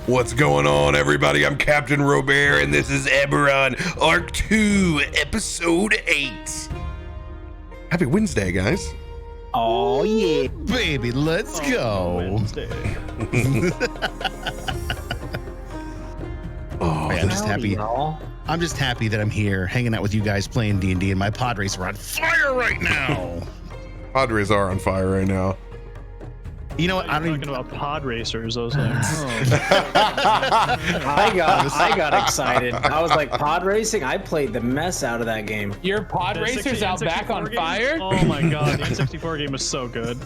What's going on, everybody? I'm CaptainRoBear, and this is Eberron, Arc 2, Episode 8. Happy Wednesday, guys. Oh, yeah. Baby, let's go. Wednesday. Man, I'm just happy that I'm here hanging out with you guys playing D&D, and my Padres are on fire right now. Padres are on fire right now. You know what? I don't talking even about pod racers. I was like, I got excited. I was like, pod racing? I played the mess out of that game. Your pod racers out back on game? fire? Oh my god, the N64 game was so good.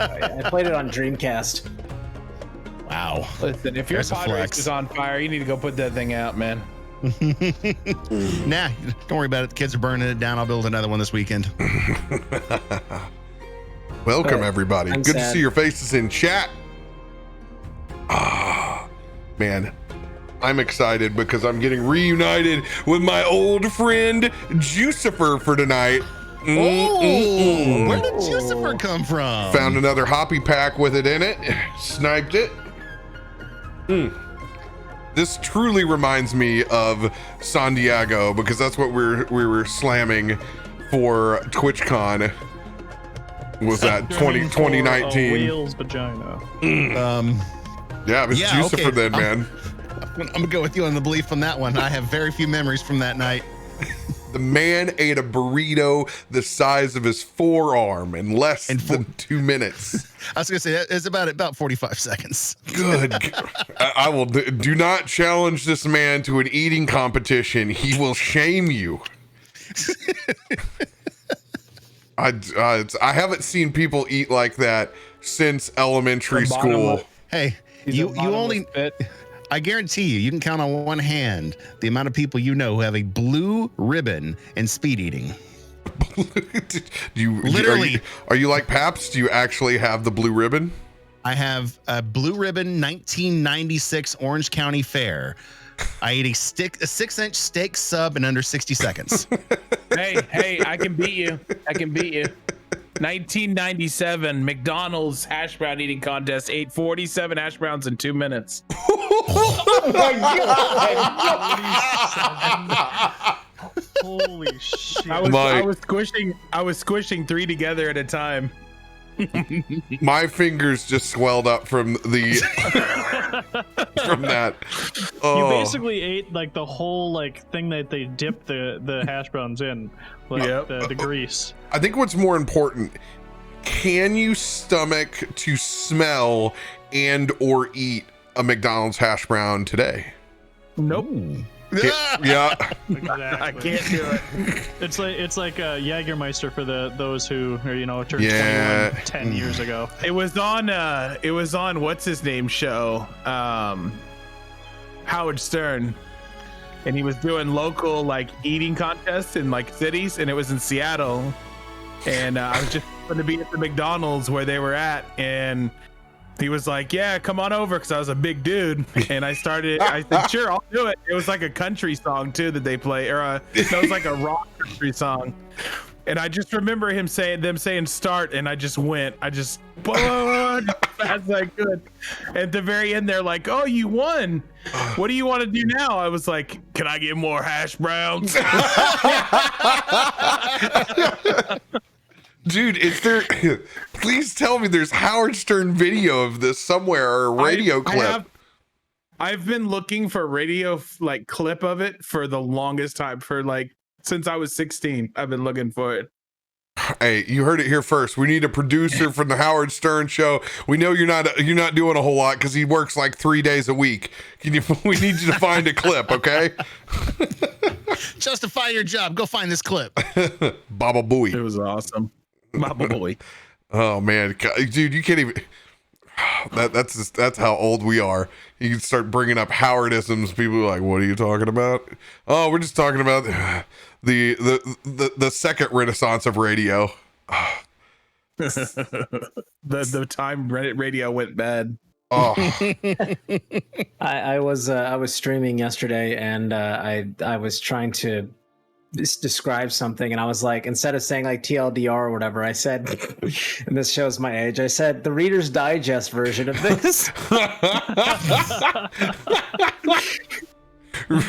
I played it on Dreamcast. Wow. Listen, if your There's a pod flex. racer's on fire, you need to go put that thing out, man. Nah, don't worry about it. The kids are burning it down. I'll build another one this weekend. Welcome, everybody. I'm Good to sad. see your faces in chat. Ah, man. I'm excited because I'm getting reunited with my old friend, Jucifer, for tonight. Oh, where did Jucifer come from? Found another hoppy pack with it in it. Sniped it. This truly reminds me of San Diego because that's what we were slamming for TwitchCon. Was that 2019? Whale's vagina. Yeah, it was Jucifer okay. then, man. I'm gonna go with you on the belief on that one. I have very few memories from that night. The man ate a burrito the size of his forearm in less than 2 minutes. I was gonna say it's about 45 seconds. Good. I will do not challenge this man to an eating competition. He will shame you. I haven't seen people eat like that since elementary school. Hey, you only. I guarantee you can count on one hand the amount of people you know who have a blue ribbon in speed eating. Literally. Are you like Paps? Do you actually have the blue ribbon? I have a blue ribbon 1996 Orange County Fair. I ate a 6-inch steak sub in under 60 seconds. Hey, I can beat you. 1997 McDonald's hash brown eating contest, ate 47 hash browns in 2 minutes. Holy shit. I was squishing 3 together at a time. My fingers just swelled up from the from that. You basically ate like the whole like thing that they dip the hash browns in, like the grease. I think what's more important, can you stomach to smell and or eat a McDonald's hash brown today? Nope. Yeah. Exactly. I can't do it. It's like a Jägermeister for those who are, turned 21 10 years ago. It was on what's his name show, Howard Stern, and he was doing local like eating contests in like cities, and it was in Seattle, and I was just going to be at the McDonald's where they were at, and he was like, yeah, come on over, because I was a big dude. And I said, sure, I'll do it. It was like a country song, too, that they play. It was like a rock country song. And I just remember them saying start, and I just went. I just, as fast as I could. And at the very end, they're like, oh, you won. What do you want to do now? I was like, can I get more hash browns? Dude, is there? Please tell me there's Howard Stern video of this somewhere or a radio clip. I've been looking for radio like clip of it for the longest time, for like since I was 16. I've been looking for it. Hey, you heard it here first. We need a producer from the Howard Stern show. We know you're not doing a whole lot because he works like 3 days a week. We need you to find a clip, okay? Justify your job. Go find this clip. Baba Booey. It was awesome. Baba boy. Oh man, dude, you can't even. That's how old we are. You can start bringing up Howardisms. People are like, "What are you talking about?" Oh, we're just talking about the second renaissance of radio. the time radio went bad. Oh, I was streaming yesterday, and I was trying to describe something, and I was like, instead of saying like TLDR or whatever, I said, and this shows my age, I said the Reader's Digest version of this.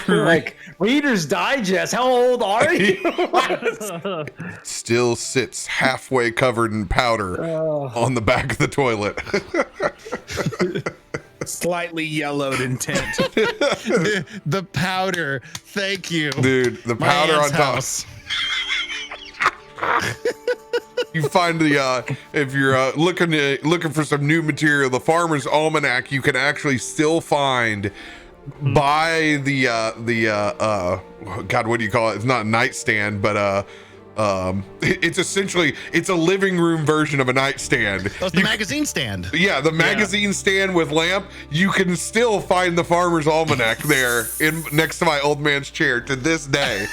Like, Reader's Digest, how old are you? Still sits halfway covered in powder on the back of the toilet. Slightly yellowed in tint. The powder. Thank you. Dude, the My powder on aunt's top. house. You find the if you're looking for some new material, the Farmer's Almanac you can actually still find by the God, what do you call it? It's not a nightstand, but it's essentially it's a living room version of a nightstand. Oh, it's the magazine stand. Yeah, the magazine stand with lamp. You can still find the Farmer's Almanac there next to my old man's chair to this day.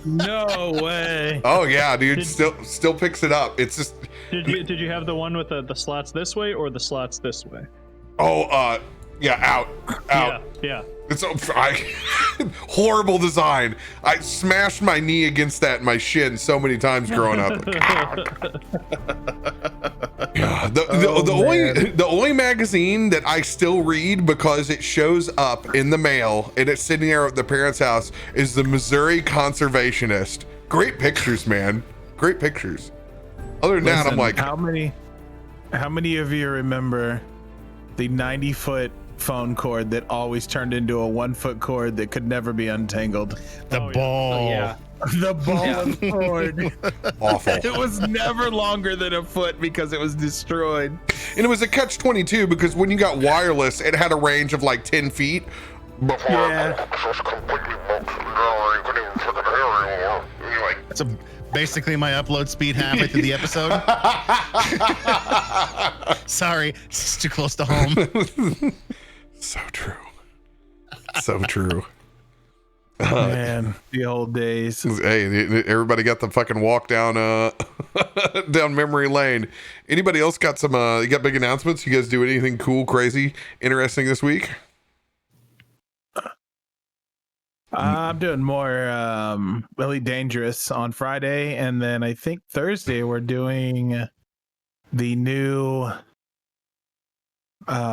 No way. Oh yeah, dude, still picks it up. It's just. Did you have the one with the slots this way or the slots this way? Oh, yeah, out. Yeah. It's horrible design. I smashed my knee against that in my shin so many times growing up. Yeah, the only magazine that I still read because it shows up in the mail and it's sitting there at the parents' house is the Missouri Conservationist. Great pictures, man. Great pictures. Other than that, I'm like, how many of you remember the 90-foot phone cord that always turned into a 1-foot cord that could never be untangled? The ball. Oh, yeah. The ball cord. awful. It was never longer than a foot because it was destroyed. And it was a catch-22 because when you got wireless, it had a range of like 10 feet. Yeah. That's basically my upload speed halfway through the episode. Sorry, it's too close to home. So true. So true. Man, the old days. Hey, everybody got the fucking walk down down memory lane. Anybody else got some you got big announcements? You guys do anything cool, crazy, interesting this week? I'm doing more really dangerous on Friday, and then I think Thursday we're doing the new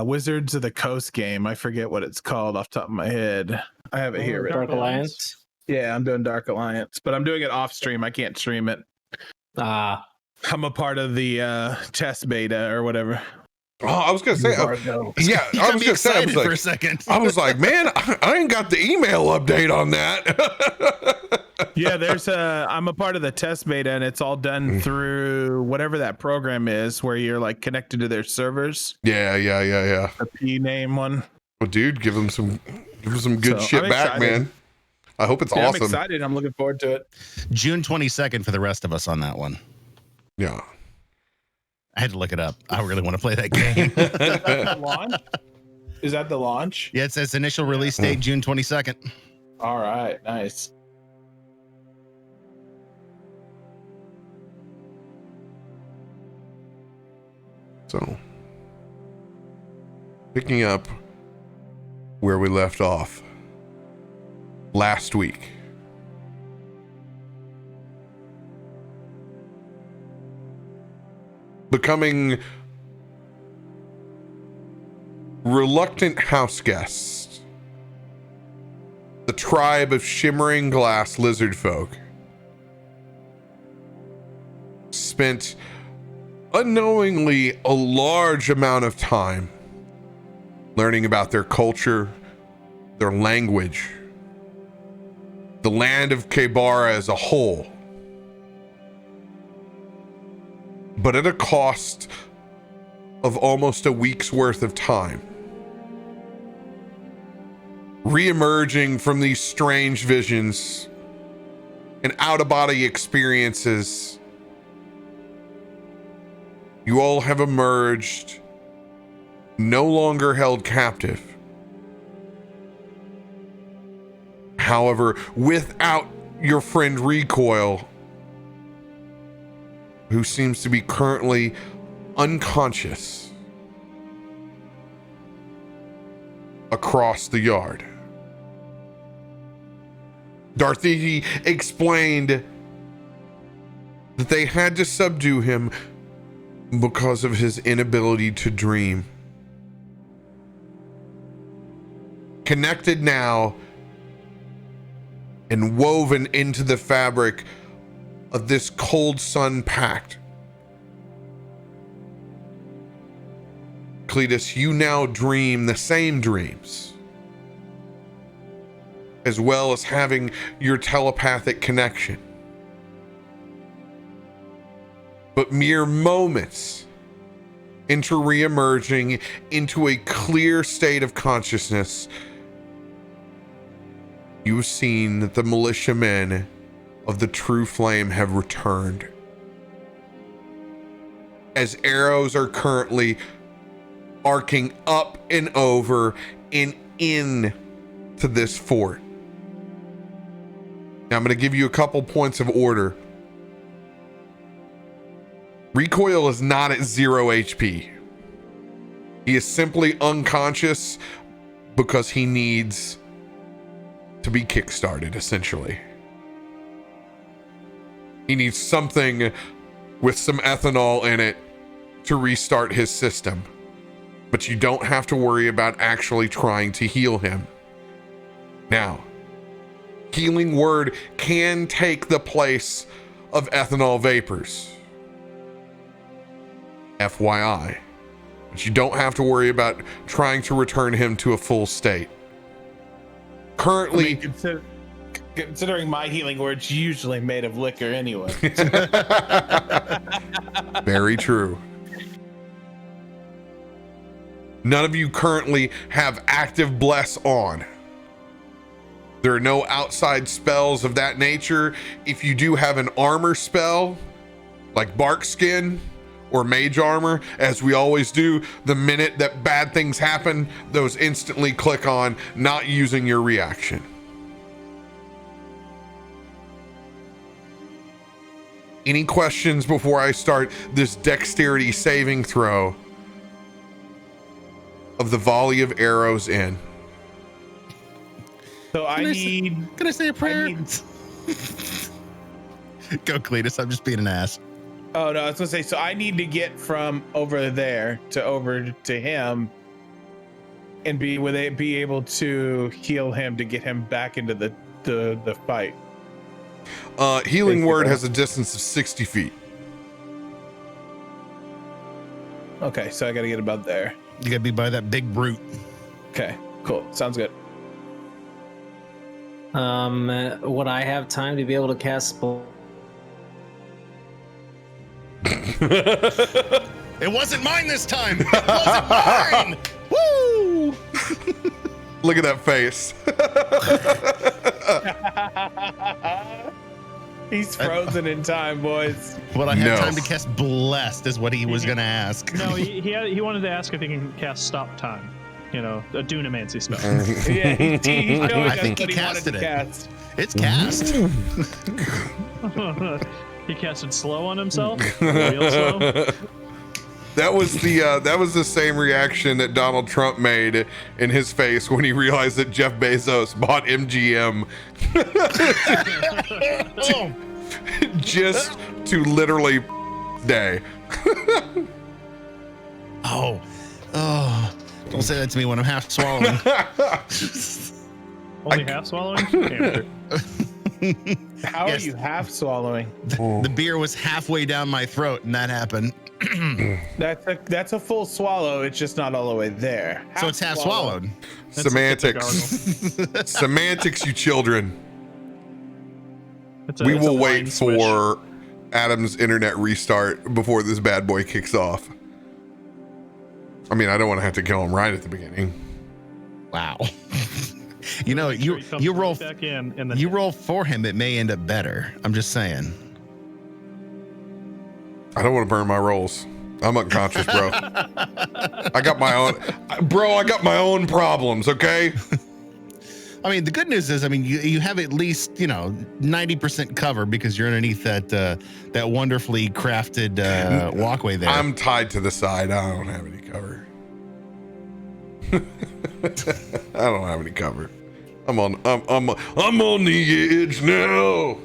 Wizards of the Coast game. I forget what it's called off the top of my head. I have it here. Dark Alliance. Yeah, I'm doing Dark Alliance, but I'm doing it off stream. I can't stream it. I'm a part of the test beta or whatever. Oh, I was gonna say, I was gonna say, I was like, for a second. I was like, man, I ain't got the email update on that. Yeah, I'm a part of the test beta, and it's all done through whatever that program is, where you're like connected to their servers. Yeah. The P name one. Well, dude, give them some good shit I'm back, excited. man. I hope it's awesome. I'm excited. I'm looking forward to it. June 22nd for the rest of us on that one. Yeah. I had to look it up. I really want to play that game. Launch? Is that the launch? Yeah, it says initial release date June 22nd. All right, nice. So, picking up where we left off last week. Becoming reluctant house guests, the tribe of shimmering glass lizard folk spent unknowingly a large amount of time learning about their culture, their language, the land of Kebara as a whole, but at a cost of almost a week's worth of time. Re-emerging from these strange visions and out-of-body experiences, you all have emerged no longer held captive. However, without your friend Recoil, who seems to be currently unconscious across the yard. Darthi explained that they had to subdue him because of his inability to dream. Connected now and woven into the fabric of this Cold Sun Pact, Cletus, you now dream the same dreams, as well as having your telepathic connection. But mere moments into re-emerging into a clear state of consciousness, you've seen that the militiamen of the True Flame have returned. As arrows are currently arcing up and over and in to this fort. Now I'm going to give you a couple points of order. Recoil is not at 0 HP. He is simply unconscious because he needs to be kickstarted, essentially. He needs something with some ethanol in it to restart his system. But you don't have to worry about actually trying to heal him. Now, Healing Word can take the place of ethanol vapors. FYI. But you don't have to worry about trying to return him to a full state. Currently, I mean, considering my Healing Word's usually made of liquor anyway. Very true. None of you currently have active bless on. There are no outside spells of that nature. If you do have an armor spell, like Bark Skin or Mage Armor, as we always do, the minute that bad things happen, those instantly click on, not using your reaction. Any questions before I start this dexterity saving throw of the volley of arrows in? So Can I say a prayer? Go, Cletus. I'm just being an ass. Oh no, I was gonna say. So I need to get from over there to over to him, and be able to heal him to get him back into the fight. Healing Word has a distance of 60 feet. Okay, so I gotta get above there. You gotta be by that big brute. Okay, cool. Sounds good. Would I have time to be able to cast spell? It wasn't mine this time. It wasn't mine. Woo! Look at that face. He's frozen in time, boys. Would I have No. time to cast Blessed is what he was gonna ask. No, he wanted to ask if he can cast Stop Time. You know, a Dunamancy spell. Yeah, he showed I us think he what casted wanted to it. cast. It's cast. He casted slow on himself. Real slow. That was the same reaction that Donald Trump made in his face when he realized that Jeff Bezos bought MGM just to literally day. Oh. Don't say that to me when I'm half swallowing. Only half swallowing? Amateur. How Yes. are you half swallowing? The beer was halfway down my throat, and that happened. That's a full swallow. It's just not all the way there. So it's half swallowed. That's a Semantics. Semantics, you children. It's a- We it's a will line wait switch. for Adam's internet restart before this bad boy kicks off. I mean, I don't want to have to kill him right at the beginning. Wow. You know, Sure, he comes you roll right back in and then you roll for him, it may end up better. I'm just saying. I don't want to burn my rolls. I'm unconscious, bro. I got my own problems, okay? I mean, the good news is, I mean, you have at least 90% cover because you're underneath that wonderfully crafted walkway there. I'm tied to the side. I don't have any cover. I don't have any cover. I'm on the edge now.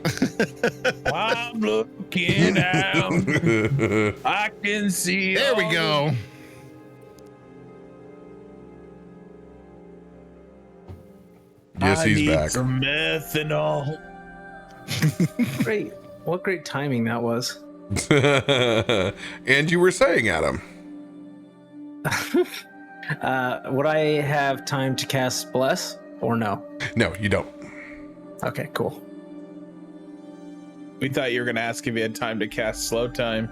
I'm looking out. I can see. There we go. Yes, I he's need back. some methanol. Great. What great timing that was. And you were saying, Adam. Would I have time to cast Bless or no? No, you don't. Okay, cool. We thought you were gonna ask if you had time to cast slow time.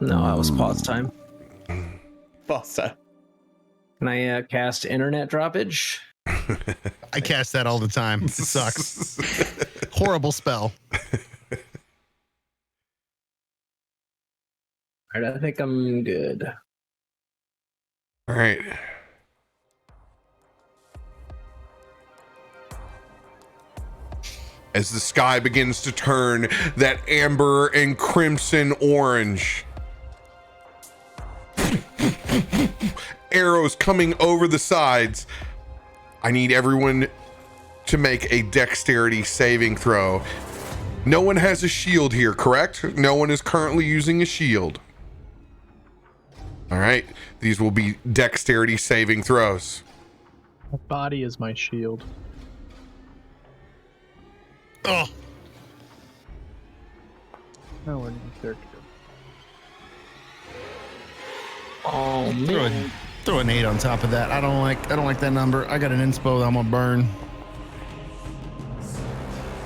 No, that was pause time. Pause time. Can I cast Internet Droppage? I cast that all the time. It sucks. Horrible spell. All right, I think I'm good. All right. As the sky begins to turn that amber and crimson orange, arrows coming over the sides. I need everyone to make a dexterity saving throw. No one has a shield here, correct? No one is currently using a shield. All right, these will be dexterity saving throws. My body is my shield. Oh, No, we're new character. Oh man. throw an 8 on top of that. I don't like that number. I got an inspo that I'm gonna burn.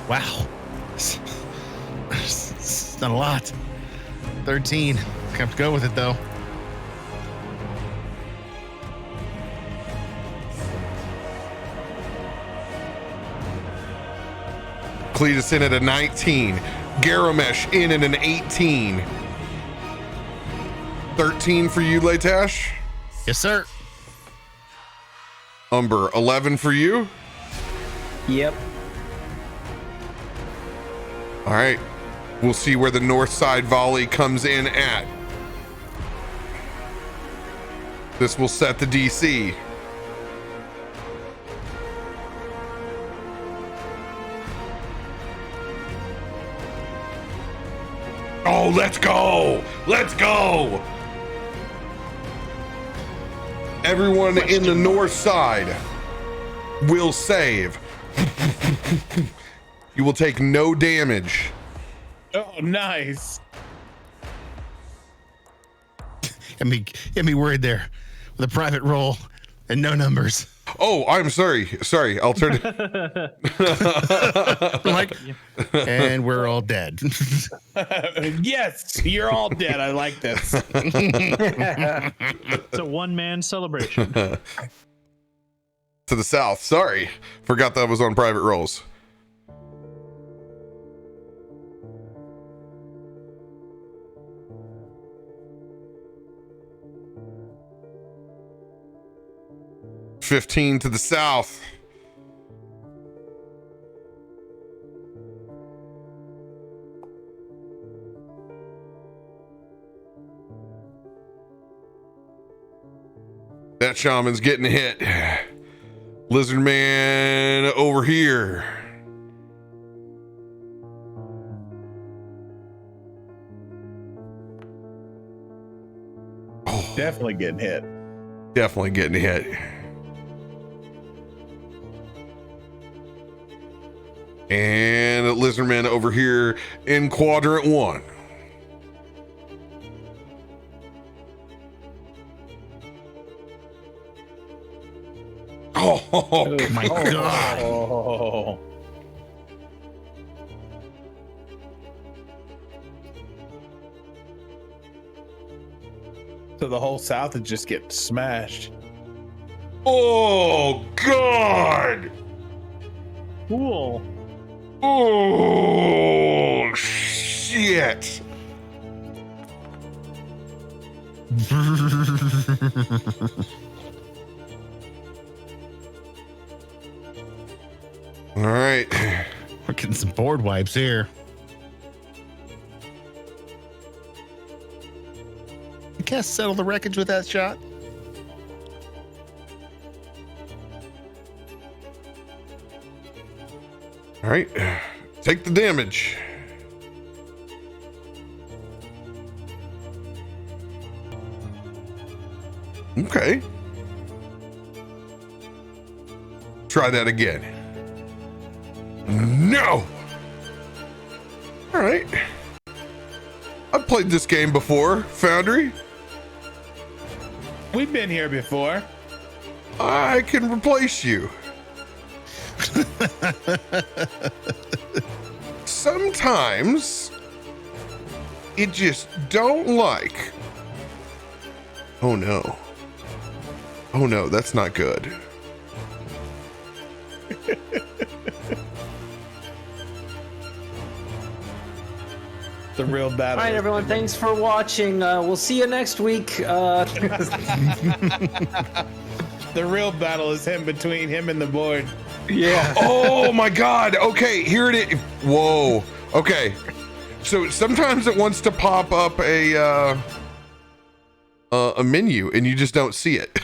Wow. It's not a lot. 13. Have to go with it though. Cletus in at a 19. Garomesh in at an 18. 13 for you, Leightash. Yes, sir. Umber, 11 for you. Yep. All right. We'll see where the north side volley comes in at. This will set the DC. Oh, let's go! Let's go! Everyone in the north side will save. You will take no damage. Oh, nice. Get me worried there with a private roll and no numbers. Oh, I'm sorry. Sorry, I'll turn it. Like, and we're all dead. Yes, you're all dead. I like this. It's a one-man celebration. To the south. Sorry. Forgot that was on private rolls. $15 to the south. That shaman's getting hit. Lizard man over here. Oh, Definitely getting hit. definitely getting hit. And a lizardman over here in quadrant 1. Oh, My God. Oh. So the whole south is just getting smashed. oh God. Cool. Oh, shit. All right. We're getting some board wipes here. You can't settle the wreckage with that shot. All right, take the damage. Okay. Try that again. No! All right. I've played this game before, Foundry. We've been here before. I can replace you. Sometimes it just don't like. Oh no. Oh no, that's not good. The real battle. All right, everyone. Thanks for watching. We'll see you next week. The real battle is between him and the board. Yeah. Oh my god. Okay, here it is. Whoa. Okay. So sometimes it wants to pop up a menu and you just don't see it.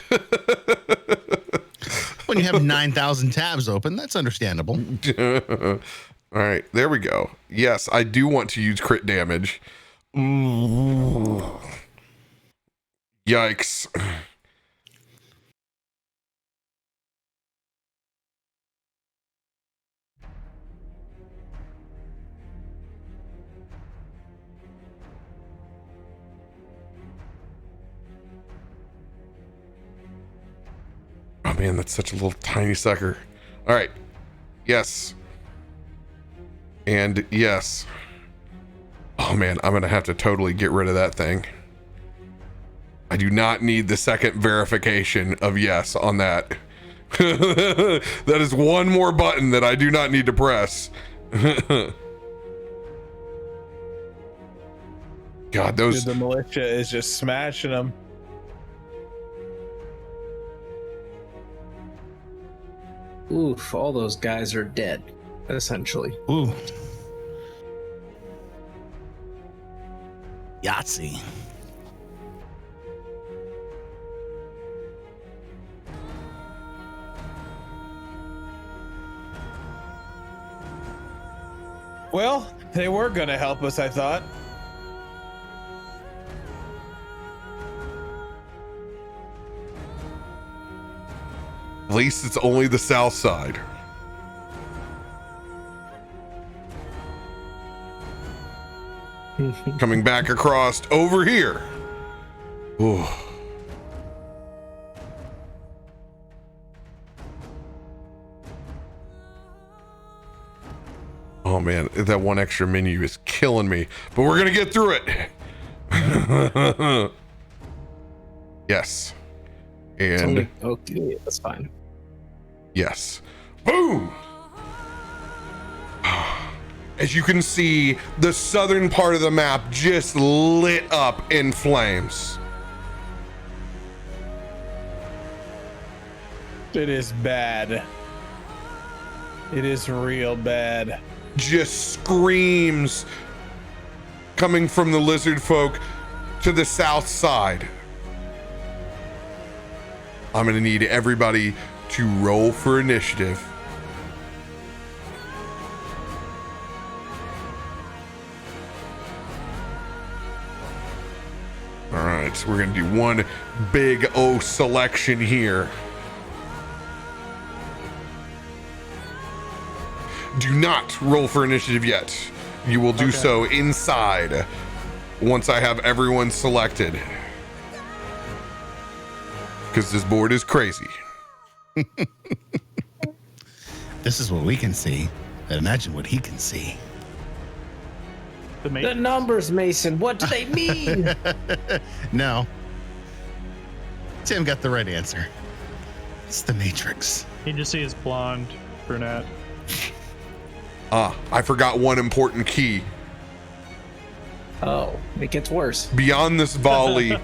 When you have 9,000 tabs open, that's understandable. All right, there we go. Yes, I do want to use crit damage. Ooh. Yikes. Oh man, that's such a little tiny sucker. All right. Yes. And yes. Oh man, I'm gonna have to totally get rid of that thing. I do not need the second verification of yes on that. That is one more button that I do not need to press. God, those. Dude, the militia is just smashing them. Oof, all those guys are dead, essentially. Ooh. Yahtzee. Well, they were gonna help us, I thought. At least it's only the south side. Coming back across over here. Ooh. Oh man, that one extra menu is killing me, but we're gonna get through it. Yes. And Okay, that's fine. yes. Boom! As you can see, the southern part of the map just lit up in flames. It is bad. It is real bad. Just screams coming from the lizard folk to the south side. I'm gonna need everybody to roll for initiative. All right, so we're gonna do one big O selection here. Do not roll for initiative yet. You will do so inside once I have everyone selected. Because this board is crazy. This is what we can see. And imagine what he can see. The The numbers, Mason. What do they mean? No. Tim got the right answer. It's the Matrix. He just sees blonde brunette. I forgot one important key. Oh, it gets worse. Beyond this volley,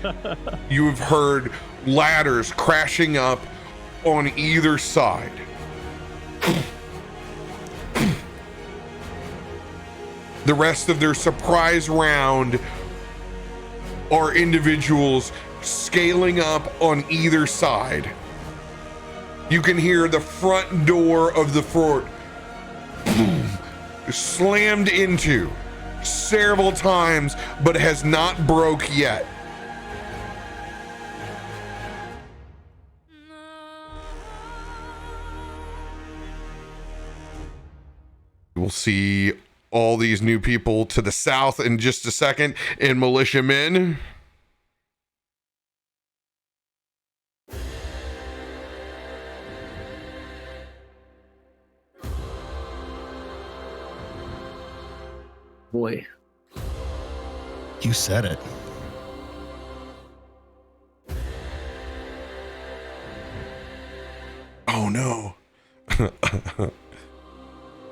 you have heard ladders crashing up on either side. The rest of their surprise round are individuals scaling up on either side. You can hear the front door of the fort slammed into several times, but has not broke yet. We'll see all these new people to the south in just a second in militiamen. Boy. You said it. Oh no.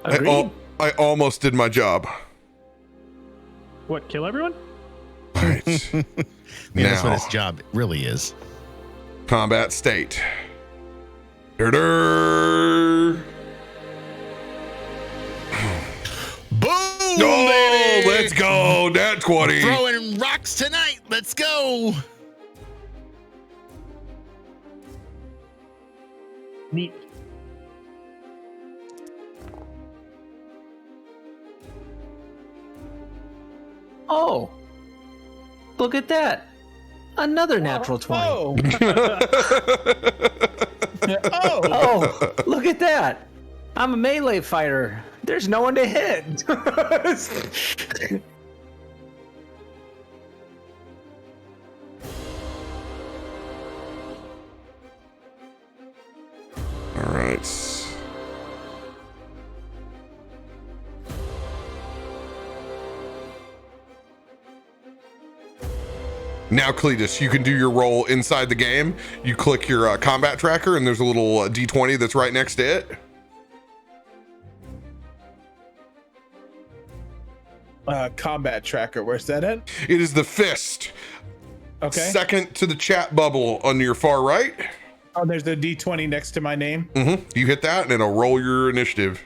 Agreed. I almost did my job. What, kill everyone? All right. Yeah, that's what Now, his job really is. combat state. Boom! Boom, baby! Let's go. Nat 20. Throwing rocks tonight. Let's go. Neat. Oh, look at that. Another natural 20. Oh. Oh. Oh, look at that. I'm a melee fighter. There's no one to hit. All right. Now, Cletus, you can do your roll inside the game. You click your combat tracker, and there's a little D20 that's right next to it. Combat tracker. Where's that at? It is the fist. Okay. Second to the chat bubble on your far right. Oh, there's the D20 next to my name. Mm-hmm. You hit that, and it'll roll your initiative.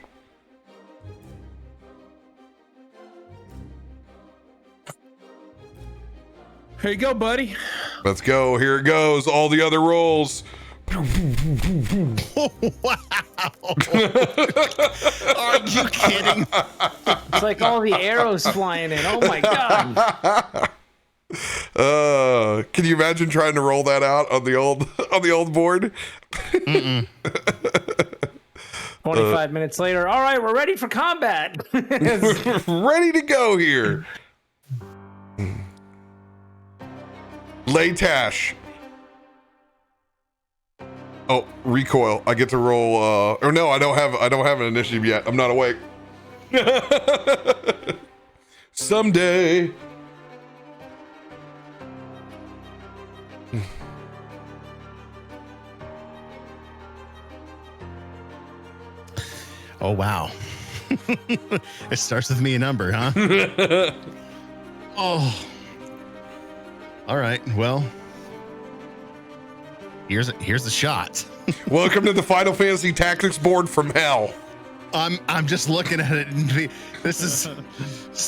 Here you go, buddy. Let's go. Here it goes. All the other rolls. Wow. Are you kidding? It's like all the arrows flying in. Oh my god. Can you imagine trying to roll that out on the old board? 25 minutes later. All right, we're ready for combat. Ready to go here. Leightash. Oh, recoil. I get to roll or no, I don't have an initiative yet. I'm not awake. Someday. Oh, wow. It starts with me and Umber, huh? Oh. All right. Well, here's the shot. Welcome to the Final Fantasy Tactics board from hell. I'm just looking at it and this is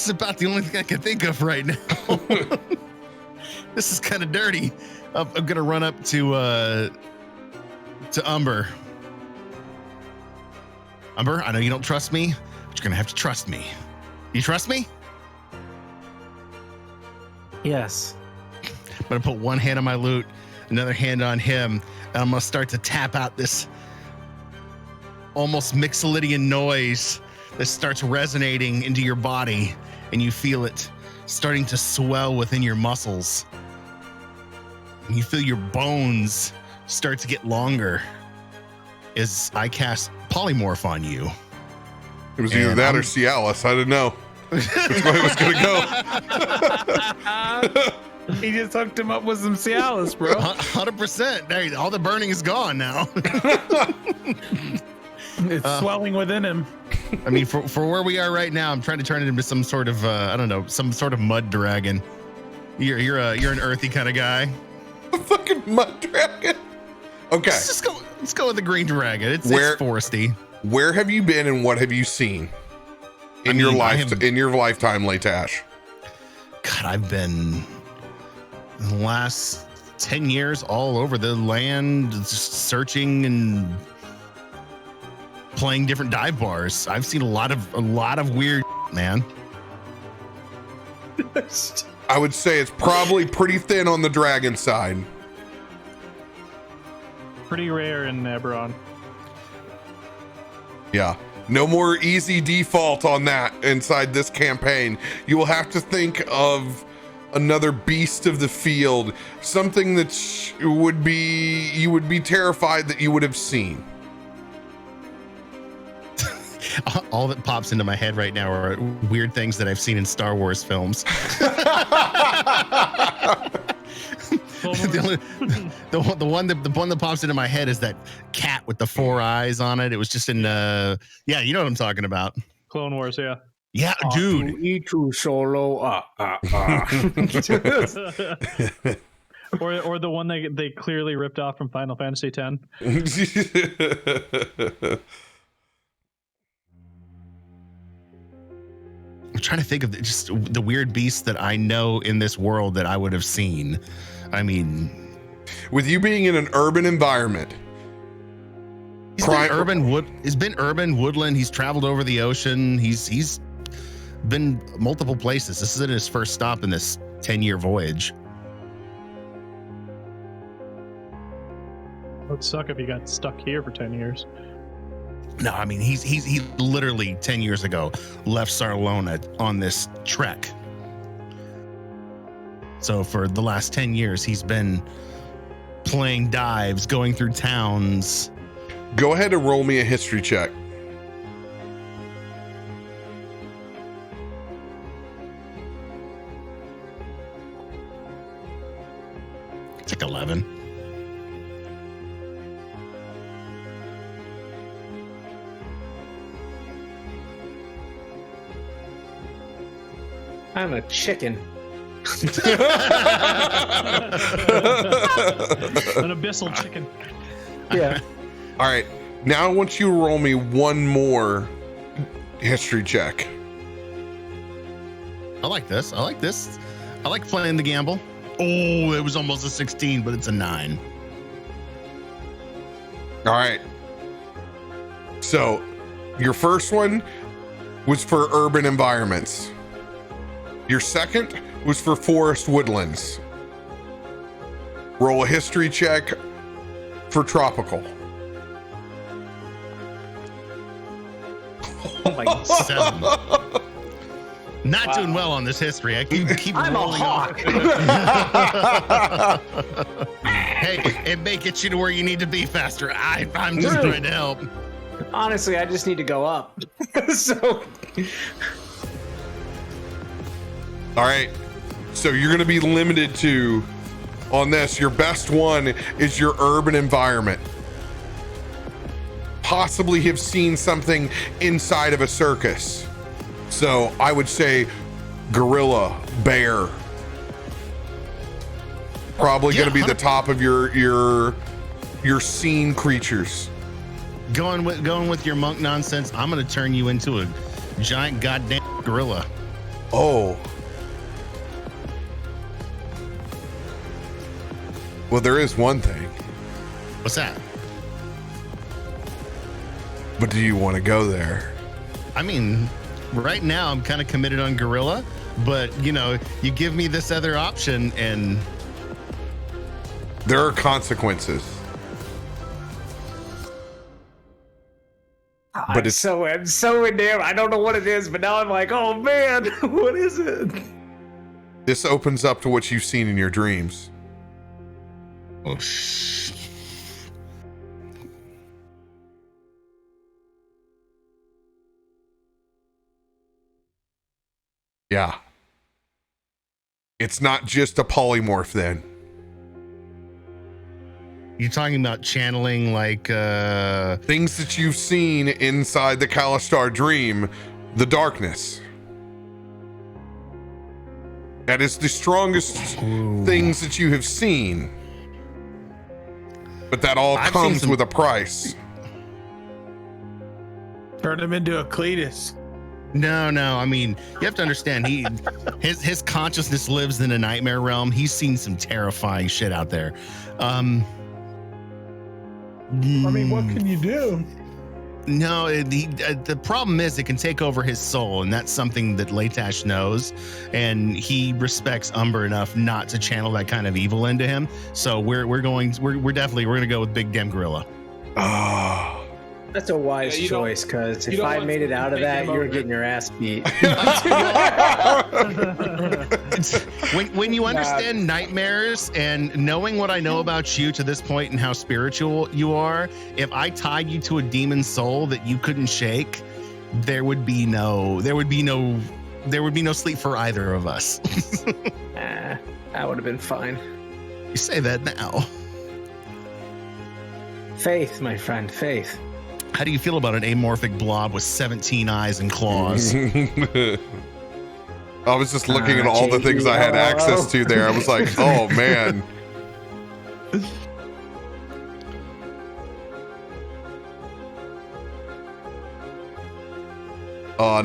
about the only thing I can think of right now. This is kind of dirty. I'm gonna run up to Umber. Umber, I know you don't trust me, but you're gonna have to trust me. You trust me? Yes. I'm gonna put one hand on my loot, another hand on him, and I'm gonna start to tap out this almost Mixolydian noise that starts resonating into your body, and you feel it starting to swell within your muscles. And you feel your bones start to get longer as I cast Polymorph on you. It was either that or Cialis. I didn't know which way it was gonna go. He just hooked him up with some Cialis, bro. 100%. There, all the burning is gone now. It's swelling within him. I mean, for where we are right now, I'm trying to turn it into some sort of I don't know, some sort of mud dragon. You're an earthy kind of guy. A fucking mud dragon. Okay. Let's go with the green dragon. It's foresty. Where have you been and what have you seen in your lifetime, Leightash? God, I've been in the last 10 years all over the land, just searching and playing different dive bars. I've seen a lot of weird, man. I would say it's probably pretty thin on the dragon side. Pretty rare in Eberron. Yeah. No more easy default on that inside this campaign. You will have to think of another beast of the field, something that you would be terrified that you would have seen. All that pops into my head right now are weird things that I've seen in Star Wars films. The one that pops into my head is that cat with the 4 eyes on it. It was just in yeah, you know what I'm talking about. Clone Wars, yeah. Yeah, dude. E2 solo. Or the one they clearly ripped off from Final Fantasy X. I'm trying to think of just the weird beasts that I know in this world that I would have seen. I mean, with you being in an urban environment, he's been urban woodland. He's traveled over the ocean. He's been multiple places. This isn't his first stop in this 10-year voyage. It would suck if he got stuck here for 10 years. No, I mean he literally 10 years ago left Sarlona on this trek. So for the last 10 years, he's been playing dives, going through towns. Go ahead and roll me a history check. It's like 11. I'm a chicken. An abyssal chicken. Yeah. All right. Now I want you to roll me one more history check. I like this. I like playing the gamble. Oh, it was almost a 16, but it's a 9. All right. So your first one was for urban environments. Your second was for forest woodlands. Roll a history check for tropical. Oh my God. 7. Not doing well on this history. I keep I'm a rolling hawk. Hey, it may get you to where you need to be faster. I'm just trying to help. Honestly, I just need to go up. So. All right. So you're going to be limited to, on this, your best one is your urban environment. Possibly have seen something inside of a circus. So I would say gorilla, bear. Probably going to be the top of your scene creatures. Going with your monk nonsense, I'm going to turn you into a giant goddamn gorilla. Oh. Well, there is one thing. What's that? But do you want to go there? I mean, right now I'm kind of committed on gorilla, but you give me this other option and there are consequences. But I'm so in there. I don't know what it is, but now I'm like, oh man, what is it? This opens up to what you've seen in your dreams. Oh, yeah. It's not just a polymorph then. You're talking about channeling like things that you've seen inside the Kalistar dream, the darkness. That is the strongest things that you have seen. But that all comes with a price. Turn him into a Cletus. No. I mean, you have to understand. His consciousness lives in a nightmare realm. He's seen some terrifying shit out there. I mean, what can you do? No, the problem is it can take over his soul, and that's something that Leightash knows, and he respects Umber enough not to channel that kind of evil into him. So we're definitely gonna go with Big Damn Gorilla. Oh. That's a wise choice, because if I made it out of that, you're getting your ass beat. when you understand nightmares and knowing what I know about you to this point and how spiritual you are, if I tied you to a demon soul that you couldn't shake, there would be no sleep for either of us. That would have been fine. You say that now. Faith, my friend, faith. How do you feel about an amorphic blob with 17 eyes and claws? I was just looking at all the things I had access to there. I was like, oh man.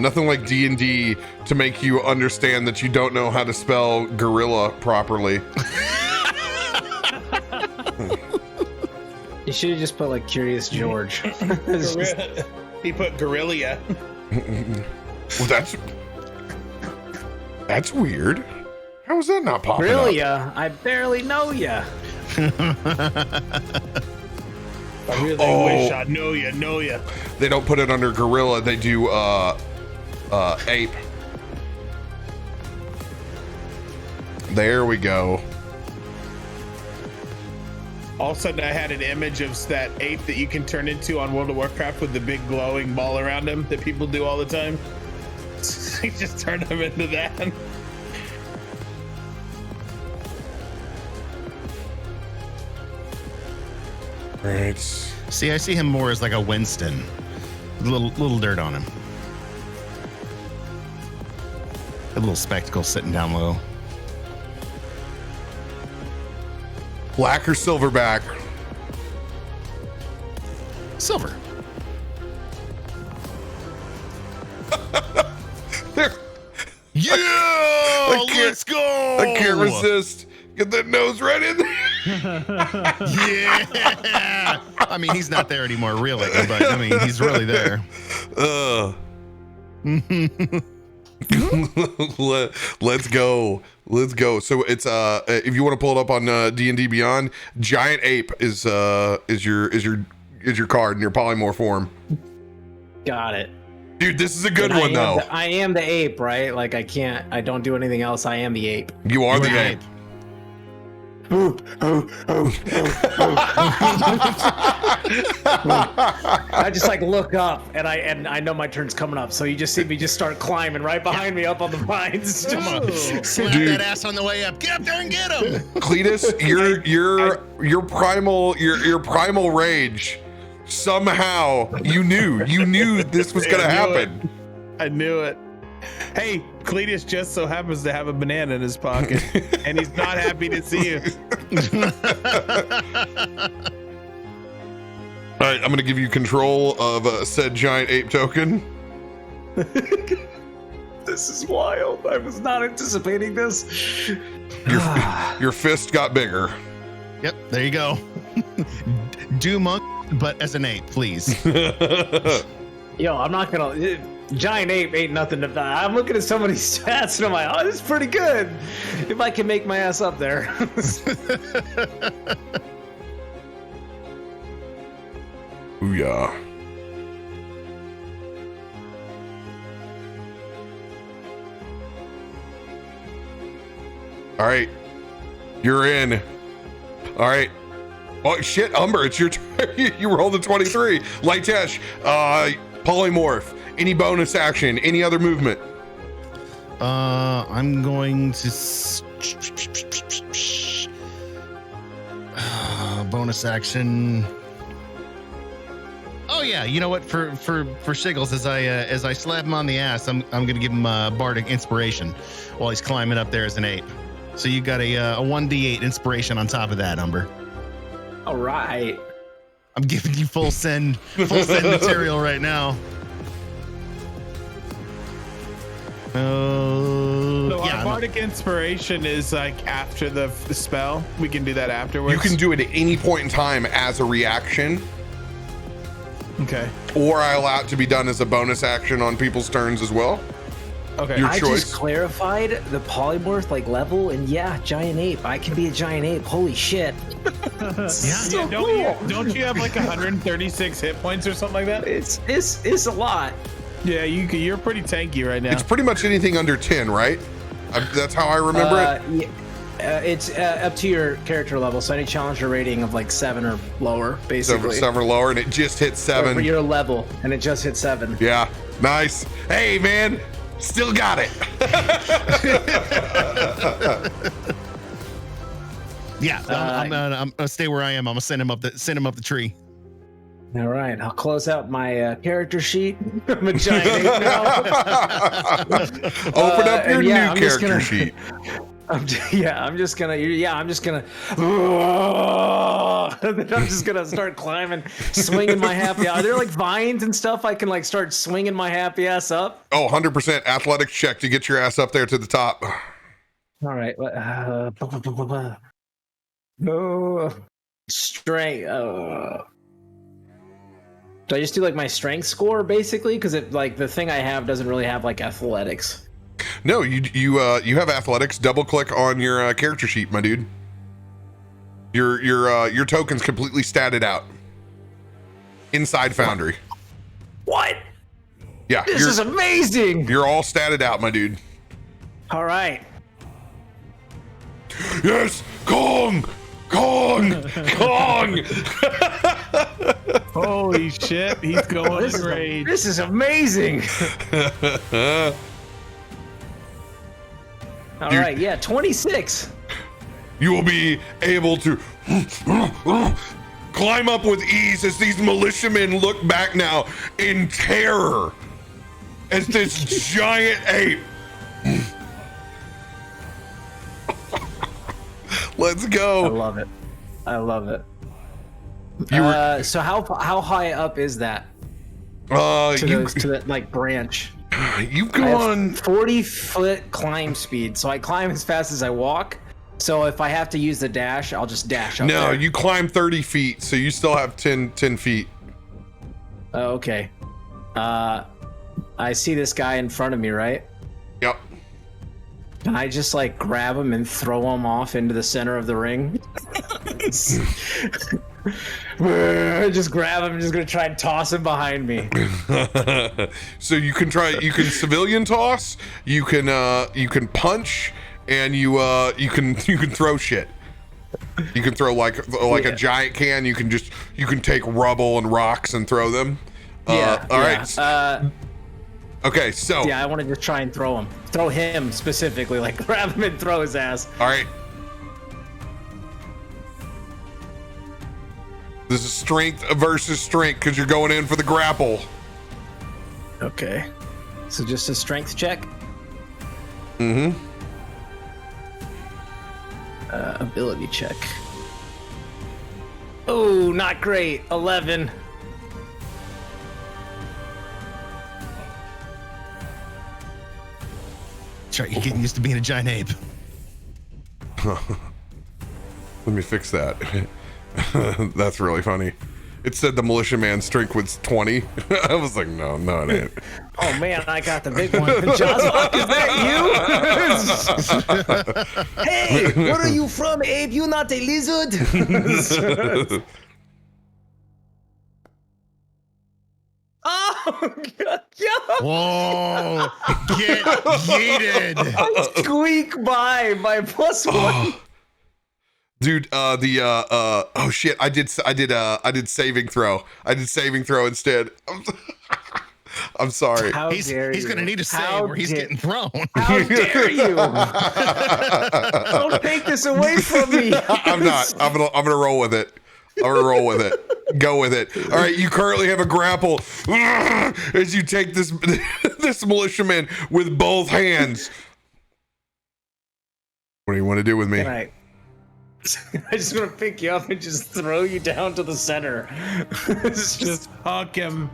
Nothing like D&D to make you understand that you don't know how to spell gorilla properly. You should have just put like Curious George. He put Gorilla. Well, that's weird. How is that not popping up? Gorilla, I barely know ya. I really wish I know ya. They don't put it under gorilla. They do ape. There we go. All of a sudden, I had an image of that ape that you can turn into on World of Warcraft with the big glowing ball around him that people do all the time. You just turn him into that. Right. See, I see him more as like a Winston. Little dirt on him. A little spectacle sitting down low. Black or silverback? Silver. Yeah, let's go. I can't resist. Get that nose right in there. Yeah. I mean, he's not there anymore, really, but I mean, he's really there. Let's go. So it's if you want to pull it up on D&D Beyond, giant ape is your card in your polymorph form. Got it. Dude, this is a good one though. I am the ape, right? Like I don't do anything else. I am the ape. You are the ape. I just like look up and I know my turn's coming up, so you just see me just start climbing right behind me up on the vines. Slap that ass on the way up. Get up there and get him. Cletus, your primal rage. Somehow you knew this was gonna happen. I knew it. Hey, Cletus just so happens to have a banana in his pocket, and he's not happy to see you. All right, I'm gonna give you control of said giant ape token. This is wild. I was not anticipating this. Your fist got bigger. Yep, there you go. Do monk, but as an ape, please. Yo, I'm not gonna. Giant ape ain't nothing to. I'm looking at somebody's stats and I'm like, oh, this is pretty good. If I can make my ass up there. Booyah. All right, you're in. All right. Oh shit, Umber, it's your turn. You rolled a 23. Leightash, polymorph. Any bonus action? Any other movement? I'm going to bonus action. Oh yeah, you know what? For Shiggles, as I slap him on the ass, I'm gonna give him bardic inspiration while he's climbing up there as an ape. So you got a 1d8 inspiration on top of that, Umber. All right. I'm giving you full send material right now. So yeah, our bardic inspiration is like after the spell. We can do that afterwards. You can do it at any point in time as a reaction. Okay. Or I allow it to be done as a bonus action on people's turns as well. Okay. Your I choice. just clarified the polymorph like level, and yeah, giant ape. I can be a giant ape. Holy shit! So Yeah, cool. don't you have like 136 hit points or something like that? It's a lot. Yeah, you're pretty tanky right now. It's pretty much anything under 10, right? That's how I remember it. Yeah, it's up to your character level. So any challenger rating of like 7 or lower, basically. 7 or lower, and it just hit 7. For your level, and it just hit 7. Yeah, nice. Hey, man, still got it. Yeah, I'm gonna stay where I am. I'm gonna send him up the tree. All right, I'll close out my character sheet. I'm a giant ape now. Open up your new I'm just character gonna- sheet. I'm just gonna. And then I'm just gonna start climbing, swinging my happy. Are there like vines and stuff I can like start swinging my happy ass up? Oh, 100% athletics check to get your ass up there to the top. All right. No strength. Do I just do like my strength score basically? Because it like the thing I have doesn't really have like athletics. No, you have athletics. Double click on your character sheet, my dude. Your token's completely statted out inside Foundry. What? Yeah, This is amazing. you're all statted out, my dude. All right. Yes, Kong. Holy shit, he's going great. This is amazing. All Dude. right, yeah, 26. You will be able to climb up with ease as these militiamen look back now in terror as this giant ape. Let's I go. love it. I love it. You were, So how high up is that to that like branch? you've I have gone. 40-foot climb speed, so I climb as fast as I walk. So if I have to use the dash, I'll just dash up No, there. you climb 30 feet, so you still have 10 feet. Oh, okay. I see this guy in front of me, right? Yep. Can I just like grab him and throw him off into the center of the ring? Just grab him. I'm just gonna try and toss him behind me. So you can civilian toss, you can punch, and you can throw shit. You can throw like Yeah. a giant can. You can take rubble and rocks and throw them. Yeah. All right. Okay. So. Yeah, I want to just try and throw him specifically, like grab him and throw his ass. All right. This is strength versus strength because you're going in for the grapple. Okay. So just a strength check. Mm-hmm. Ability check. Oh, not great. 11. Sure, you're getting used to being a giant ape. Let me fix that. That's really funny. It said the militiaman strength was 20. I was like, no, it ain't. Oh man, I got the big one. Joslock, is that you? Hey, where are you from, Abe? You not a lizard? Oh, God. Whoa! Get yeeted! Squeak by my +1. Dude, oh shit, I did saving throw. I did saving throw instead. I'm sorry. How dare He's you? gonna need a save How where he's dare- getting thrown. How dare you? Don't take this away from me. I'm not. I'm gonna roll with it. I'm gonna roll with it. Go with it. All right, you currently have a grapple as you take this militiaman with both hands. What do you want to do with me? Can I just want to pick you up and just throw you down to the center. It's Just huck him.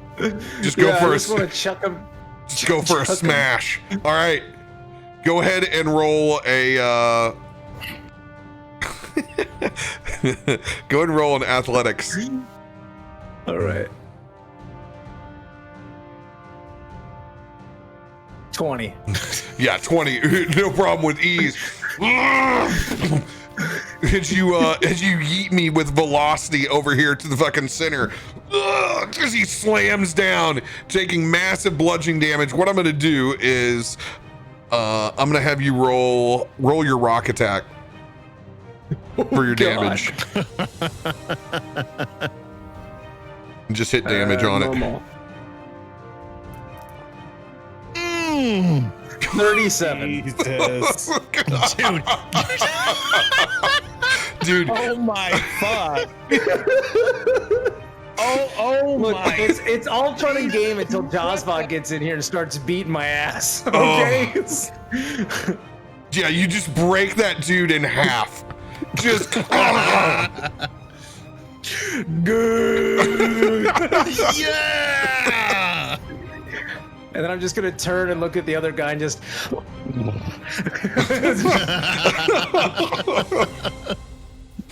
Just go I for just want to chuck him. Just go for a chuck 'em. smash. All right. Go ahead and roll a go ahead and roll an athletics. All right. 20. Yeah, 20. No problem with ease. As you yeet me with velocity over here to the fucking center. As he slams down, taking massive bludgeoning damage. What I'm gonna do is I'm gonna have you roll your rock attack for your damage. And just hit damage on normal. Mm. 37. Jesus. Dude. Dude. Oh my fuck. Oh Look, my. it's all fun and game until Josvod gets in here and starts beating my ass. Oh. Okay. Yeah, you just break that dude in half. Just Good. Yeah. And then I'm just gonna turn and look at the other guy and just.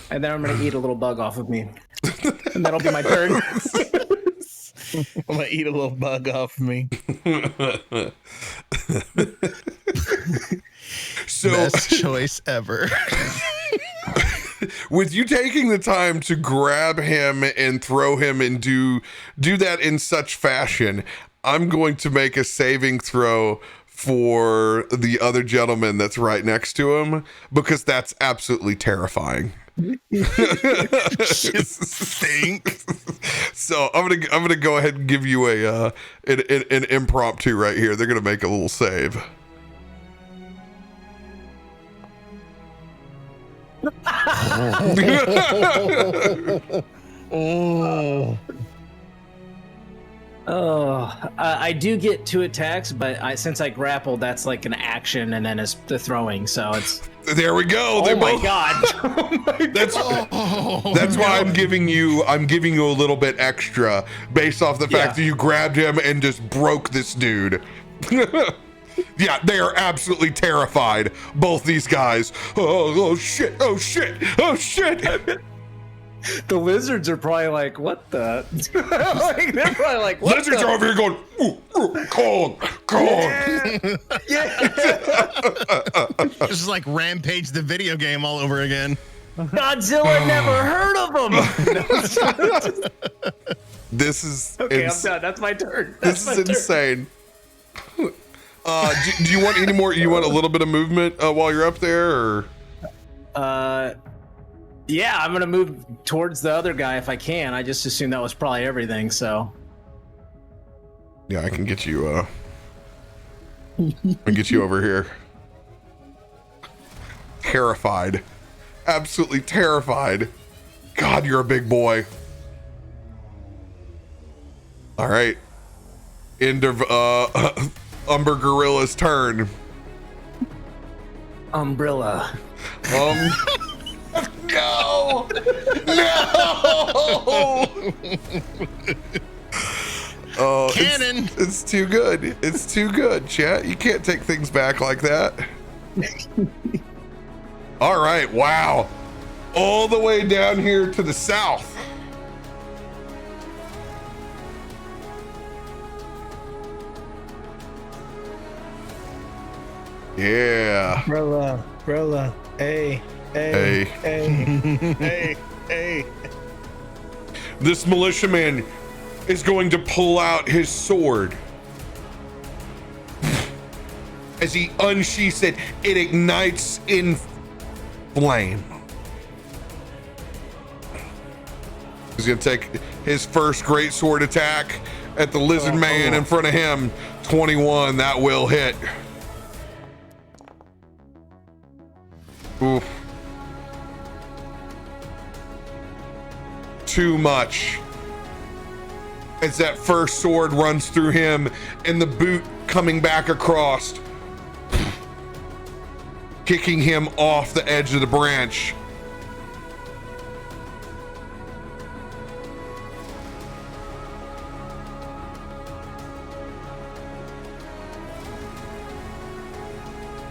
And then I'm gonna eat a little bug off of me, and that'll be my turn. I'm gonna eat a little bug off me. so Best choice ever. with you taking the time to grab him and throw him and do that in such fashion, I'm going to make a saving throw for the other gentleman that's right next to him, because that's absolutely terrifying. Think. So I'm gonna go ahead and give you an impromptu right here. They're gonna make a little save. Oh. I do get 2 attacks, but since I grappled, that's like an action, and then it's the throwing. So it's. There we go. Oh my god! That's why I'm giving you a little bit extra based off the fact that you grabbed him and just broke this dude. Yeah, they are absolutely terrified. Both these guys. Oh shit! Oh shit! Oh shit! The lizards are probably like, what the? Like, they're probably like, what Lizards are over here going, ooh, cold. Yeah. This is like Rampage the video game all over again. Godzilla never heard of him. This is Okay, I'm done. That's my turn. This is insane. Do you want any more? You want a little bit of movement while you're up there, or? Yeah, I'm gonna move towards the other guy if I can. I just assumed that was probably everything. So. Yeah, I can get you. I can get you over here. Terrified, absolutely terrified. God, you're a big boy. All right, end of Umber Gorilla's turn. Umbrella. No! Oh, Cannon. It's too good. It's too good, chat. You can't take things back like that. All right, wow. All the way down here to the south. Yeah. Umbrella, hey. This militiaman is going to pull out his sword. As he unsheaths it, it ignites in flame. He's gonna take his first Greatsword Attack at the lizard man in front of him. 21, that will hit. Oof. Too much. As that first sword runs through him and the boot coming back across, kicking him off the edge of the branch.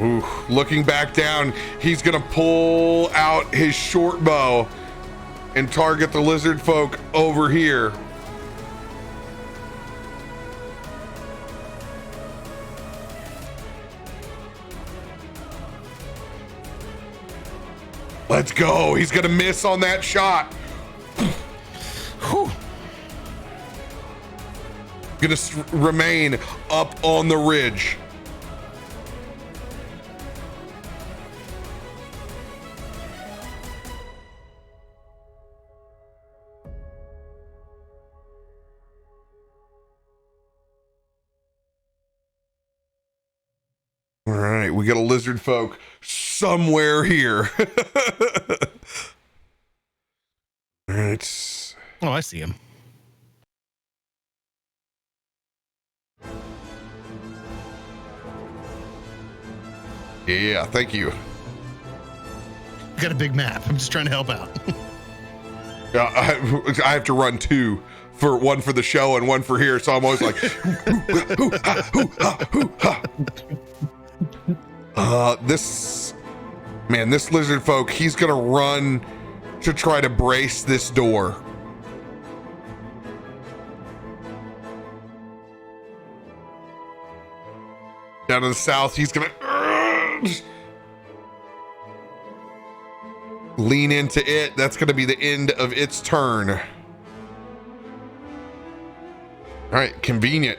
Ooh, looking back down, he's gonna pull out his short bow and target the lizard folk over here. Let's go. He's gonna miss on that shot. Whew. Gonna remain up on the ridge. All right, we got a lizard folk somewhere here. All right. Oh, I see him. Yeah, thank you. I got a big map. I'm just trying to help out. I have to run two, one for the show and one for here, so I'm always like, this lizard folk, he's gonna run to try to brace this door. Down to the south, he's gonna lean into it. That's gonna be the end of its turn. All right, convenient.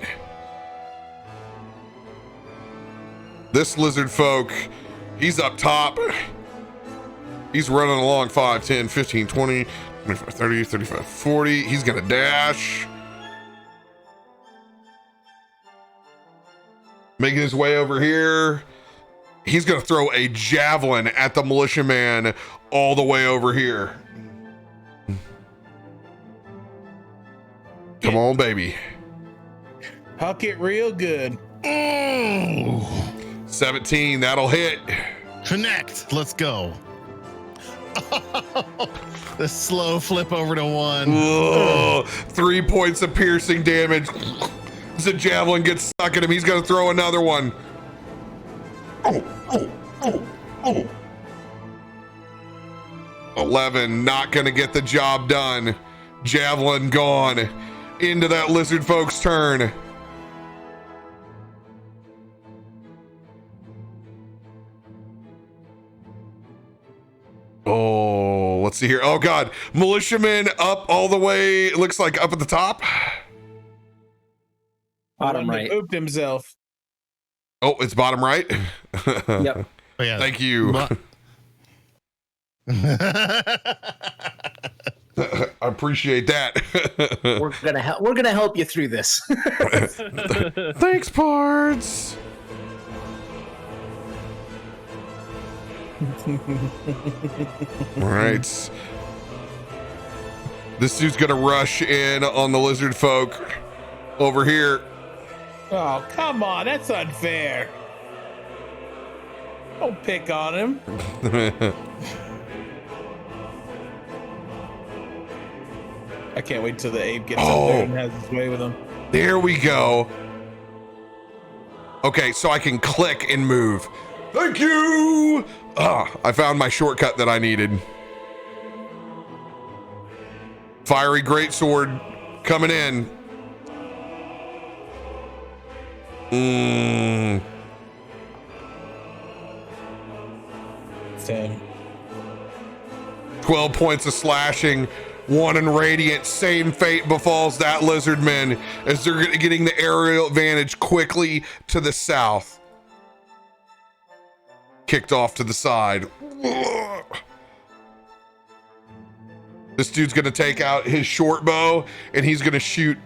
This lizard folk, he's up top. He's running along 5, 10, 15, 20, 25, 30, 35, 40. He's gonna dash. Making his way over here. He's gonna throw a javelin at the militiaman all the way over here. Come on, baby. Huck it real good. Oh, 17, that'll hit. connect. Let's go. The slow flip over to 1. Ugh, 3 points of piercing damage. The javelin gets stuck in him. He's gonna throw another one. 11, not gonna get the job done. Javelin gone. Into that lizard folk's turn. Oh, let's see here. Oh God, militiaman up all the way. It looks like up at the top. Bottom right. Pooped himself. Oh, it's bottom right. Yep. Oh, yeah. Thank you. I appreciate that. We're gonna help you through this. Thanks, Pards. All right. This dude's gonna rush in on the lizard folk over here. Oh, come on. That's unfair. Don't pick on him. I can't wait till the ape gets up there and has his way with him. There we go. Okay, so I can click and move. Thank you. I found my shortcut that I needed. Fiery greatsword coming in. 10. 12 points of slashing. 1 in radiant. Same fate befalls that lizardman as they're getting the aerial advantage quickly to the south. Kicked off to the side. This dude's gonna take out his short bow and he's gonna shoot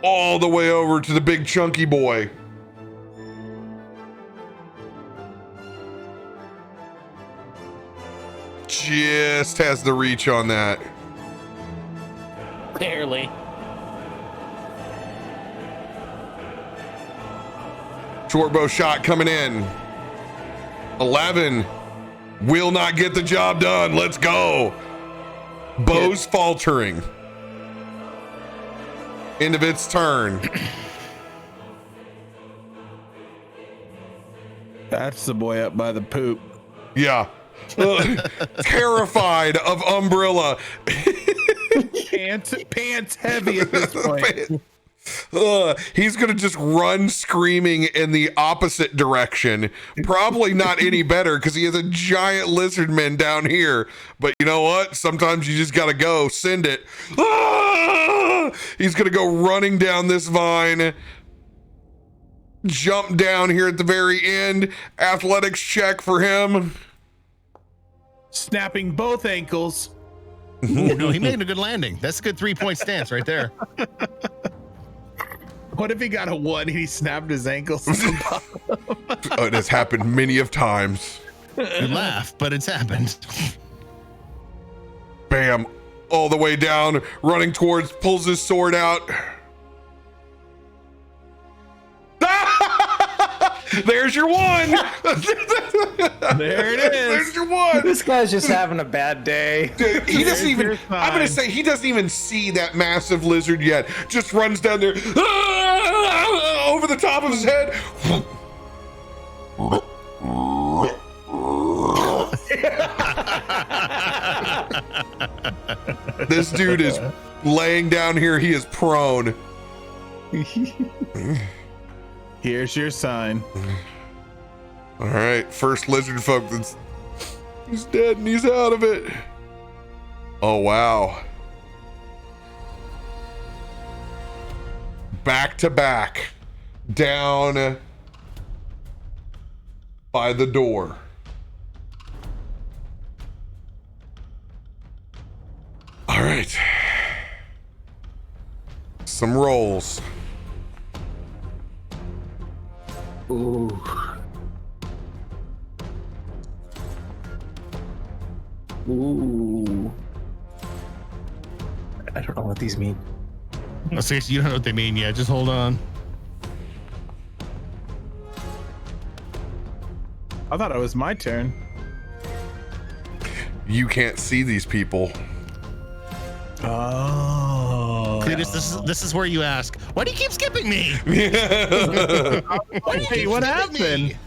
all the way over to the big chunky boy. Just has the reach on that. Barely. Short bow shot coming in. 11 will not get the job done. Let's go. Bow's faltering. End of its turn. That's the boy up by the poop. Yeah. Terrified of Umbrella. Pants heavy at this point. He's going to just run screaming in the opposite direction. Probably not any better because he has a giant lizard man down here. But you know what? Sometimes you just got to go. Send it. He's going to go running down this vine. Jump down here at the very end. Athletics check for him. Snapping both ankles. Oh, no, he made a good landing. That's a good 3-point stance right there. What if he got a 1 and he snapped his ankles? It has happened many of times. You laugh, but it's happened. Bam. All the way down, running towards, pulls his sword out. There's your 1. There it is. There's your 1. This guy's just having a bad day. Dude, he doesn't even, your I'm going to say he doesn't even see that massive lizard yet. Just runs down there over the top of his head. This dude is laying down here. He is prone. Here's your sign. All right, first lizard folk he's dead and he's out of it. Oh wow. Back to back down by the door. All right. Some rolls. Ooh. Ooh. I don't know what these mean. Oh, seriously, you don't know what they mean yet. Just hold on. I thought it was my turn. You can't see these people. Oh. Cletus, this is where you ask, why do you keep skipping me? Hey, what happened?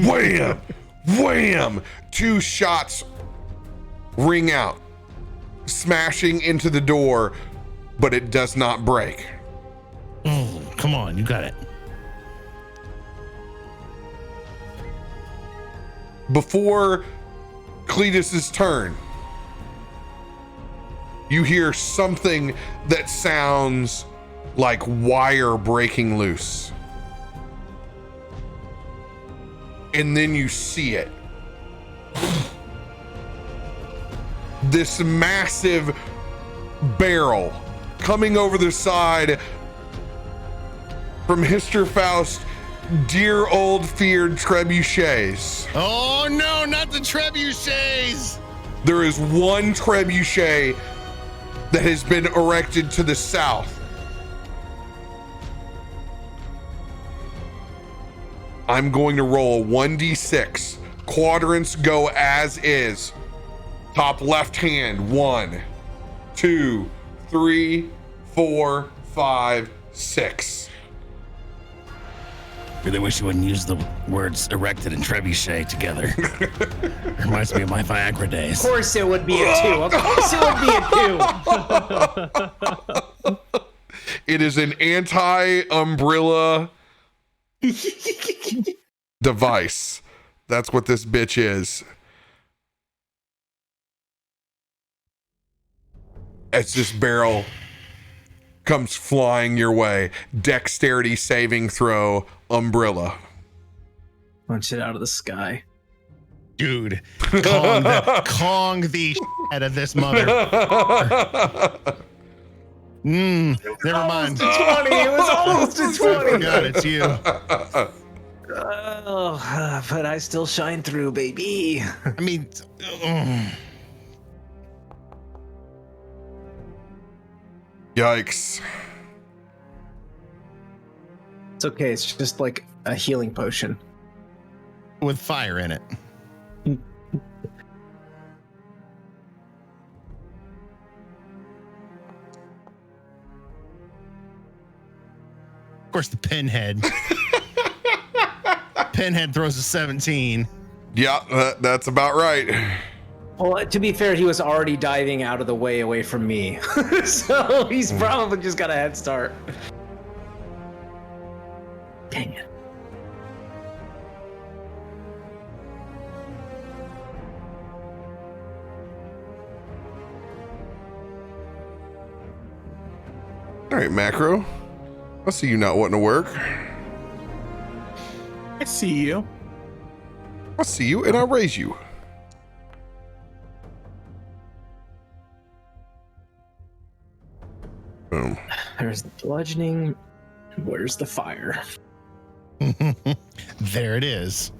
Wham! Wham! 2 shots ring out, smashing into the door, but it does not break. Oh, come on, you got it. Before Cletus's turn, you hear something that sounds like wire breaking loose. And then you see it. This massive barrel coming over the side from Histerfaust's dear old feared trebuchets. Oh no, not the trebuchets! There is one trebuchet that has been erected to the south. I'm going to roll a 1d6. Quadrants go as is. Top left hand, 1, 2, 3, 4, 5, 6. Really wish you wouldn't use the words erected and trebuchet together. Reminds me of my Viagra days. Of course it would be a 2. Of course it would be a 2. It is an anti-umbrella device. That's what this bitch is. As this barrel comes flying your way, dexterity saving throw, umbrella. Punch it out of the sky. Dude, Kong the out of this mother. Never mind. 20. It was almost a 20. God, it's you. But I still shine through, baby. I mean, Yikes. It's okay. It's just like a healing potion. with fire in it. Of course, the pinhead. Pinhead throws a 17. Yeah, that's about right. Well, to be fair, he was already diving out of the way away from me. So he's probably just got a head start. Dang it. All right, Macro. I see you not wanting to work. I see you. I see you, and I'll raise you. Boom. There's the bludgeoning. Where's the fire? There it is.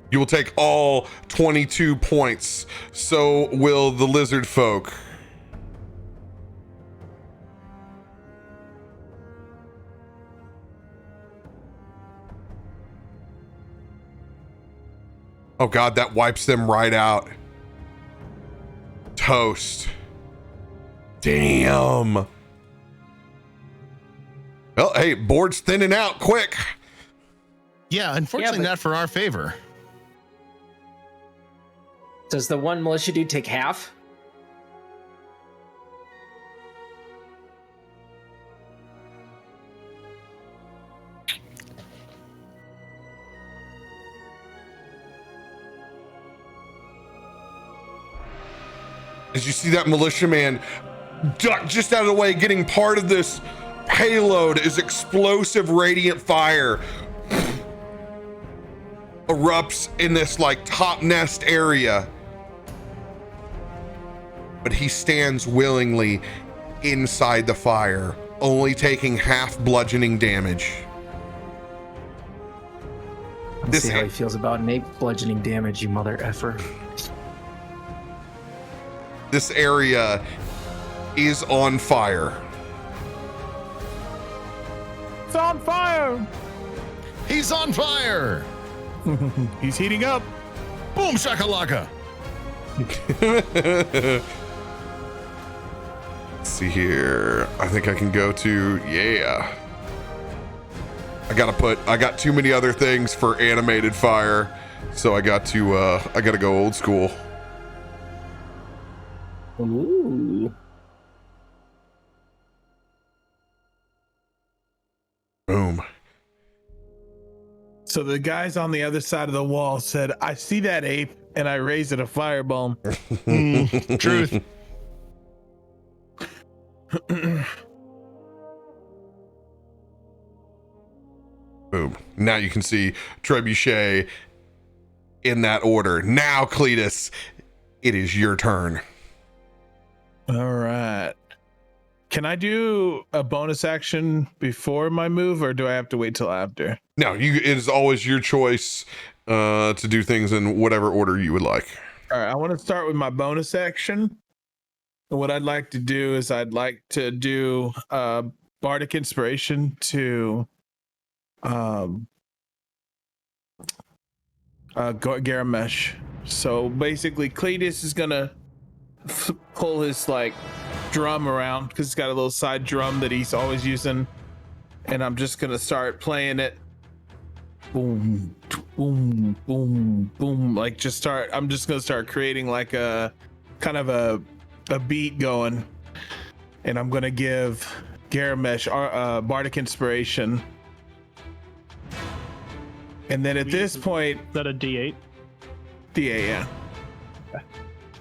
You will take all 22 points. So will the lizard folk. Oh God, that wipes them right out. Toast. Damn. Well, hey, board's thinning out quick. Yeah, unfortunately, but- not for our favor. Does the one militia dude take half? As you see that militiaman duck just out of the way, getting part of this payload is explosive radiant fire erupts in this like top nest area. But he stands willingly inside the fire, only taking half bludgeoning damage. Let's see how he feels about innate bludgeoning damage, you mother effer. This area is on fire. It's on fire. He's on fire. He's heating up. Boom shakalaka. Let's see here. I think I can go to, yeah. I got too many other things for animated fire. So I got to go old school. Ooh. Boom. So the guys on the other side of the wall said, I see that ape, and I raised it a firebomb. Truth. Boom. Now you can see Trebuchet in that order. Now, Cletus, it is your turn. All right. Can I do a bonus action before my move, or do I have to wait till after? No, it is always your choice to do things in whatever order you would like. All right. I want to start with my bonus action. And what I'd like to do is I'd like to do Bardic Inspiration to Garomesh. So basically, Cletus is going to pull his like drum around because he's got a little side drum that he's always using, and I'm just gonna start playing it. Boom, boom, boom, boom. Like I'm just gonna start creating like a kind of a beat going, and I'm gonna give Garomesh Bardic Inspiration. And then at this point, Is that a D8? D8, yeah.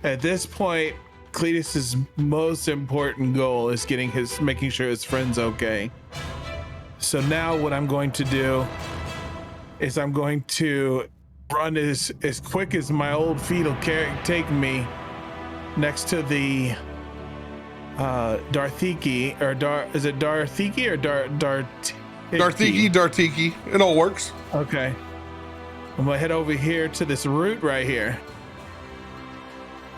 At this point, Cletus's most important goal is making sure his friend's okay. So now what I'm going to do is I'm going to run as quick as my old feet will take me next to the Darthiki, or is it Darthiki or Darthiki. It all works. Okay. I'm gonna head over here to this root right here.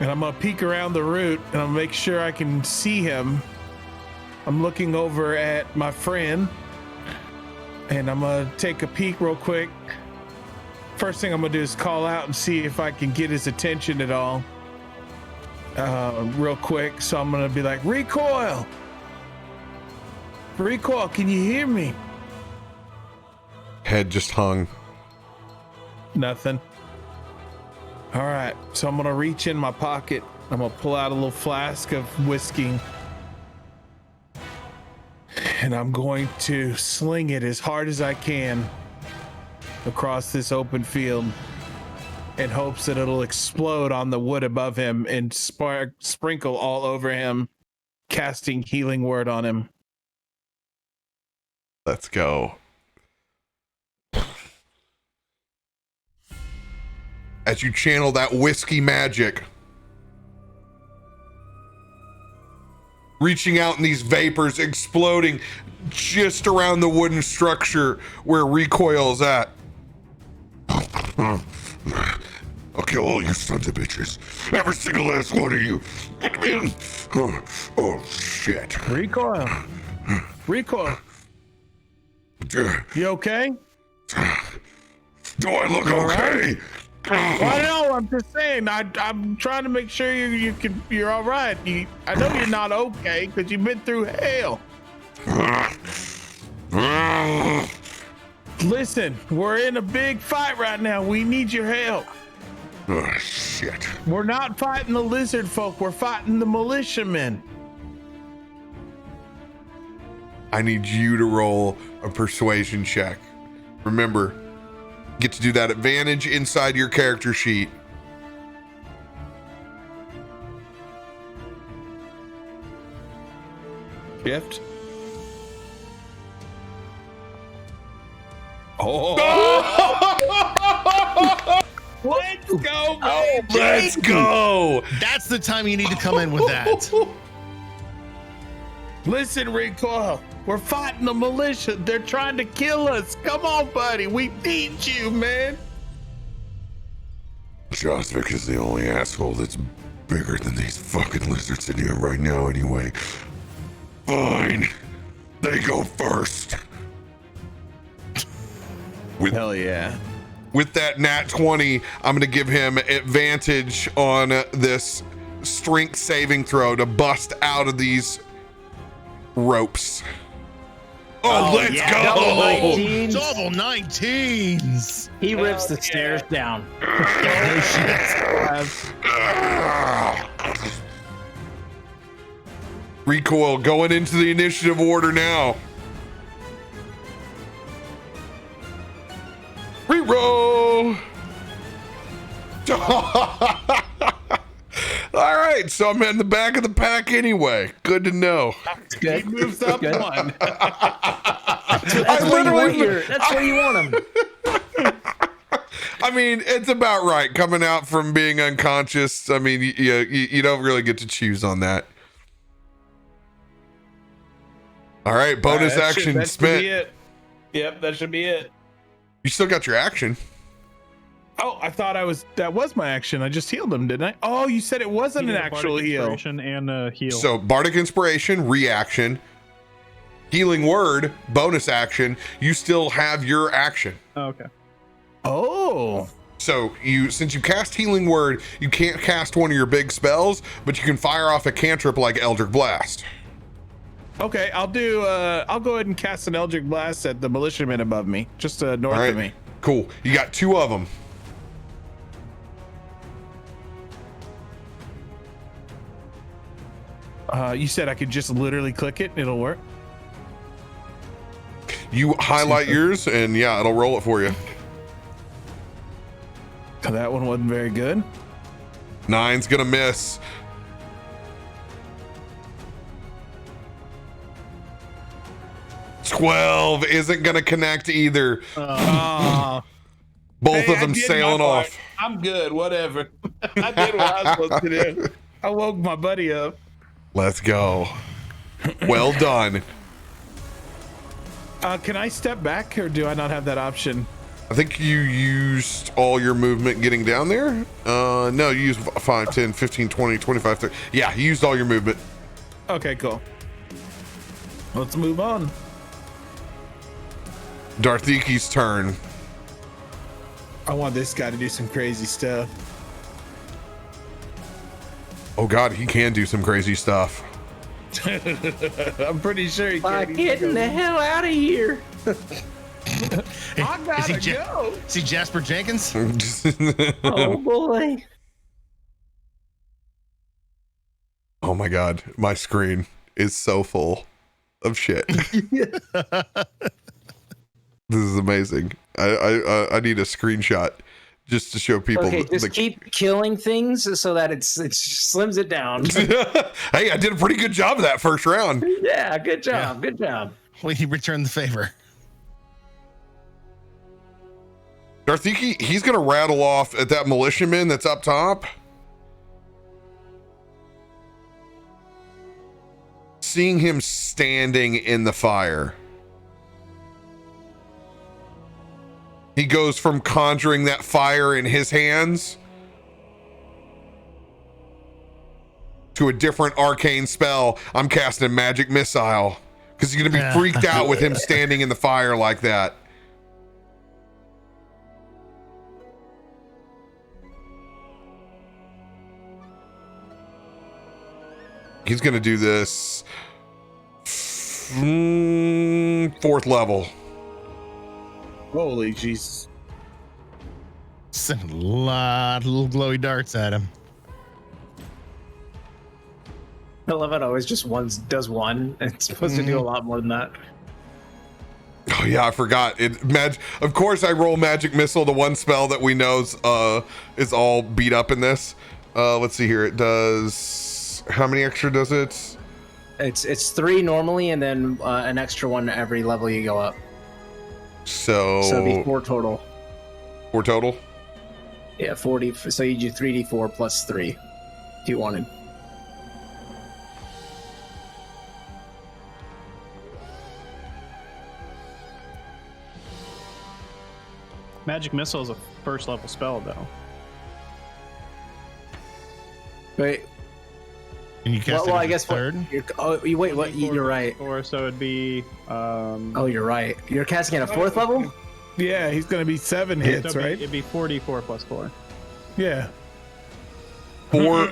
And I'm gonna peek around the root and I'll make sure I can see him. I'm looking over at my friend and I'm gonna take a peek real quick. First thing I'm gonna do is call out and see if I can get his attention at all. Real quick. So I'm gonna be like, recoil! Recoil, can you hear me? Head just hung. Nothing. All right, so I'm gonna reach in my pocket. I'm gonna pull out a little flask of whiskey, and I'm going to sling it as hard as I can across this open field in hopes that it'll explode on the wood above him and sprinkle all over him, casting healing word on him. Let's go. As you channel that whiskey magic, reaching out in these vapors, exploding just around the wooden structure where Recoil's at. I'll kill all you sons of bitches. Every single last one of you. Oh shit. Recoil. You okay? Do I look okay? Well, no, I'm just saying. I'm trying to make sure you're all right. I know you're not okay because you've been through hell. Listen, we're in a big fight right now. We need your help. Oh shit. We're not fighting the lizard folk. We're fighting the militiamen. I need you to roll a persuasion check. Remember, get to do that advantage inside your character sheet. Shift. Let's go, man. Let's go. That's the time you need to come in with that. Listen, Recoil, we're fighting the militia. They're trying to kill us. Come on, buddy. We need you, man. Josvik is the only asshole that's bigger than these fucking lizards in here right now anyway. Fine. They go first. Hell yeah. With that nat 20, I'm going to give him advantage on this strength saving throw to bust out of these ropes. Oh, let's go. Double 19s. Double 19s. He rips the stairs down. Recoil going into the initiative order now. Reroll. All right, so I'm in the back of the pack anyway. Good to know. He moves up one. That's where you want him. I mean, it's about right. Coming out from being unconscious, I mean, you don't really get to choose on that. All right, bonus action that spent. should be it. Yep, that should be it. You still got your action. Oh, I thought that was my action. I just healed him, didn't I? Oh, you said it wasn't an actual heal. And a heal. So Bardic Inspiration, reaction. Healing Word, bonus action. You still have your action. Oh, okay. Oh. So since you cast Healing Word, you can't cast one of your big spells, but you can fire off a cantrip like Eldritch Blast. Okay, I'll go ahead and cast an Eldritch Blast at the militiaman above me, just north of me. Cool. You got two of them. You said I could just literally click it, it'll work? You highlight yours, and yeah, it'll roll it for you. That one wasn't very good. 9's gonna miss. "12 isn't gonna connect either. Both of them sailing off. I'm good, whatever. I did what I was supposed to do. I woke my buddy up. Let's go. Well done. Can I step back, or do I not have that option? I think you used all your movement getting down there. No, you used 5, 10, 15, 20, 25, 30. Yeah, you used all your movement. Okay, cool. Let's move on. Darthiki's turn. I want this guy to do some crazy stuff. Oh God, he can do some crazy stuff. I'm pretty sure he can. Getting the hell out of here. I gotta go. See Jasper Jenkins? Oh boy. Oh my god, my screen is so full of shit. This is amazing. I need a screenshot just to show people. Okay, just keep killing things so that it slims it down. Hey, I did a pretty good job of that first round. Yeah, good job. Good job. We return the favor. Darthiki, he's gonna rattle off at that militiaman that's up top. Seeing him standing in the fire, he goes from conjuring that fire in his hands to a different arcane spell. I'm casting magic missile because he's gonna be freaked out with him standing in the fire like that. He's gonna do this 4th level. Holy jeez. Send a lot of little glowy darts at him. I love it always just does one. It's supposed to do a lot more than that. Oh yeah, I forgot. Of course I roll magic missile, the one spell that we know is all beat up in this. Let's see here. It does, how many extra does it? It's 3 normally, and then an extra one every level you go up. So it'd be 4 total. 4 total? Yeah, 40. So you do 3d4 plus 3 if you wanted. Magic missile is a 1st level spell, though. Wait. And you cast Well, it I as guess a third? wait. What? You're right. Or so it'd be. Oh, you're right. You're casting at a 4th level. Yeah, he's gonna be 7 hits, so right? It'd be 4d4 plus 4. Yeah. 4.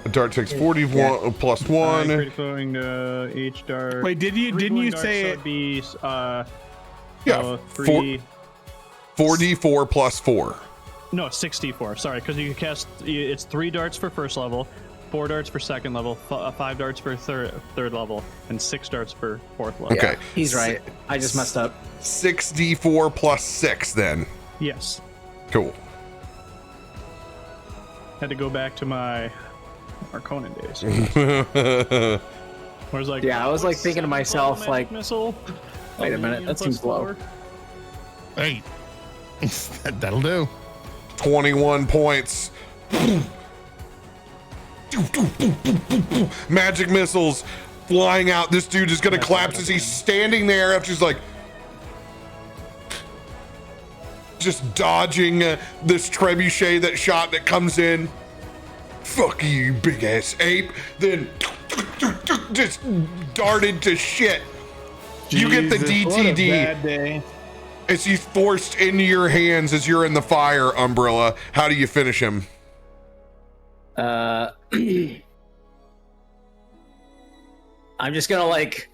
A dart takes 41 plus 1. Going to each dart. Wait, didn't you say so it? it'd be Yeah, 3. 4d4 plus 4. No, 6d4. Sorry, because you cast. It's 3 darts for 1st level, 4 darts for 2nd level, 5 darts for third level, and 6 darts for 4th level. Okay. Yeah, he's right. I just messed up. 6d4 plus 6 then. Yes. Cool. Had to go back to my Arconan days. Whereas like, Yeah, I was like thinking to myself, like, missile. wait a minute, that seems low. Hey, that'll do. 21 points. Magic missiles flying out. This dude is gonna collapse as he's standing there after he's like just dodging this trebuchet that comes in. Fuck you, big ass ape. Then just darted to shit. You get the Jesus, what a DTD. bad day. As he's forced into your hands as you're in the fire, Umbrella. How do you finish him? I'm just gonna like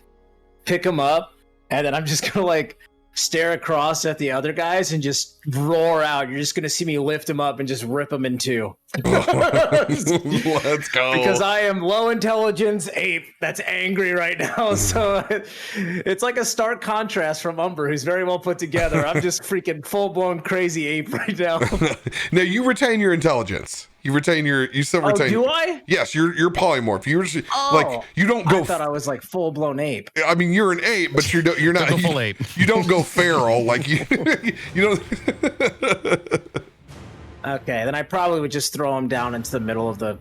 pick him up, and then I'm just gonna like stare across at the other guys and just roar out. You're just gonna see me lift him up and just rip him in 2. Let's go. Because I am low intelligence ape that's angry right now. So it's like a stark contrast from Umber, who's very well put together. I'm just freaking full blown crazy ape right now. Now you retain your intelligence. You still retain. Do I? Yes, you're polymorph. You're just, like, you don't go. I thought I was like full blown ape. I mean, you're an ape, but you're not Don't go full ape. You don't go feral like you. You don't. Okay, then I probably would just throw him down into the middle of the.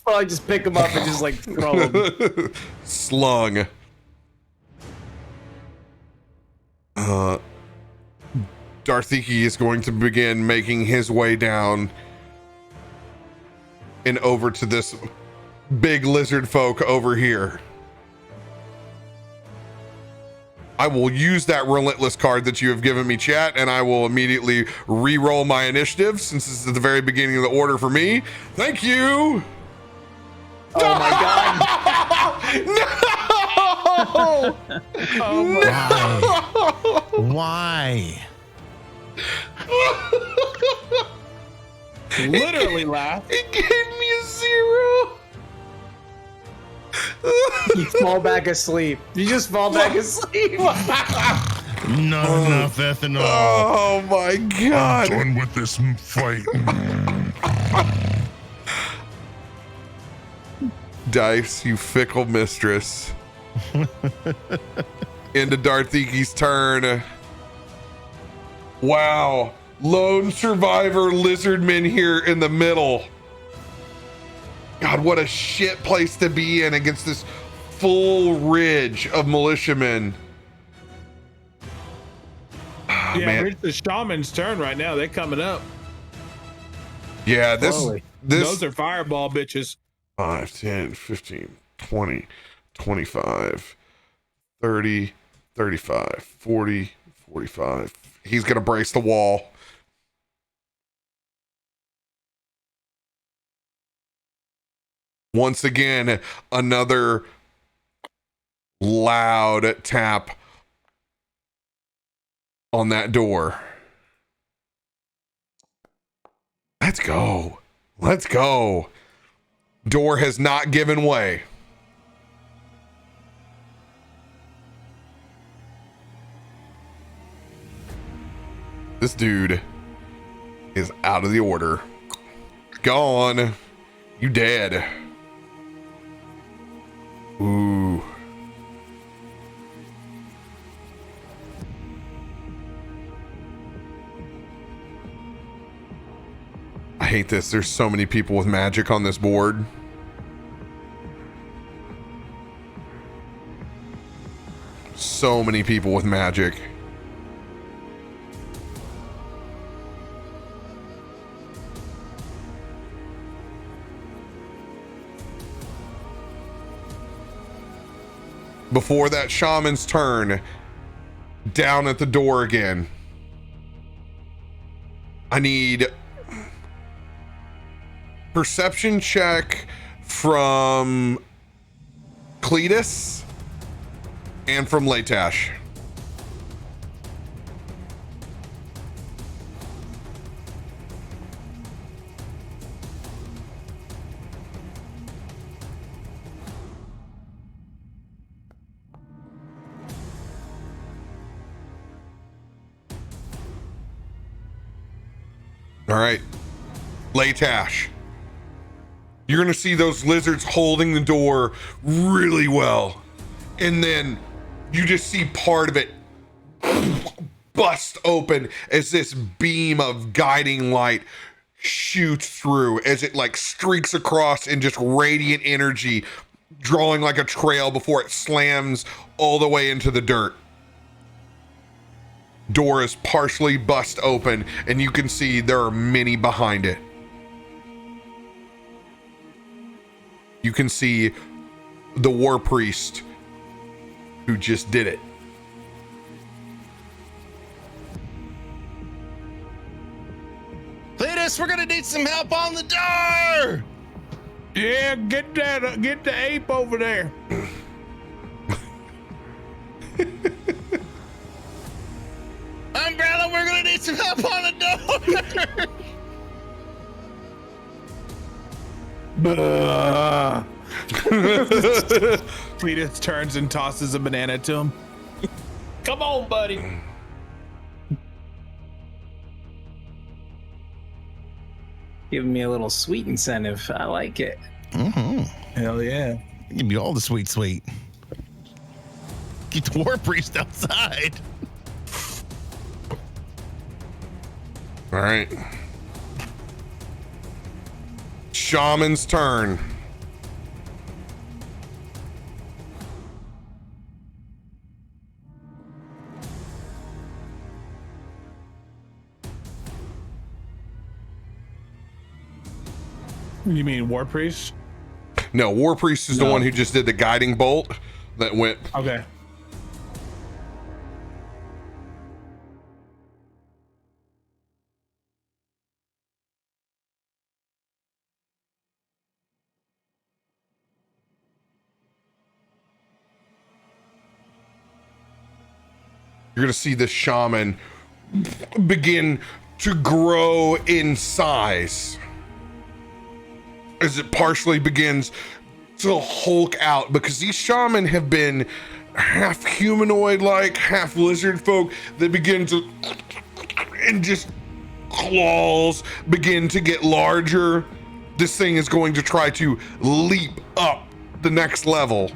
Probably just pick him up and just like throw him. Slung. Darthiki is going to begin making his way down and over to this big lizard folk over here. I will use that relentless card that you have given me, chat, and I will immediately re-roll my initiative since this is at the very beginning of the order for me. Thank you. Oh my god! Oh my Why? Literally laugh. It gave me a 0. You fall back asleep. You just fall back asleep. Not enough ethanol. Oh my god. Done with this fight. Dice, you fickle mistress. Into Darthiki's turn. Wow. Lone survivor lizardman here in the middle. God, what a shit place to be in against this full ridge of militiamen. Oh, Yeah, man. it's the shaman's turn right now. They're coming up. Yeah, Slowly. Those are fireball bitches. 5, 10, 15, 20, 25, 30, 35, 40, 45. He's going to brace the wall. Once again, another loud tap on that door. Let's go. Let's go. Door has not given way. This dude is out of the order. Gone. You dead. Ooh. I hate this. There's so many people with magic on this board. So many people with magic. Before that shaman's turn, down at the door again. I need perception check from Cletus and from Leightash. All right, Leightash. You're gonna see those lizards holding the door really well. And then you just see part of it bust open as this beam of guiding light shoots through, as it like streaks across in just radiant energy, drawing like a trail before it slams all the way into the dirt. Door is partially bust open, and you can see there are many behind it. You can see the war priest who just did it. Cletus, we're gonna need some help on the door. Yeah, get the ape over there. Umbrella, we're gonna need some help on the door. Cletus turns and tosses a banana to him. Come on, buddy. Giving me a little sweet incentive. I like it. Mm-hmm. Hell yeah. Give me all the sweet. Get the war priest outside. All right. Shaman's turn. You mean war priest? No, war priest is the one who just did the guiding bolt that went. Okay. you're gonna see this shaman begin to grow in size as it partially begins to hulk out, because these shaman have been half humanoid like, half lizard folk that begin to, and just claws begin to get larger. This thing is going to try to leap up the next level.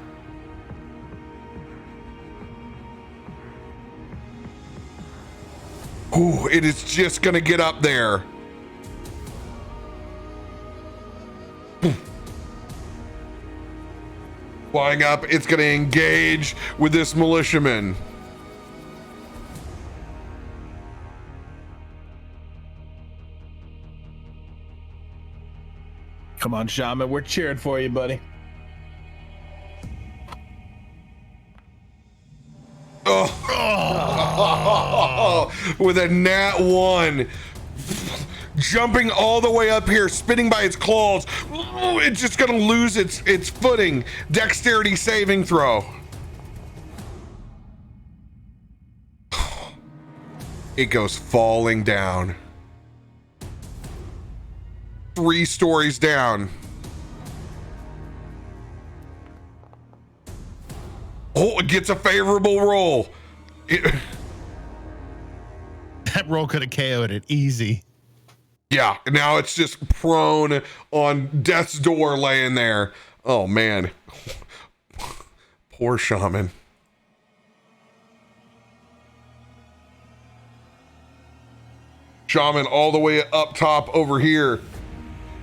Ooh, it is just gonna get up there. Flying up, it's gonna engage with this militiaman. Come on, Shaman, we're cheering for you, buddy. Oh, with a nat 1, jumping all the way up here, spinning by its claws. It's just gonna lose its footing. Dexterity saving throw. It goes falling down. 3 stories down. Oh, it gets a favorable roll. That roll could have KO'd it easy. Yeah, now it's just prone on death's door laying there. Oh, man. Poor shaman. Shaman all the way up top over here.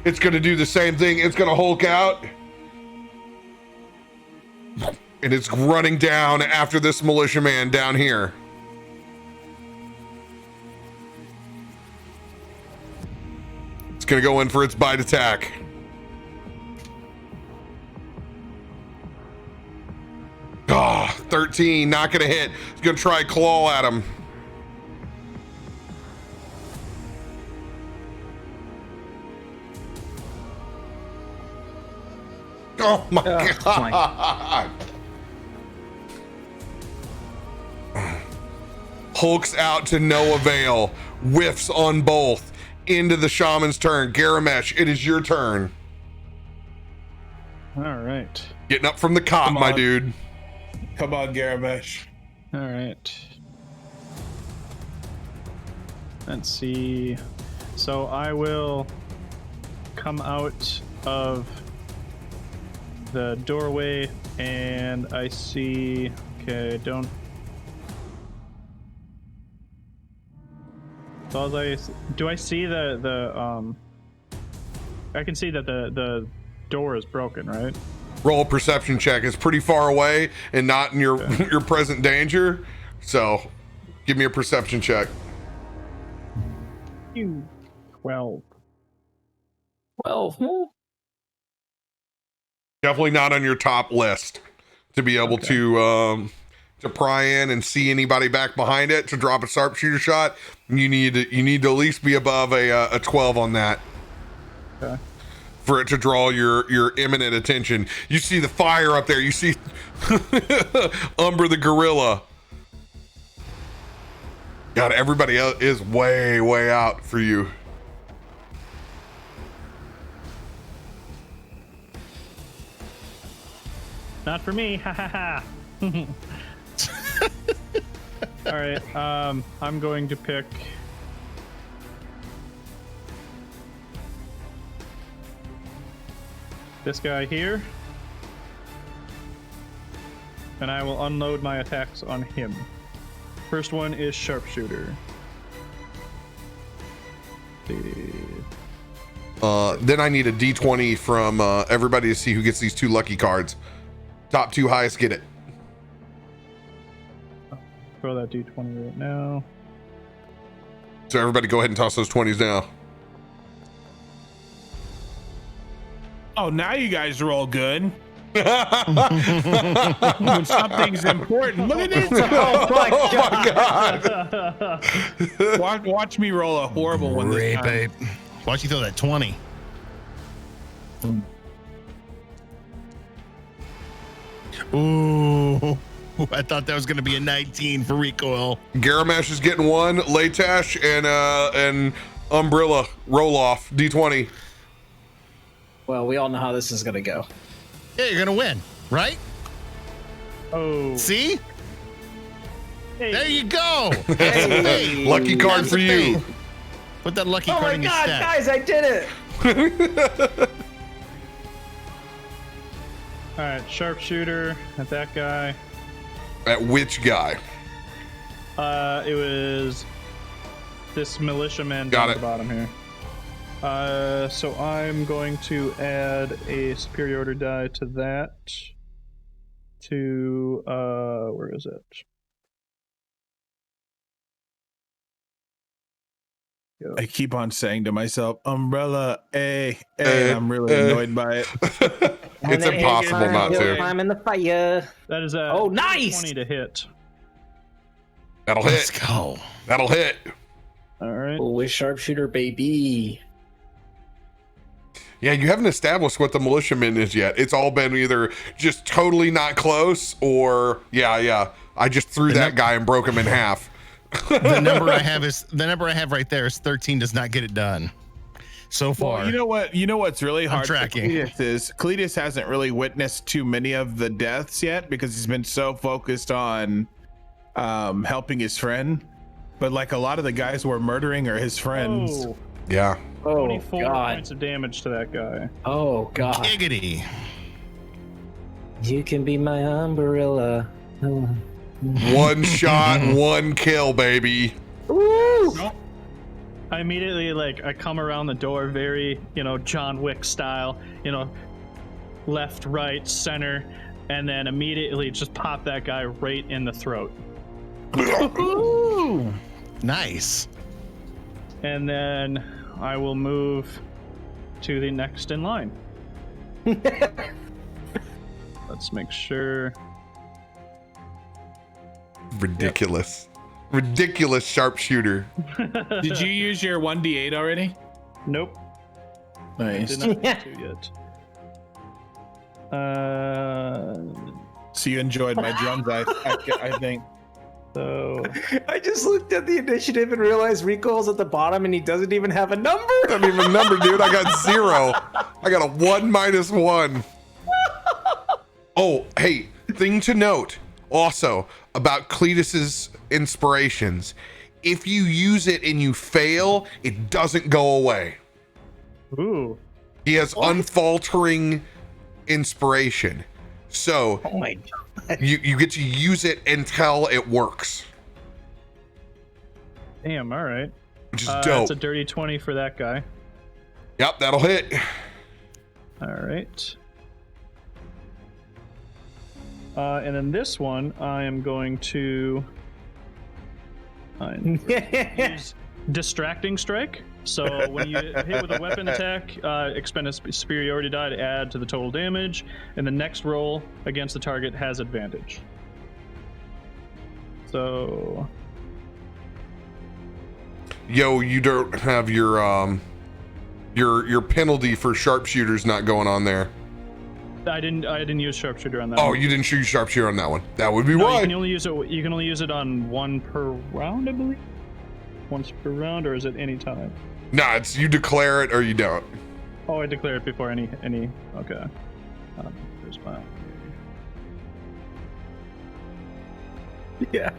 It's going to do the same thing. It's going to hulk out. And it's running down after this militiaman down here. It's gonna go in for its bite attack. Ah, 13, not gonna hit. It's gonna try claw at him. Oh my God. Hulks out to no avail, whiffs on both. Into the shaman's turn. Garomesh, it is your turn. All right. Getting up from the cot, my dude. Come on, Garomesh. All right. Let's see. So I will come out of the doorway and I see. Okay, don't. So do I see the I can see that the door is broken, right? Roll a perception check. It's pretty far away and not in your your present danger. So give me a perception check. 12. 12. Definitely not on your top list to be able to pry in and see anybody back behind it to drop a sharpshooter shot. You need to at least be above a 12 on that. Okay. For it to draw your imminent attention. You see the fire up there. You see Umber the gorilla. God, everybody else is way out for you. Not for me. Ha ha ha. All right. I'm going to pick. This guy here. And I will unload my attacks on him. First one is Sharpshooter. Then I need a D20 from everybody to see who gets these 2 lucky cards. Top 2 highest get it. Throw that D20 right now. So everybody go ahead and toss those 20s now. Oh, now you guys roll good. When something's important. Look at this. Oh my God. Watch me roll a horrible one this time. Babe. Why'd you throw that 20? Ooh. I thought that was going to be a 19 for recoil. Garomesh is getting 1. Leightash and Umbrella roll off D20. Well, we all know how this is gonna go. Yeah, you're going to win, right? Oh, See? hey. There you go. Hey. Lucky card for you. Put that lucky Oh card my in your god, stack. guys, I did it! All right, sharpshooter at that guy. At which guy? It was this militiaman Got down at it. the bottom here. So I'm going to add a superiority die to that. To where is it? I keep on saying to myself, umbrella, and I'm really eh. annoyed by it. It's impossible not to. I'm in the fire. That is a Oh, nice! 20 to hit. That'll Let's hit. go. That'll hit. All right. With sharpshooter, baby. Yeah, you haven't established what the militiaman is yet. It's all been either just totally not close or yeah. I just threw that guy and broke him in half. The number I have right there is 13. Does not get it done so far. Well, you know what? You know what's really hard for tracking. Cletus is Cletus hasn't really witnessed too many of the deaths yet because he's been so focused on helping his friend. But like a lot of the guys we're murdering are his friends. Oh, Yeah. Oh 24 god. points of damage to that guy. Oh god. Giggity. You can be my umbrella. Oh. One shot, one kill, baby. I immediately I come around the door very, John Wick style, left, right, center, and then immediately just pop that guy right in the throat. Ooh. Nice. And then I will move to the next in line. Let's make sure. Ridiculous. Ridiculous sharpshooter. Did you use your 1d8 already? Nope. Nice. Did not do yet. So you enjoyed my drums, I think. So I just looked at the initiative and realized Recoil's at the bottom and he doesn't even have a number. Doesn't even number, dude. I got 0. I got a 1 - 1. Oh, hey, thing to note also about Cletus's inspirations. If you use it and you fail, it doesn't go away. ooh. He has unfaltering inspiration. So Oh my god. you get to use it until it works, Damn, all right. which is dope. That's a dirty 20 for that guy. Yep, that'll hit. All right. And then this one, I am going to use Distracting Strike. So when you hit with a weapon attack, expend a superiority die to add to the total damage, and the next roll against the target has advantage. So Yo, you don't have your penalty for sharpshooters not going on there. I didn't use Sharpshooter on that. Oh, one. you didn't shoot sharpshooter on that one. That would be No, why. you can only use it. You can only use it on one per round, I believe. Once per round, or is it any time? Nah, it's you declare it or you don't. Oh, I declare it before any. Okay. There's my. Yeah.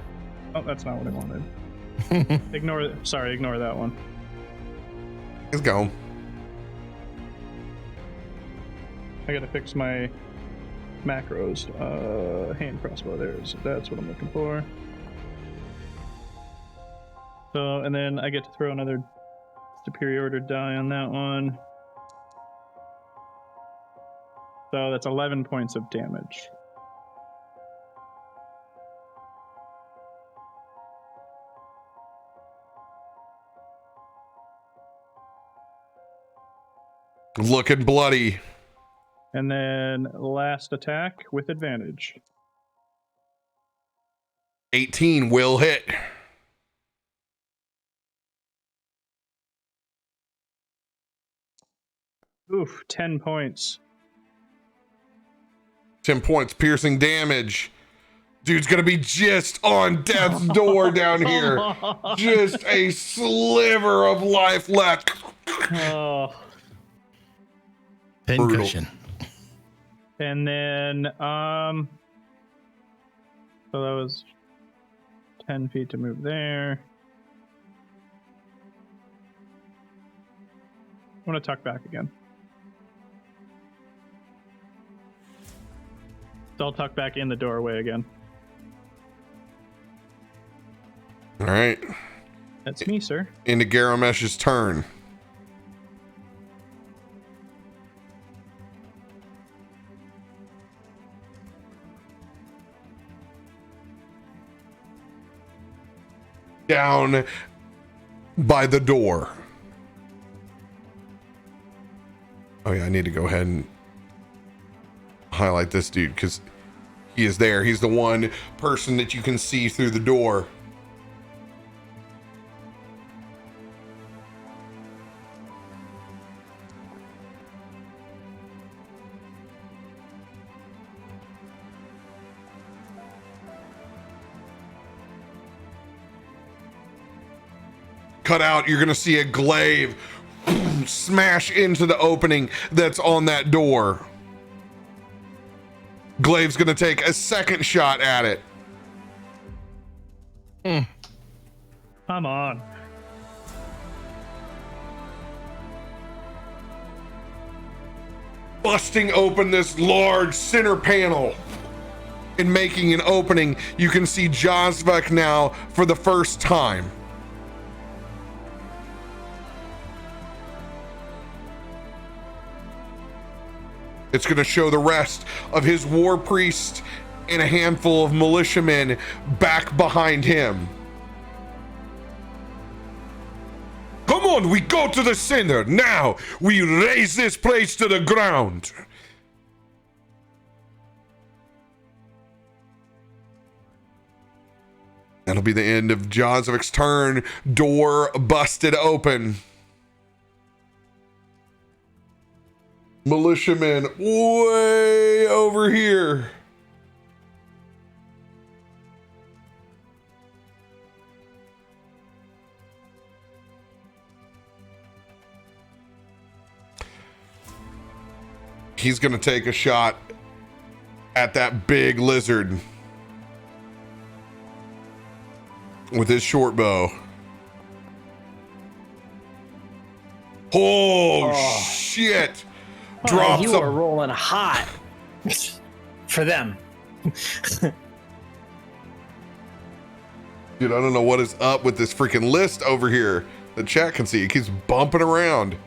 Oh, that's not what I wanted. Ignore that one. Let's go. I gotta fix my macros. Hand crossbow. That's what I'm looking for. So, and then I get to throw another superiority die on that one. So that's 11 points of damage. Looking bloody. And then last attack with advantage. 18 will hit. Oof, 10 points. 10 points piercing damage. Dude's gonna be just on death's door down here. Just a sliver of life left. Oh. Pincushion. And then, so that was 10 feet to move there. I want to tuck back again. So I'll tuck back in the doorway again. All right. That's me, sir. Into Garomesh's turn. Down by the door. Oh yeah, I need to go ahead and highlight this dude because he is there. He's the one person that you can see through the door. Cut out, you're gonna see a glaive smash into the opening that's on that door. Glaive's gonna take a second shot at it. Come on. Busting open this large center panel and making an opening. You can see Josvak now for the first time. It's going to show the rest of his war priest and a handful of militiamen back behind him. Come on, we go to the center. Now we raise this place to the ground. That'll be the end of Josvik's turn. Door busted open. Militiamen way over here. He's gonna take a shot at that big lizard with his short bow. Oh. Shit. Drops you are rolling hot for them. Dude, I don't know what is up with this freaking list over here. The chat can see it keeps bumping around.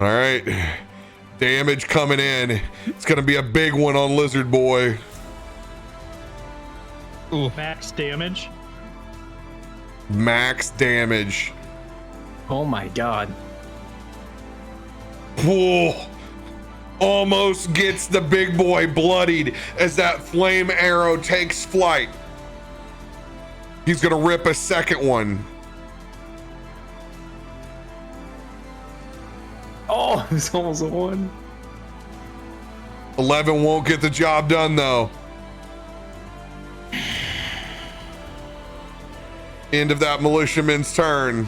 All right, damage coming in. It's gonna be a big one on Lizard Boy. Ooh. Max damage. Max damage. Oh my god. Whoa. Almost gets the big boy bloodied as that flame arrow takes flight. He's gonna rip a second one. Oh, it's almost a 1. 11 won't get the job done though. End of that militiaman's turn.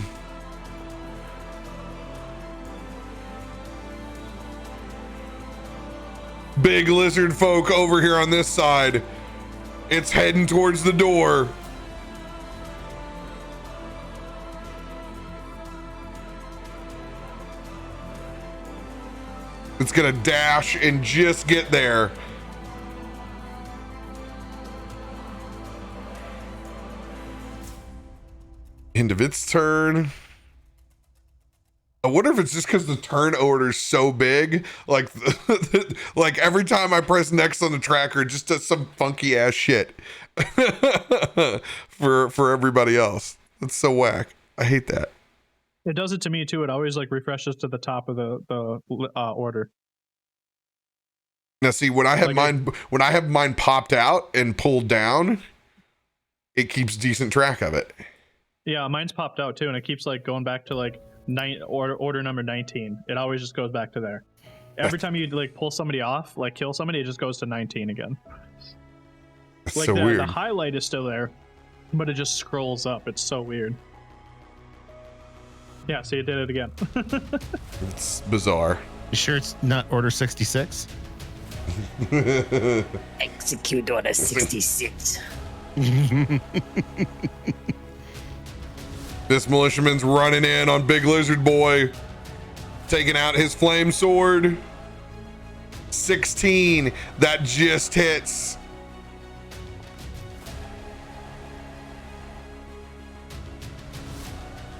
Big lizard folk over here on this side. It's heading towards the door. It's gonna dash and just get there. End of its turn. I wonder if it's just because the turn order's so big. Like, like every time I press next on the tracker, it just does some funky ass shit for everybody else. That's so whack. I hate that. It does it to me too. It always like refreshes to the top of the order. Now, see, when I have Like mine popped out and pulled down, it keeps decent track of it. Yeah, mine's popped out too, and it keeps like going back to like order number 19. It always just goes back to there. Every time you like pull somebody off, like kill somebody, it just goes to 19 again. Like so the weird. highlight is still there, but it just scrolls up. It's so weird. Yeah, see, it did it again. It's bizarre. You sure it's not Order 66? Execute Order 66. This militiaman's running in on Big Lizard Boy, taking out his flame sword. 16, that just hits.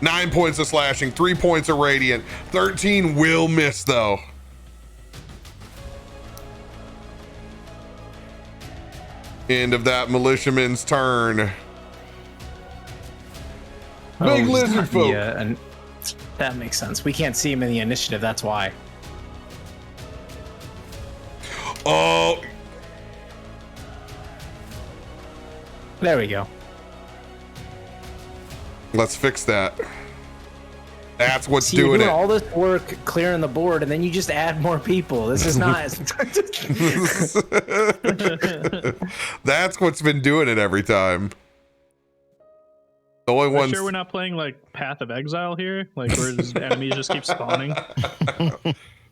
Nine points of slashing, 3 points of radiant. 13 will miss though. End of that militiaman's turn. Big he's lizard not folk. the, and that makes sense. We can't see him in the initiative. That's why. Oh, There we go. let's fix that. That's what's See, you're doing doing it. all this work clearing the board, and then you just add more people. This is not. That's what's been doing it every time. The only I'm one. sure we're not playing like Path of Exile here, like where the enemies just keep spawning.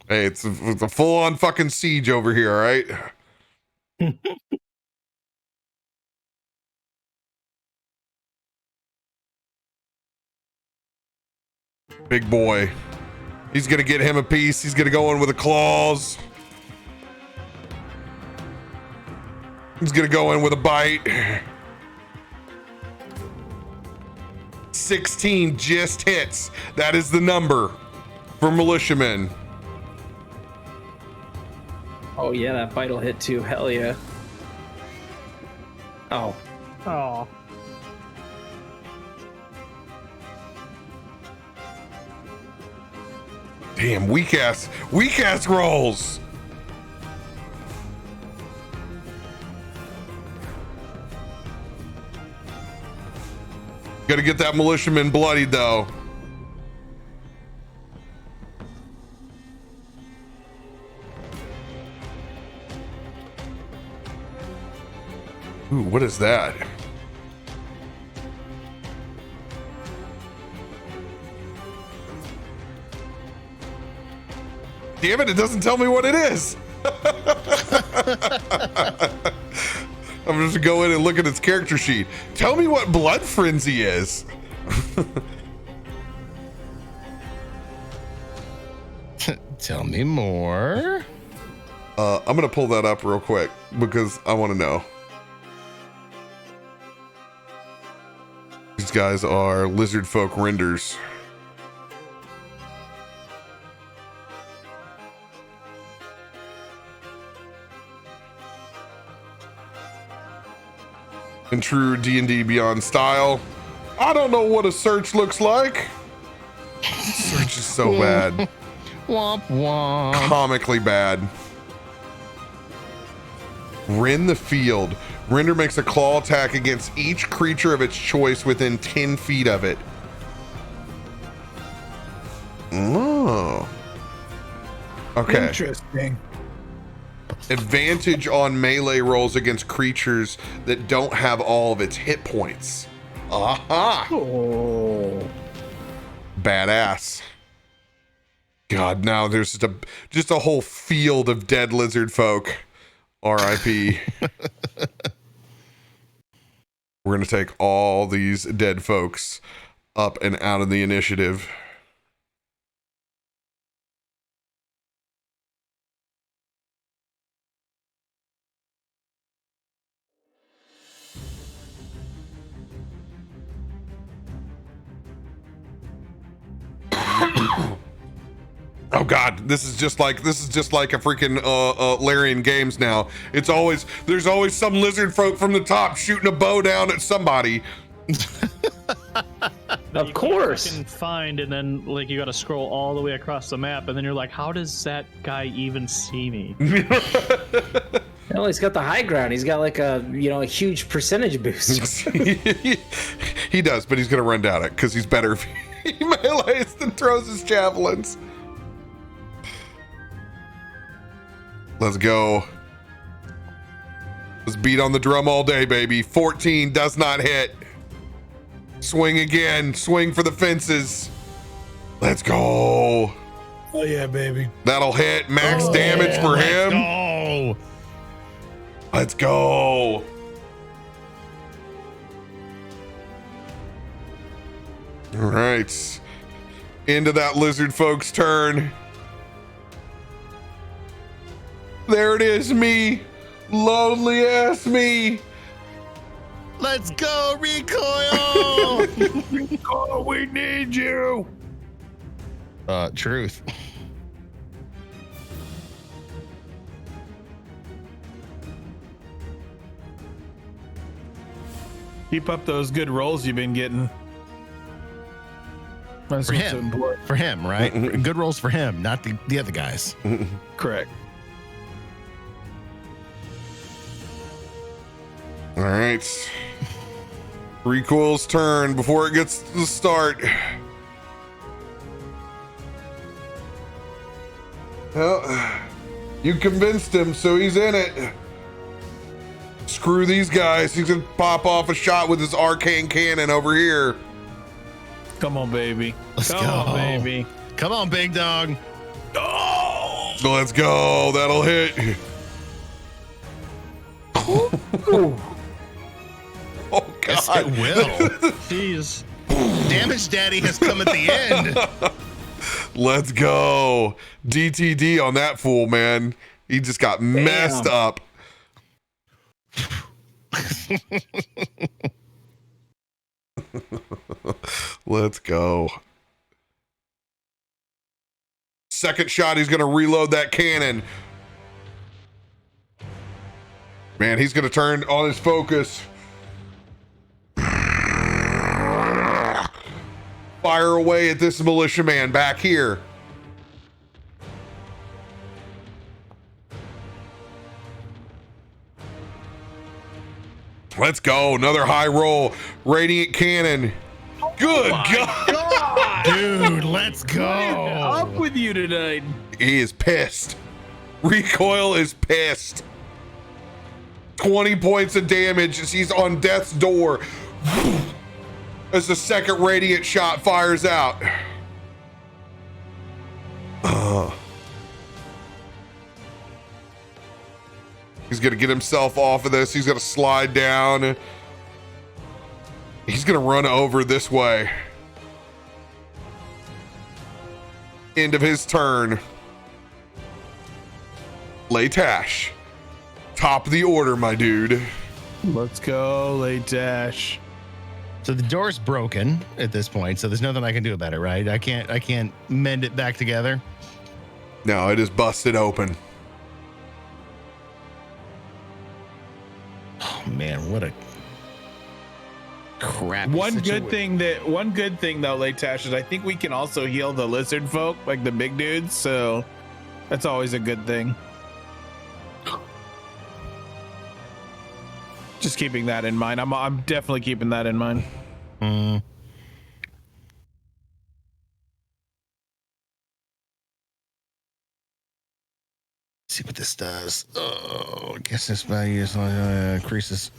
Hey, it's a full-on fucking siege over here, all right? Big boy. He's gonna get him a piece. He's gonna go in with the claws. He's gonna go in with a bite. 16 just hits. That is the number for militiamen. Oh yeah, that bite will hit too. Hell yeah. Oh, Oh, Damn, weak ass rolls. Gotta get that militiaman bloodied though. Ooh, what is that? Damn it, it doesn't tell me what it is. I'm just gonna go in and look at its character sheet. Tell me what Blood Frenzy is. Tell me more. I'm gonna pull that up real quick because I want to know. These guys are lizard folk renders. In true D&D Beyond style, I don't know what a search looks like. Search is so bad. Womp womp. Comically bad. Rend the field. Render makes a claw attack against each creature of its choice within 10 feet of it. Oh. Okay. Interesting. Advantage on melee rolls against creatures that don't have all of its hit points. Aha! oh. Badass. God, now there's just a whole field of dead lizard folk. R.I.P. We're gonna take all these dead folks up and out of the initiative. Oh God, this is just like a freaking Larian Games now. There's always some lizard folk from the top shooting a bow down at somebody. Of course. You can find, and then like you got to scroll all the way across the map, and then you're like, how does that guy even see me? Well, he's got the high ground. He's got like a huge percentage boost. He does, but he's gonna run down it because he's better if he melees than throws his javelins. Let's go. Let's beat on the drum all day, baby. 14 does not hit. Swing again. Swing for the fences. Let's go. Oh yeah, baby. That'll hit. Max damage for him. Oh, Let's go. All right. Into that lizard folk's turn. There it is, me. Lonely ass me. let's go, recoil. Oh, we need you. Truth. Keep up those good rolls you've been getting. That's For what's him. important. For him, right? Good rolls for him, not the other guys. Correct. All right. Recoil's turn before it gets to the start. Well, you convinced him, so he's in it. Screw these guys. He's gonna pop off a shot with his arcane cannon over here. Come on, baby. Let's Come go. on, baby. Come on, big dog. Oh! Let's go. That'll hit. Oh, Yes, God. it will. Jeez. Damage Daddy has come at the end. Let's go. DTD on that fool, man. He just got messed up. Let's go. Second shot, he's going to reload that cannon. Man, he's going to turn on his focus. Fire away at this militiaman back here. Let's go. Another high roll. Radiant cannon. Good God. Dude, let's go. Up with you tonight. He is pissed. Recoil is pissed. 20 points of damage as he's on death's door. As the second radiant shot fires out. He's gonna get himself off of this. He's gonna slide down. He's gonna run over this way. End of his turn. Leightash. Top of the order, my dude. Let's go, Leightash. So the door's broken at this point, so there's nothing I can do about it, right? I can't mend it back together. No, it is busted open. Oh man, what a crap. One good thing though, Leightash, is I think we can also heal the lizard folk, like the big dudes. So that's always a good thing. Just keeping that in mind. I'm definitely keeping that in mind. See what this does. Oh, I guess this value is increases.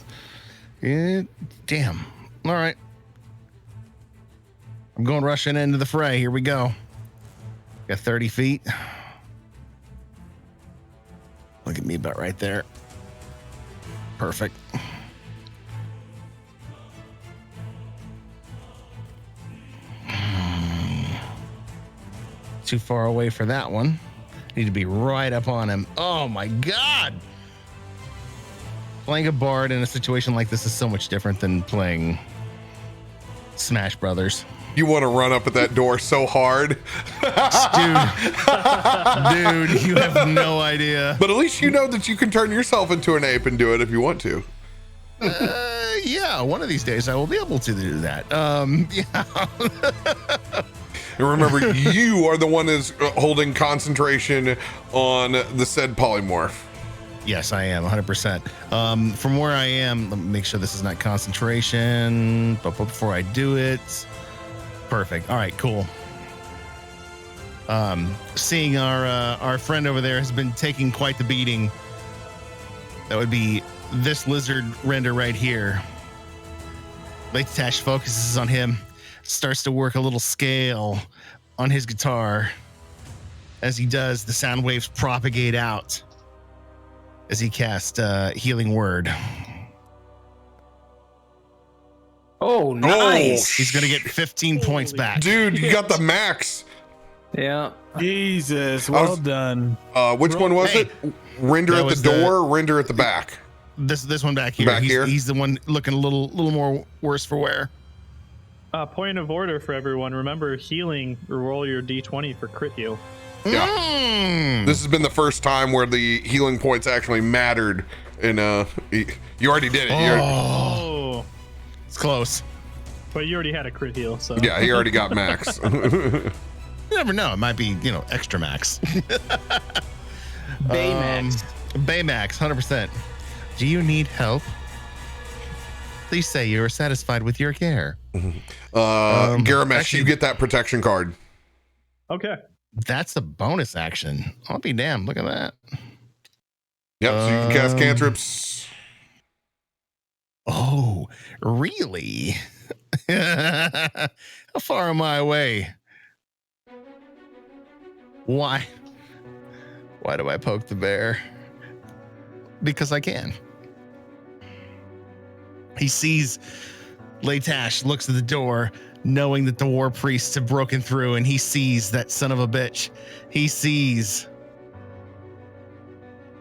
Yeah, damn. All right. I'm going rushing into the fray. Here we go. Got 30 feet. Look at me about right there. Perfect. Too far away for that one. Need to be right up on him. Oh my God. Playing a bard in a situation like this is so much different than playing Smash Brothers. You want to run up at that door so hard. Dude, you have no idea. But at least you know that you can turn yourself into an ape and do it if you want to. Yeah, one of these days I will be able to do that. Yeah. And remember, you are the one that's holding concentration on the said polymorph. Yes, I am 100%. From where I am, let me make sure this is not concentration. But before I do it, perfect. All right, cool. Seeing our friend over there has been taking quite the beating. That would be this lizard render right here. Leightash focuses on him, starts to work a little scale on his guitar. As he does, the sound waves propagate out as he casts Healing Word. Oh, nice. He's going to get 15 points back. Dude, you got the max. Yeah. Jesus, well done. Which one was it? Render That at the was door, render at the back. This one back here. Back here? He's the one looking a little more worse for wear. Point of order for everyone. Remember, healing, roll your d20 for crit heal. Yeah. Mm. This has been the first time where the healing points actually mattered. And you already did it. Oh. It's close. But you already had a crit heal, so. Yeah, he already got max. You never know. It might be, extra max. Baymax. Baymax, 100%. Do you need help? Please say you are satisfied with your care. Garomesh, actually- you get that protection card. Okay. That's a bonus action. I'll be damned. Look at that. Yep, so you can cast cantrips. Oh, really? How far am I away? Why? Why do I poke the bear? Because I can. He sees Leightash, looks at the door, knowing that the war priests have broken through, and he sees that son of a bitch. He sees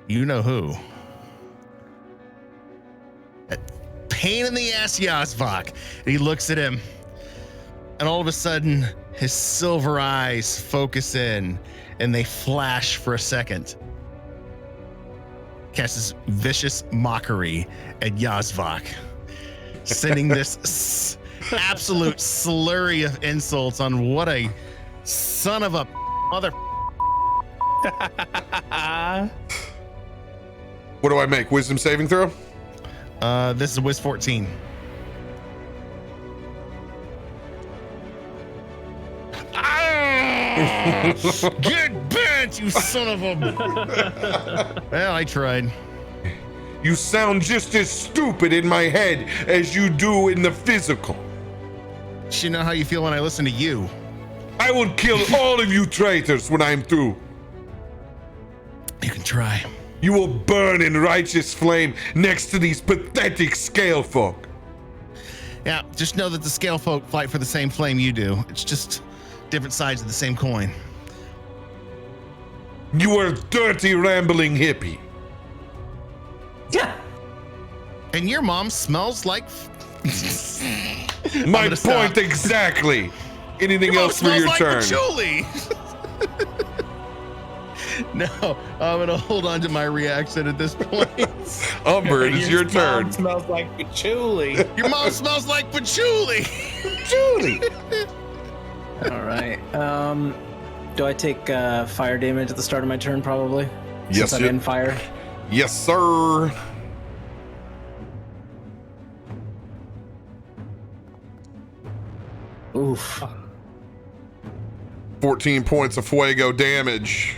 you know who. That pain in the ass Yazvok. And he looks at him, and all of a sudden, his silver eyes focus in, and they flash for a second. Casts vicious mockery at Yazvok, sending this absolute slurry of insults on what a son of a mother. What do I make? Wisdom saving throw? This is Wiz 14. Get bent, you son of a. Well, I tried. You sound just as stupid in my head as you do in the physical. You know how you feel when I listen to you. I will kill all of you traitors when I'm through. You can try. You will burn in righteous flame next to these pathetic scale folk. Yeah, just know that the scale folk fight for the same flame you do. It's just different sides of the same coin. You are a dirty, rambling hippie. Yeah. And your mom smells like. My gonna point stop. exactly. Anything Your mom else for smells your like turn? patchouli. No, I'm gonna hold on to my reaction at this point. Umber, it is your mom turn. Smells like patchouli. Your mom smells like patchouli. Julie. All right. Do I take fire damage at the start of my turn? Probably. Yes, Since I'm you- in fire. Yes, sir. Oof. 14 points of fuego damage.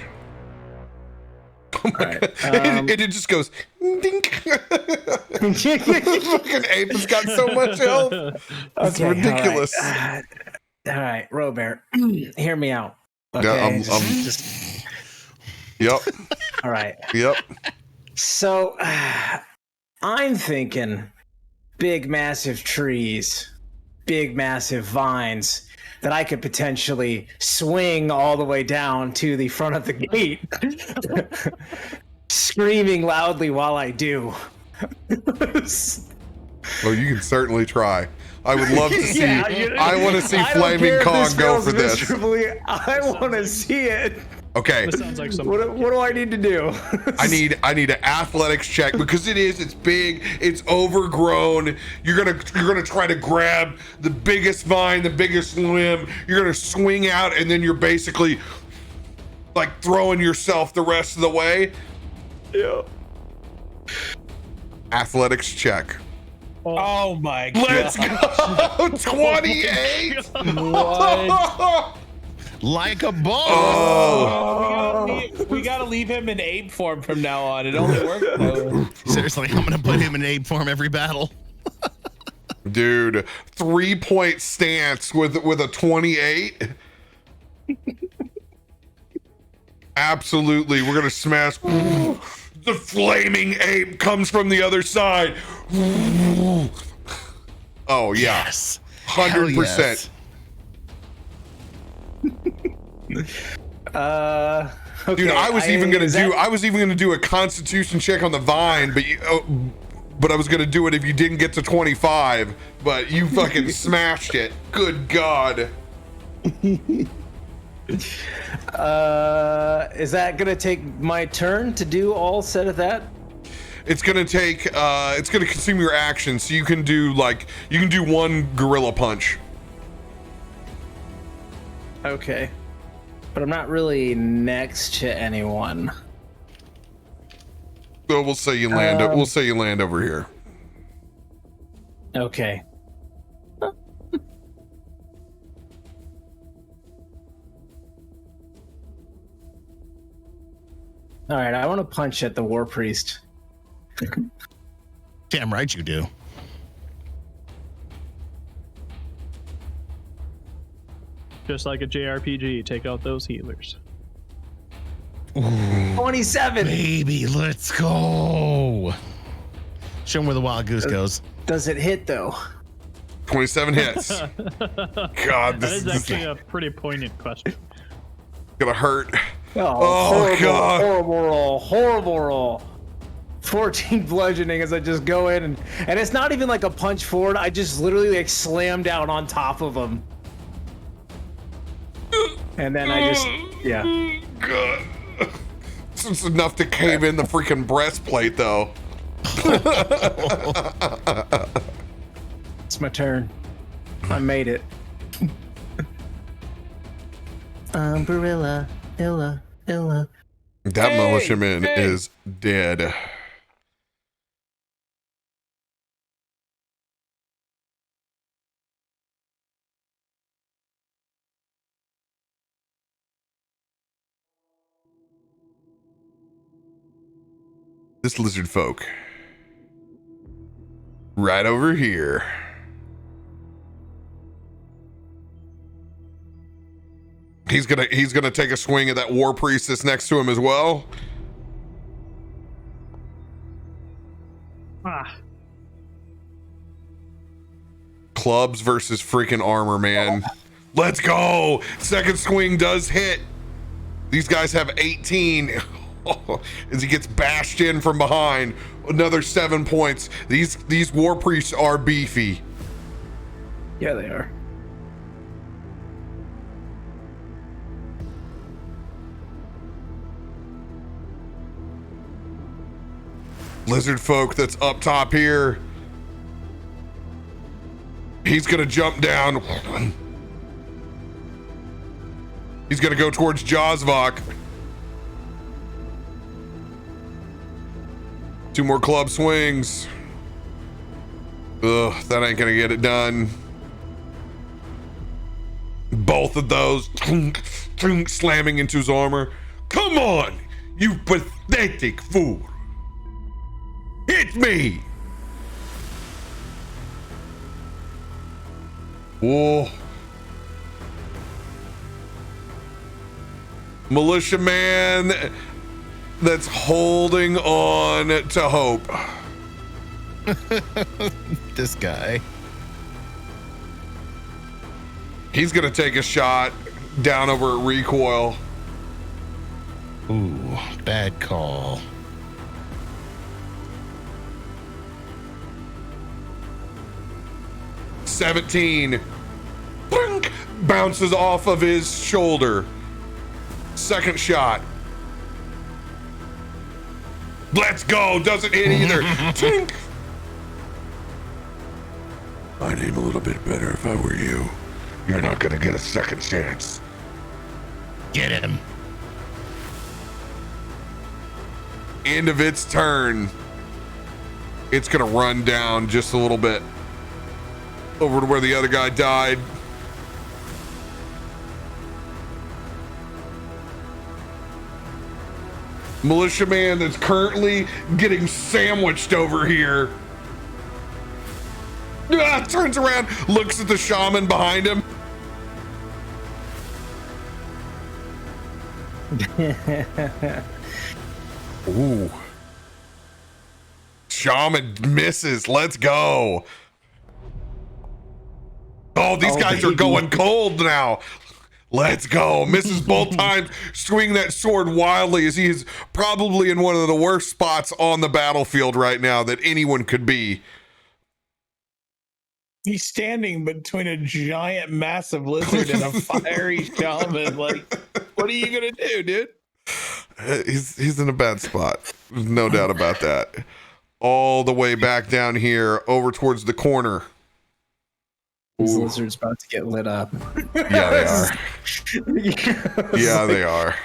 Oh my Right, God. It just goes dink. Fucking ape has got so much health. It's Okay, ridiculous. All right, RoBear, hear me out. Okay, Yeah, I'm- just- Yep. all right. Yep. So, I'm thinking big, massive trees, big, massive vines that I could potentially swing all the way down to the front of the gate, screaming loudly while I do. Well, you can certainly try. I would love to see. Yeah, I want to see I don't Flaming care if Kong go fails for this. miserably. I want to see it. Okay. This sounds like some. What do I need to do? I need an athletics check because it's big, it's overgrown. You're gonna try to grab the biggest vine, the biggest limb. You're gonna swing out, and then you're basically like throwing yourself the rest of the way. Yeah. Athletics check. Oh my god. Let's go. 28. What? Like a ball. Oh. we gotta leave him in ape form from now on. It only works though. Seriously, I'm gonna put him in ape form every battle. Dude, 3-point stance with a 28. Absolutely, we're gonna smash. The flaming ape comes from the other side. Oh yeah, Yes. 100%. Okay, Dude, I was even gonna do a Constitution check on the vine, but I was gonna do it if you didn't get to 25. But you fucking smashed it. Good God. Is that gonna take my turn to do all set of that? It's gonna take. It's gonna consume your action, so you can do one gorilla punch. Okay, but I'm not really next to anyone. So we'll say you land. We'll say you land over here. Okay. All right, I want to punch at the war priest. Damn right you do. Just like a JRPG, take out those healers. 27. Baby, let's go. Show him where the wild goose goes. Does it hit though? 27 hits. God, That this is is actually a pretty poignant question. gonna hurt. Oh, horrible, God. horrible roll. 14 bludgeoning as I just go in and it's not even like a punch forward. I just literally like slam down on top of him. And then I just, yeah. God. It's enough to cave in the freaking breastplate, though. It's my turn. I made it. Umbrella, Illa. That militiaman is dead. This lizard folk. Right over here. He's gonna take a swing at that war priestess next to him as well. Ah, Clubs versus freaking armor, man. Let's go. Second swing does hit. These guys have 18. As he gets bashed in from behind, another 7 points. These war priests are beefy. Yeah, they are. Lizard folk that's up top here. He's gonna jump down. He's gonna go towards Jazvok. 2 more club swings. Ugh, that ain't gonna get it done. Both of those slamming into his armor. Come on, you pathetic fool. Hit me. Whoa. Militiaman that's holding on to hope. This guy. He's gonna take a shot down over at recoil. Ooh, bad call. $17. Blink, bounces off of his shoulder. Second shot. Let's go. Doesn't hit either. Tink. I'd aim a little bit better if I were you. You're not gonna get a second chance. Get him. End of its turn. It's gonna run down just a little bit over to where the other guy died. militiaman that's currently getting sandwiched over here. Turns around, looks at the shaman behind him. Ooh. Shaman misses. Let's go. Oh, these guys are going cold now. Let's go. Misses both times, swinging that sword wildly as he is probably in one of the worst spots on the battlefield right now that anyone could be. He's standing between a giant, massive lizard and a fiery shaman. Like, what are you gonna do, dude? He's in a bad spot. There's no doubt about that. All the way back down here, over towards the corner. This lizard's about to get lit up. Yeah, they are. Yeah, they are.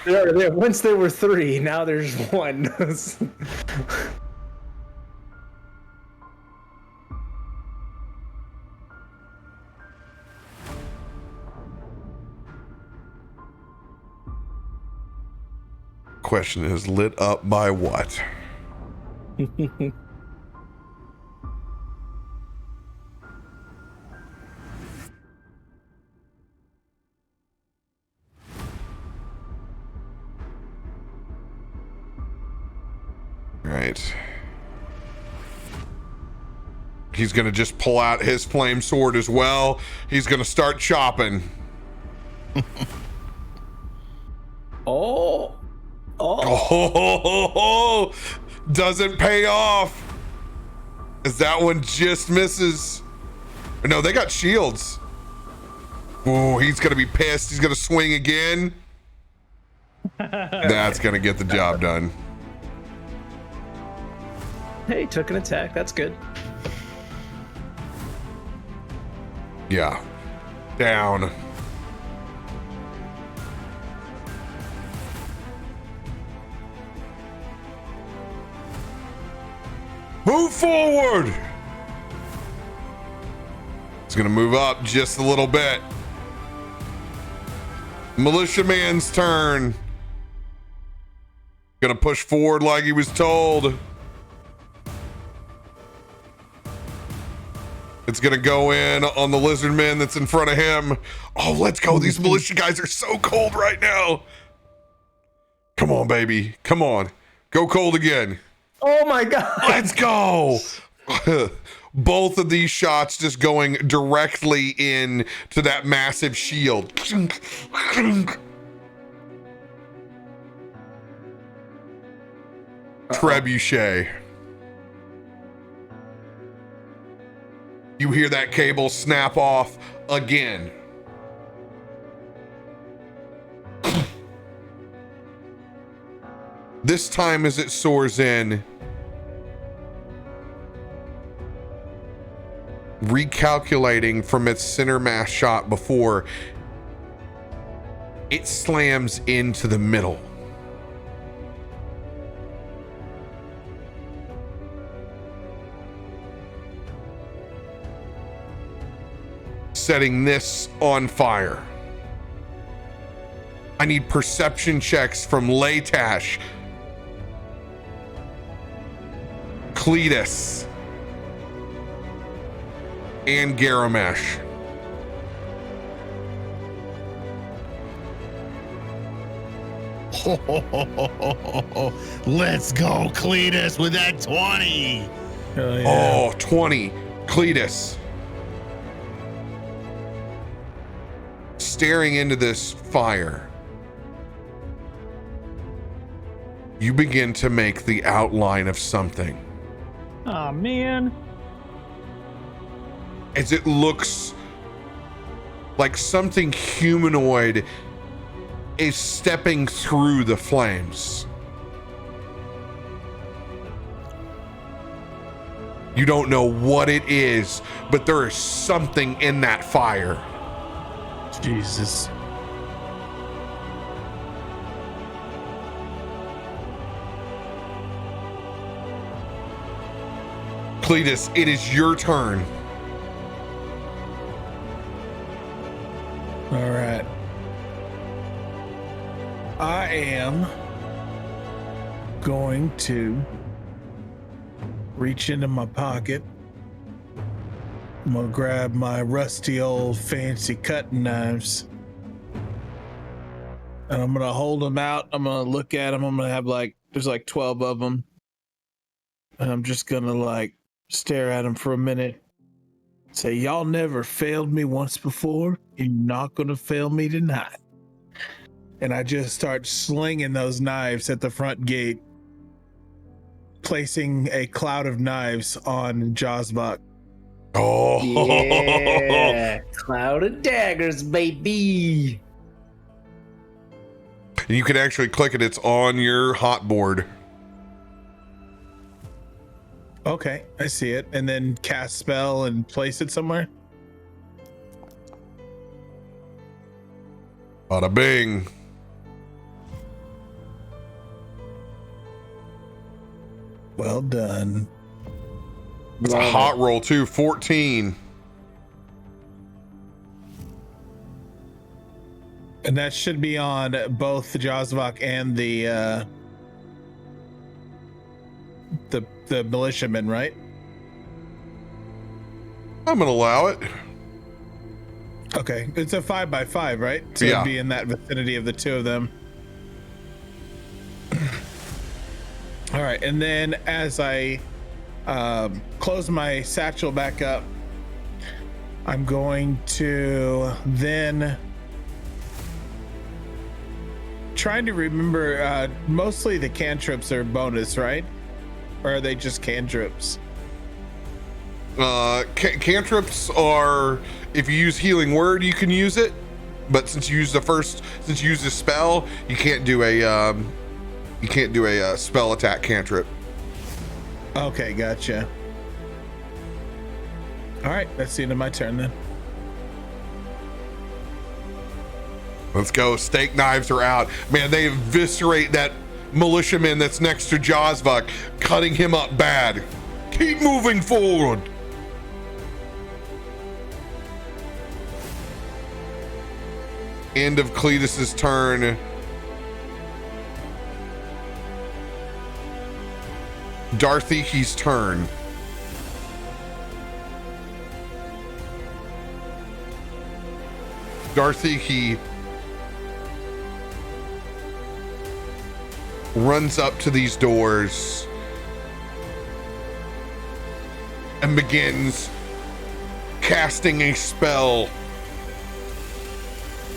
Once there were 3, now there's 1. Question is, lit up by what? Right. He's gonna just pull out his flame sword as well. He's gonna start chopping. Oh, doesn't pay off. As that one just misses. No, they got shields. Oh, he's gonna be pissed. He's gonna swing again. That's gonna get the job done. Hey, took an attack. That's good. Yeah. Down. Move forward. It's gonna move up just a little bit. Militiaman's turn. Gonna push forward like he was told. It's gonna go in on the lizard man that's in front of him. Oh, let's go. These militia guys are so cold right now. Come on, baby. Come on. Go cold again. Oh my god. Let's go. Both of these shots just going directly in to that massive shield. Trebuchet. You hear that cable snap off again. This time as it soars in, recalculating from its center mass shot before, it slams into the middle. Setting this on fire. I need perception checks from Leightash, Cletus, and Garomesh. Let's go, Cletus, with that 20. Oh, 20. Cletus. Staring into this fire, you begin to make the outline of something. Oh man. As it looks like something humanoid is stepping through the flames. You don't know what it is, but there is something in that fire. Jesus. Cletus, it is your turn. All right. I am going to reach into my pocket. I'm gonna grab my rusty old fancy cutting knives. And I'm gonna hold them out. I'm gonna look at them. I'm gonna have there's 12 of them. And I'm just gonna stare at them for a minute. Say, y'all never failed me once before. You're not gonna fail me tonight. And I just start slinging those knives at the front gate, placing a cloud of knives on Jazbok. Oh, Yeah, cloud of daggers, baby. You can actually click it. It's on your hot board. Okay, I see it. And then cast spell and place it somewhere. Bada bing. Well done. It's a hot roll too. 14. And that should be on both the Jazvok and the militiamen, right? I'm gonna allow it. Okay, it's a 5x5, right? So Yeah. it'd be in that vicinity of the two of them. All right, and then as I close my satchel back up, I'm going to then trying to remember. Mostly the cantrips are bonus, right? Or are they just cantrips? Cantrips are, if you use healing word, you can use it. But since you use a spell, you can't do a spell attack cantrip. Okay, gotcha. All right, that's the end of my turn then. Let's go. Steak knives are out. Man, they eviscerate that militiaman that's next to Jazvok, cutting him up bad. Keep moving forward. End of Cletus's turn. Darthiki's turn. Darthiki runs up to these doors and begins casting a spell,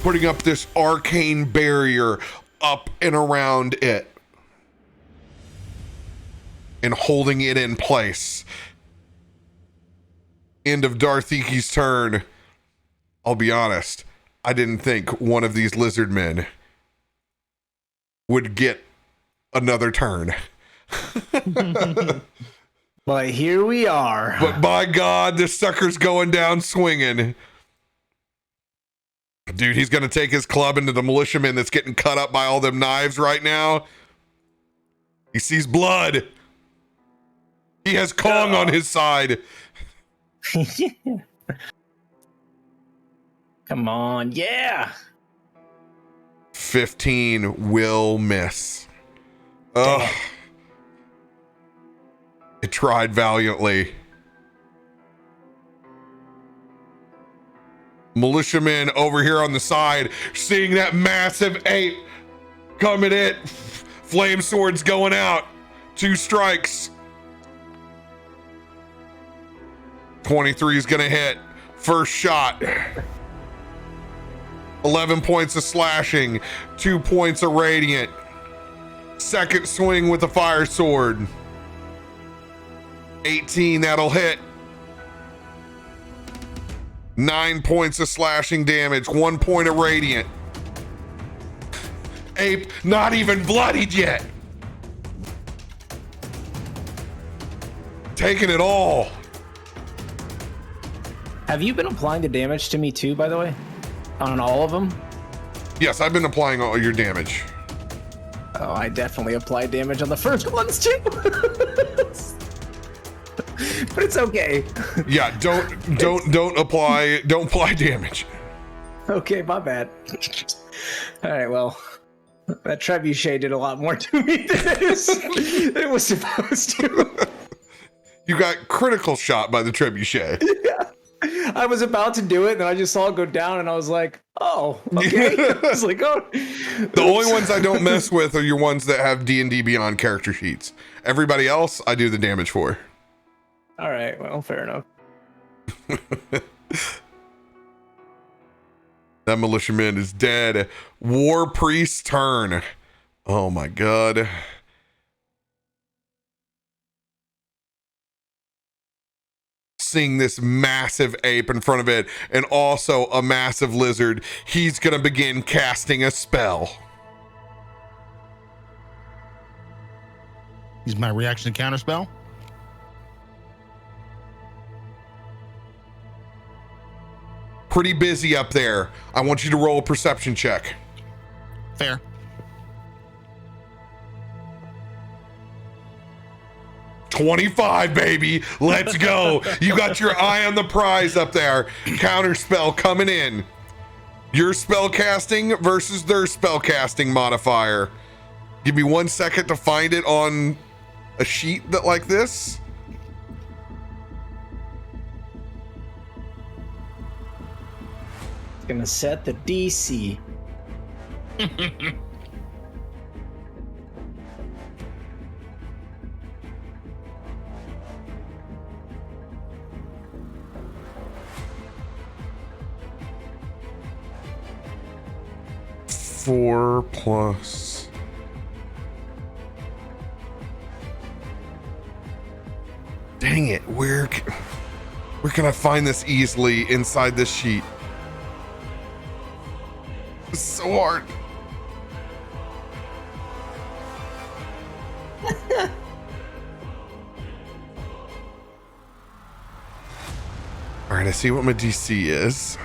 putting up this arcane barrier up and around it and holding it in place. End of Darthiki's turn. I'll be honest, I didn't think one of these lizard men would get another turn. But here we are. But by God, this sucker's going down swinging. Dude, he's going to take his club into the militiaman that's getting cut up by all them knives right now. He sees blood. He has Kong on his side. Come on, yeah. 15 will miss. Ugh. It tried valiantly. Militiaman over here on the side, seeing that massive ape coming in. Flame swords going out. 2 strikes. 23 is gonna hit. First shot. 11 points of slashing. 2 points of radiant. Second swing with the fire sword. 18, that'll hit. 9 points of slashing damage. 1 point of radiant. Ape not even bloodied yet. Taking it all. Have you been applying the damage to me too, by the way? On all of them? Yes, I've been applying all your damage. Oh, I definitely applied damage on the first ones too. But it's okay. Yeah, don't apply damage. Okay, my bad. All right, well, That trebuchet did a lot more to me than it was supposed to. You got critical shot by the trebuchet. I was about to do it, and then I just saw it go down, and I was like, "Oh, okay." I was like, "Oh." The only ones I don't mess with are your ones that have D&D Beyond character sheets. Everybody else, I do the damage for. All right, well, fair enough. That militiaman is dead. War Priest's turn. Oh my god. Seeing this massive ape in front of it and also a massive lizard, he's gonna begin casting a spell. Use my reaction to counter spell. Pretty busy up there. I want you to roll a perception check. Fair. $25, baby. Let's go. You got your eye on the prize up there. Counter spell coming in. Your spell casting versus their spell casting modifier. Give me 1 second to find it on a sheet that like this. It's gonna set the DC. Four plus. Dang it! Where can I find this easily inside this sheet? It's so hard. All right, I see what my DC is.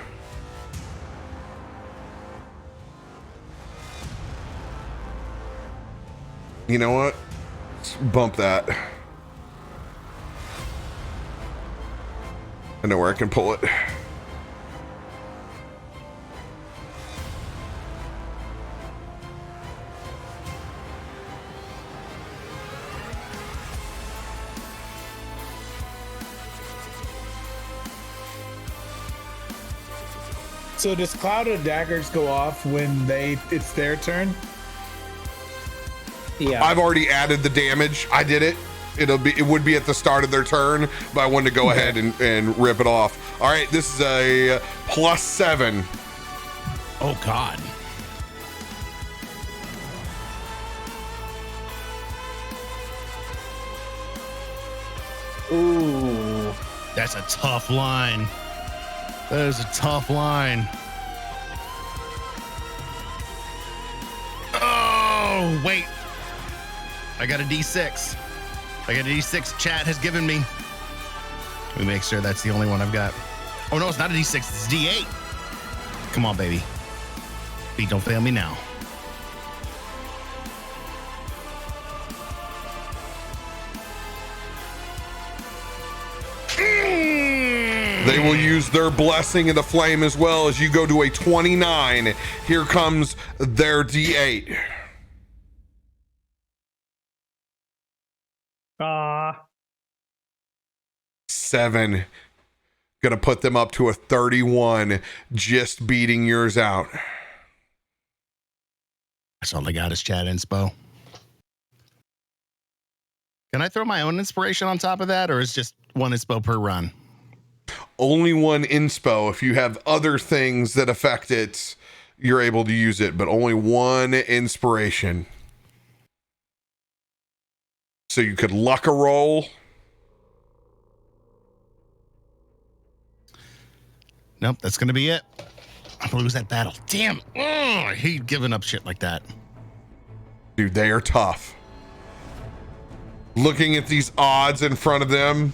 You know what? Let's bump that. I know where I can pull it. So does Cloud of Daggers go off when it's their turn? Yeah. I've already added the damage. I did it. It would be at the start of their turn, but I wanted to go ahead and rip it off. All right, this is a +7. Oh God. Ooh. That's a tough line. That is a tough line. Oh, wait. I got a D6. I got a D6 chat has given me. Let me make sure that's the only one I've got. Oh, no, it's not a D6. It's D8. Come on, baby. Beat, don't fail me now. They will use their blessing of the flame as well as you go to a 29. Here comes their D8. Ah. 7. Gonna put them up to a 31, just beating yours out. That's all I got is chat inspo. Can I throw my own inspiration on top of that, or is just one inspo per run? Only one inspo. If you have other things that affect it, you're able to use it, but only one inspiration. So you could luck a roll. Nope, that's gonna be it. I'm gonna lose that battle. Damn. Oh, I hate giving up shit like that. Dude, they are tough. Looking at these odds in front of them.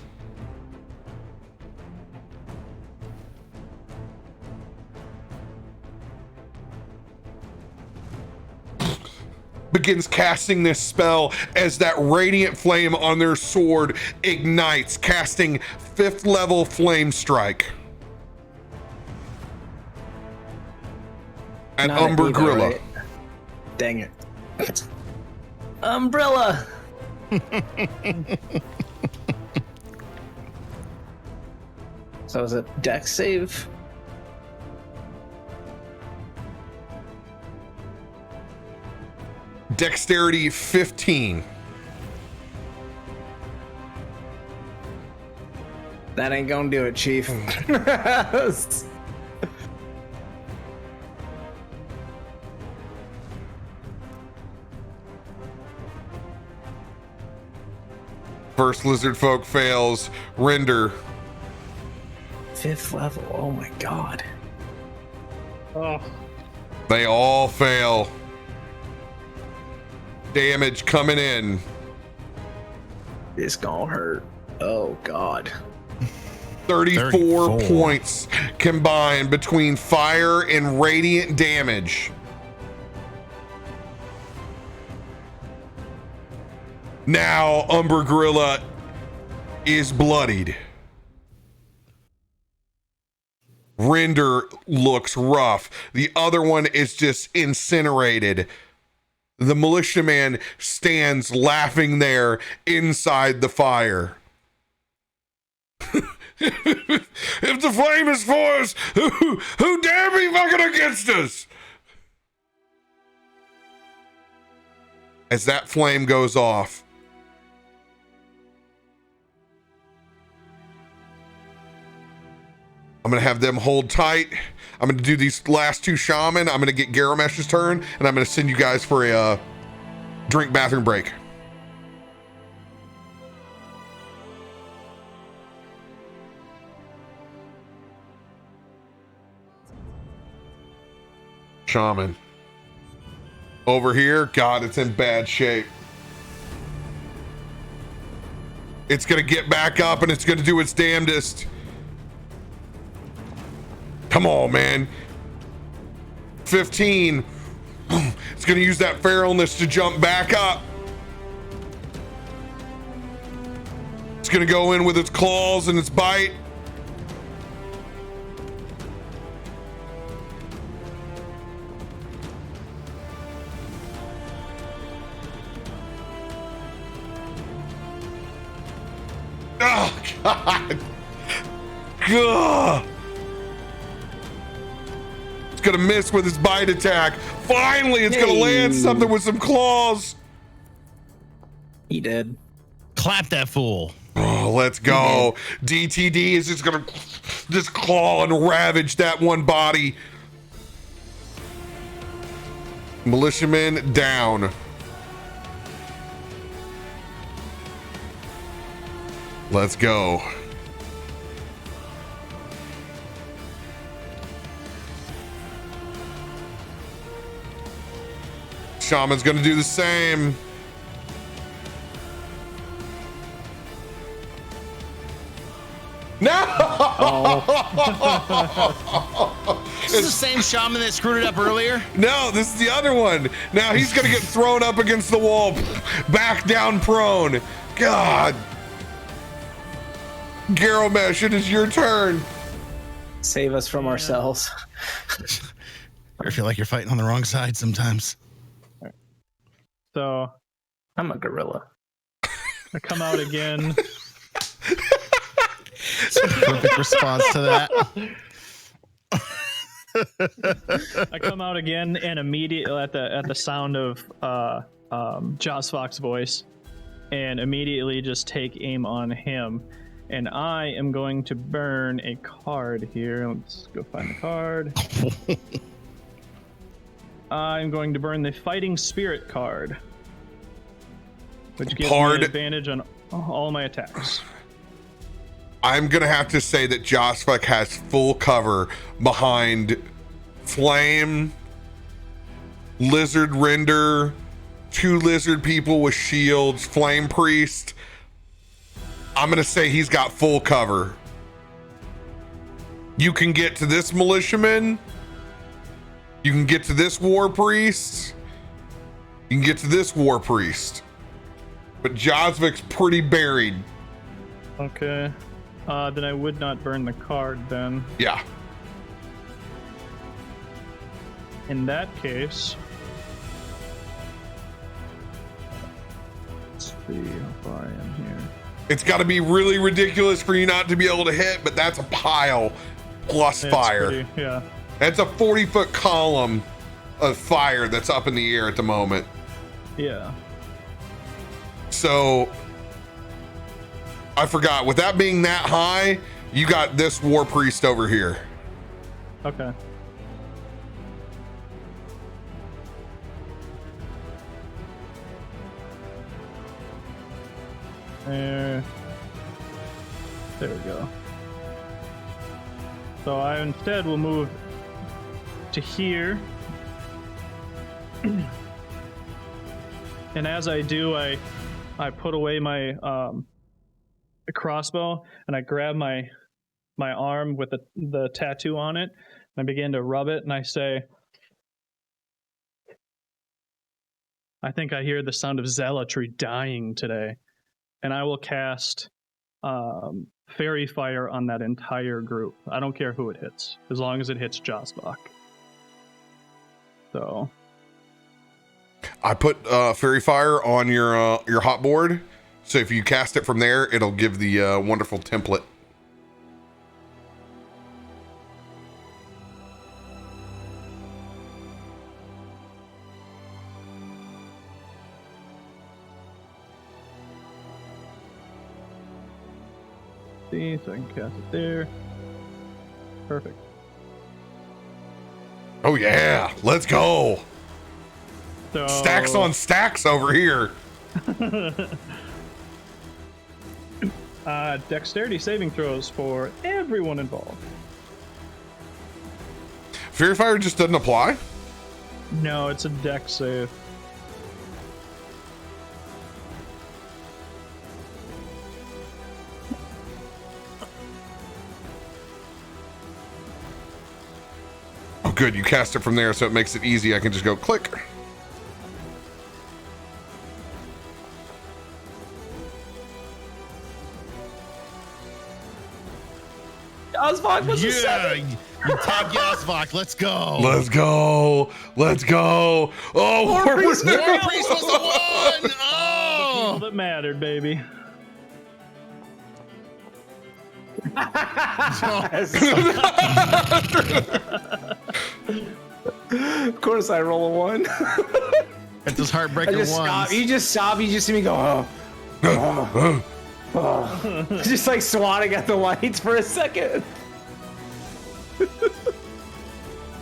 Begins casting this spell as that radiant flame on their sword ignites, casting 5th level flame strike. At Not Umber Eva, Gorilla. right? Dang it. Umbrella. So is it Dex save? Dexterity 15. That ain't gonna do it, Chief. First lizard folk fails. Render. 5th level. Oh my god. Oh, They all fail. Damage coming in. This gonna hurt. Oh god. 34 points combined between fire and radiant damage. Now Umber Gorilla is bloodied. Render looks rough. The other one is just incinerated. The militiaman stands laughing there inside the fire. If the flame is for us, who dare be fucking against us? As that flame goes off, I'm gonna have them hold tight. I'm gonna do these last two shaman. I'm gonna get Garomesh's turn, and I'm gonna send you guys for a drink bathroom break. Shaman. Over here, God, it's in bad shape. It's gonna get back up and it's gonna do its damnedest. Come on, man. 15. It's gonna use that feralness to jump back up. It's gonna go in with its claws and its bite. Oh, God. Ugh. It's gonna miss with his bite attack. Finally, it's gonna land something with some claws. He did. Clap that fool. Oh, let's go. DTD is just gonna just claw and ravage that one body. Militiaman down. Let's go. Shaman's gonna do the same. No! This is the same shaman that screwed it up earlier? No, this is the other one. Now he's gonna get thrown up against the wall, back down prone. God. Garomesh, it is your turn. Save us from ourselves. I feel like you're fighting on the wrong side sometimes. so I'm a gorilla. I come out again. Perfect response to that. I come out again and immediately at the sound of Joss Fox's voice, and immediately just take aim on him. And I am going to burn a card here. Let's go find the card. I'm going to burn the Fighting Spirit card, which gives me advantage on all my attacks. I'm gonna have to say that Josvik has full cover behind Flame, Lizard Render, 2 lizard people with shields, Flame Priest. I'm gonna say he's got full cover. You can get to this militiaman. You can get to this war priest. You can get to this war priest. But Josvik's pretty buried. Okay. Then I would not burn the card then. Yeah. In that case, see how far I am here. It's got to be really ridiculous for you not to be able to hit, but that's a pile plus It's fire. pretty- yeah. That's a 40-foot column of fire that's up in the air at the moment. Yeah. So I forgot, with that being that high, you got this war priest over here. Okay. There we go. So I instead will move to here. And as I do, I put away my crossbow and I grab my arm with the tattoo on it. And I begin to rub it and I say, I think I hear the sound of zealotry dying today. And I will cast Fairy Fire on that entire group. I don't care who it hits, as long as it hits Josbach. So I put Fairy Fire on your hot board, so if you cast it from there, it'll give the wonderful template. see, so I can cast it there. Perfect. Oh yeah, let's go. So Stacks on stacks over here. Dexterity saving throws for everyone involved. Fairy Fire just doesn't apply? No, it's a dex save. Oh good, you cast it from there, so it makes it easy. I can just go click. Osvok was a Yeah, 7. you top Yasvok. Let's go. Let's go. Let's go. Oh, War Priest, War Priest was the one. All Oh, that mattered, baby. Of course, I roll a 1. it's his I heartbreaker just stop. ones. You just stop. You just see me go. Oh. Just like swatting at the lights for a second.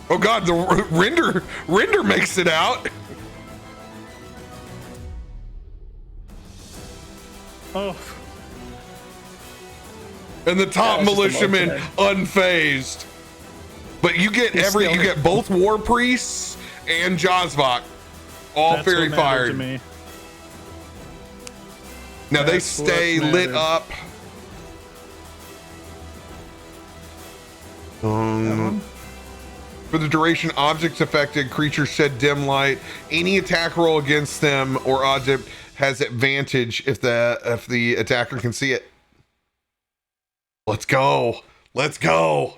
oh god, the render makes it out. Oh, And the top Yeah, it's just a militiaman motion. unfazed. But you get you get both war priests and Josvok all that's fairy what mattered fired. to me. Now they That's what stay lit mattered. up. For the duration, objects affected, creatures shed dim light. Any attack roll against them or object has advantage if the attacker can see it. Let's go. Let's go.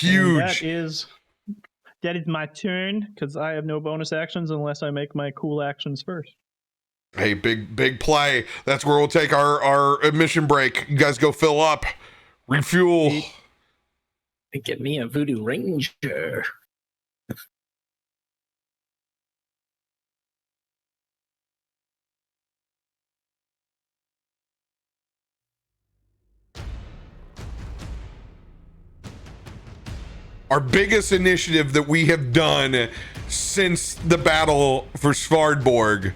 And Huge. that is my turn because I have no bonus actions unless I make my cool actions first. Hey, big play. That's where we'll take our mission break. You guys go fill up, refuel. Get me a voodoo ranger. Our biggest initiative that we have done since the battle for Svardborg.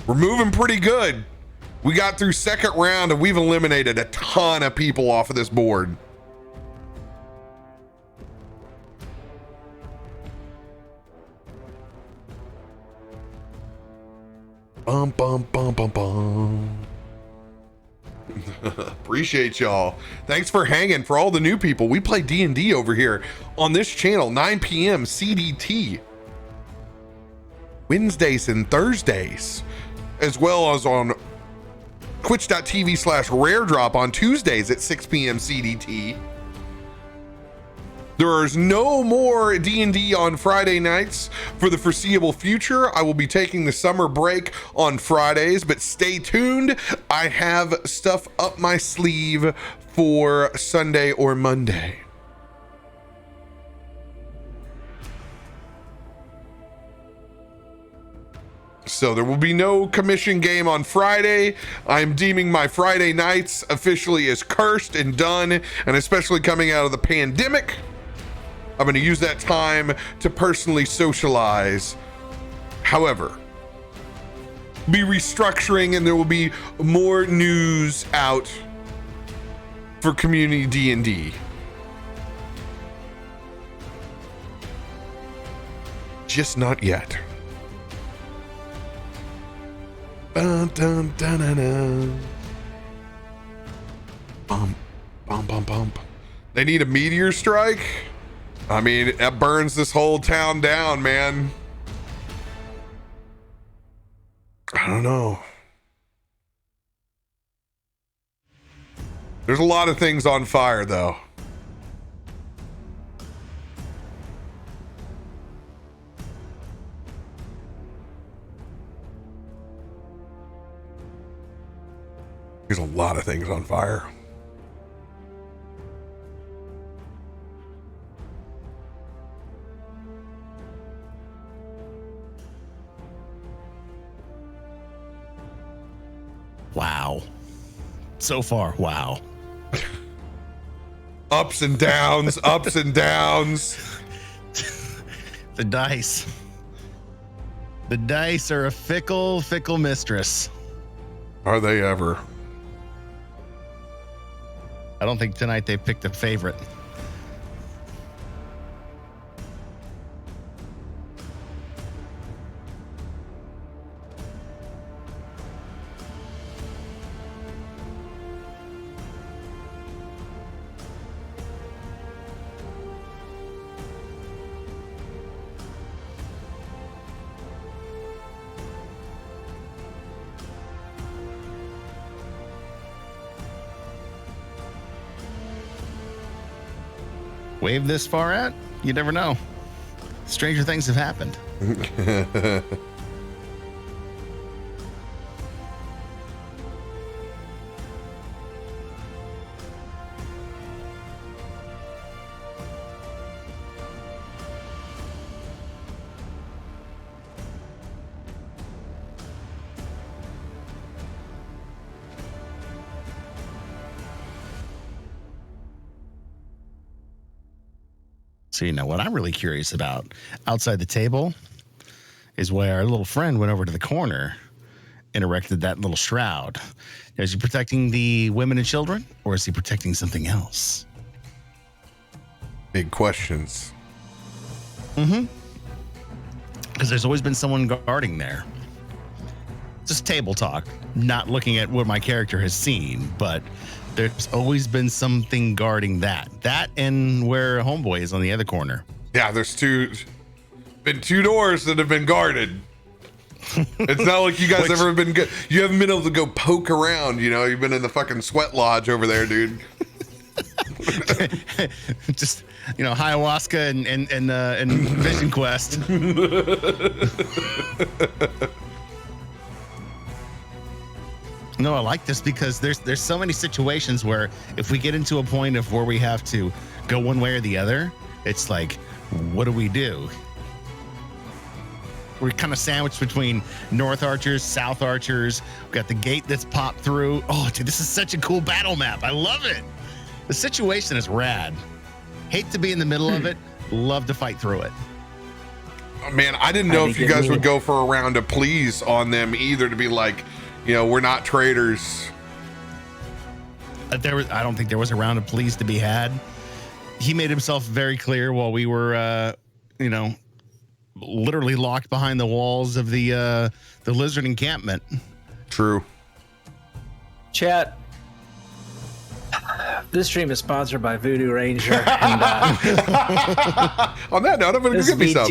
We're moving pretty good. We got through second round and we've eliminated a ton of people off of this board. Bum, bum, bum, bum, bum. Appreciate y'all. Thanks for hanging. For all the new people, we play D&D over here on this channel, 9 p.m. CDT. Wednesdays and Thursdays, as well as on twitch.tv/raredrop on Tuesdays at 6 p.m. CDT. There is no more D&D on Friday nights for the foreseeable future. I will be taking the summer break on Fridays, but stay tuned. I have stuff up my sleeve for Sunday or Monday. So there will be no commission game on Friday. I'm deeming my Friday nights officially as cursed and done, and especially coming out of the pandemic, I'm going to use that time to personally socialize. However, be restructuring, and there will be more news out for community D&D. Just not yet. Dun, dun, dun, dun, dun. Bump, bump, bump, bump. They need a meteor strike? I mean, that burns this whole town down, man. I don't know. There's a lot of things on fire, though. There's a lot of things on fire. Wow. So far, wow. Ups and downs, ups and downs. The dice. The dice are a fickle, fickle mistress. Are they ever? I don't think tonight they picked a favorite. Wave this far out, you never know. Stranger things have happened. So, you know, what I'm really curious about outside the table is where our little friend went over to the corner and erected that little shroud. Is he protecting the women and children, or is he protecting something else? Big questions. Mm-hmm. Because there's always been someone guarding there. Just table talk, not looking at what my character has seen, but there's always been something guarding that. That and where Homeboy is on the other corner. Yeah, there's been two doors that have been guarded. It's not like you guys ever been good. You haven't been able to go poke around, you know. You've been in the fucking sweat lodge over there, dude. Just, you know, ayahuasca and Vision Quest. No, I like this because there's so many situations where if we get into a point of where we have to go one way or the other, it's like, what do we do? We're kind of sandwiched between North Archers, South Archers. We got the gate that's popped through. Oh, dude, this is such a cool battle map. I love it. The situation is rad. Hate to be in the middle of it. Love to fight through it. Oh, man, I didn't know if you guys would go for a round of please on them either, to be like, you know, we're not traitors. I don't think there was a round of pleas to be had. He made himself very clear while we were, you know, literally locked behind the walls of the lizard encampment. True. Chat. This stream is sponsored by Voodoo Ranger. And, on that note, I'm going to go get me some.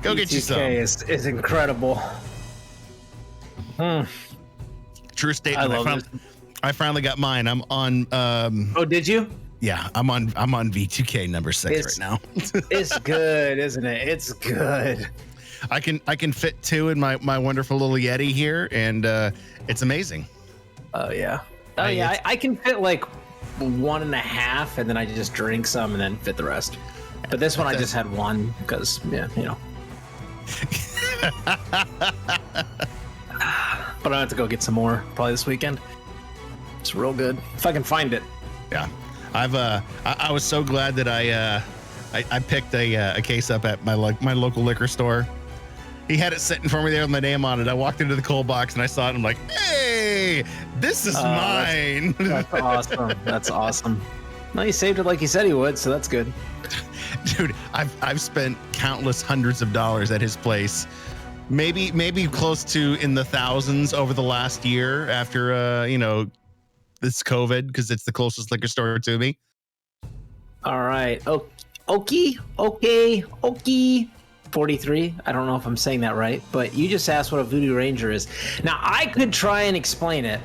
Go get you some. Is incredible. True statement. I finally got mine. I'm on. Oh, did you? Yeah, I'm on V2K number 6 right now. It's good, isn't it? It's good. I can fit 2 in my wonderful little Yeti here, and it's amazing. Oh yeah. Oh yeah. I can fit like 1.5, and then I just drink some and then fit the rest. But this one I just had 1 because But I have to go get some more probably this weekend. It's real good if I can find it. Yeah, I was so glad that I picked a case up at my local liquor store. He had it sitting for me there with my name on it. I walked into the cold box and I saw it. And I'm like, hey, this is mine. That's awesome. That's awesome. No, he saved it like he said he would, so that's good. Dude, I've spent countless hundreds of dollars at his place. Maybe close to in the thousands over the last year after this COVID, because it's the closest liquor store to me. All right. Okay. 43. I don't know if I'm saying that right, but you just asked what a Voodoo Ranger is. Now, I could try and explain it,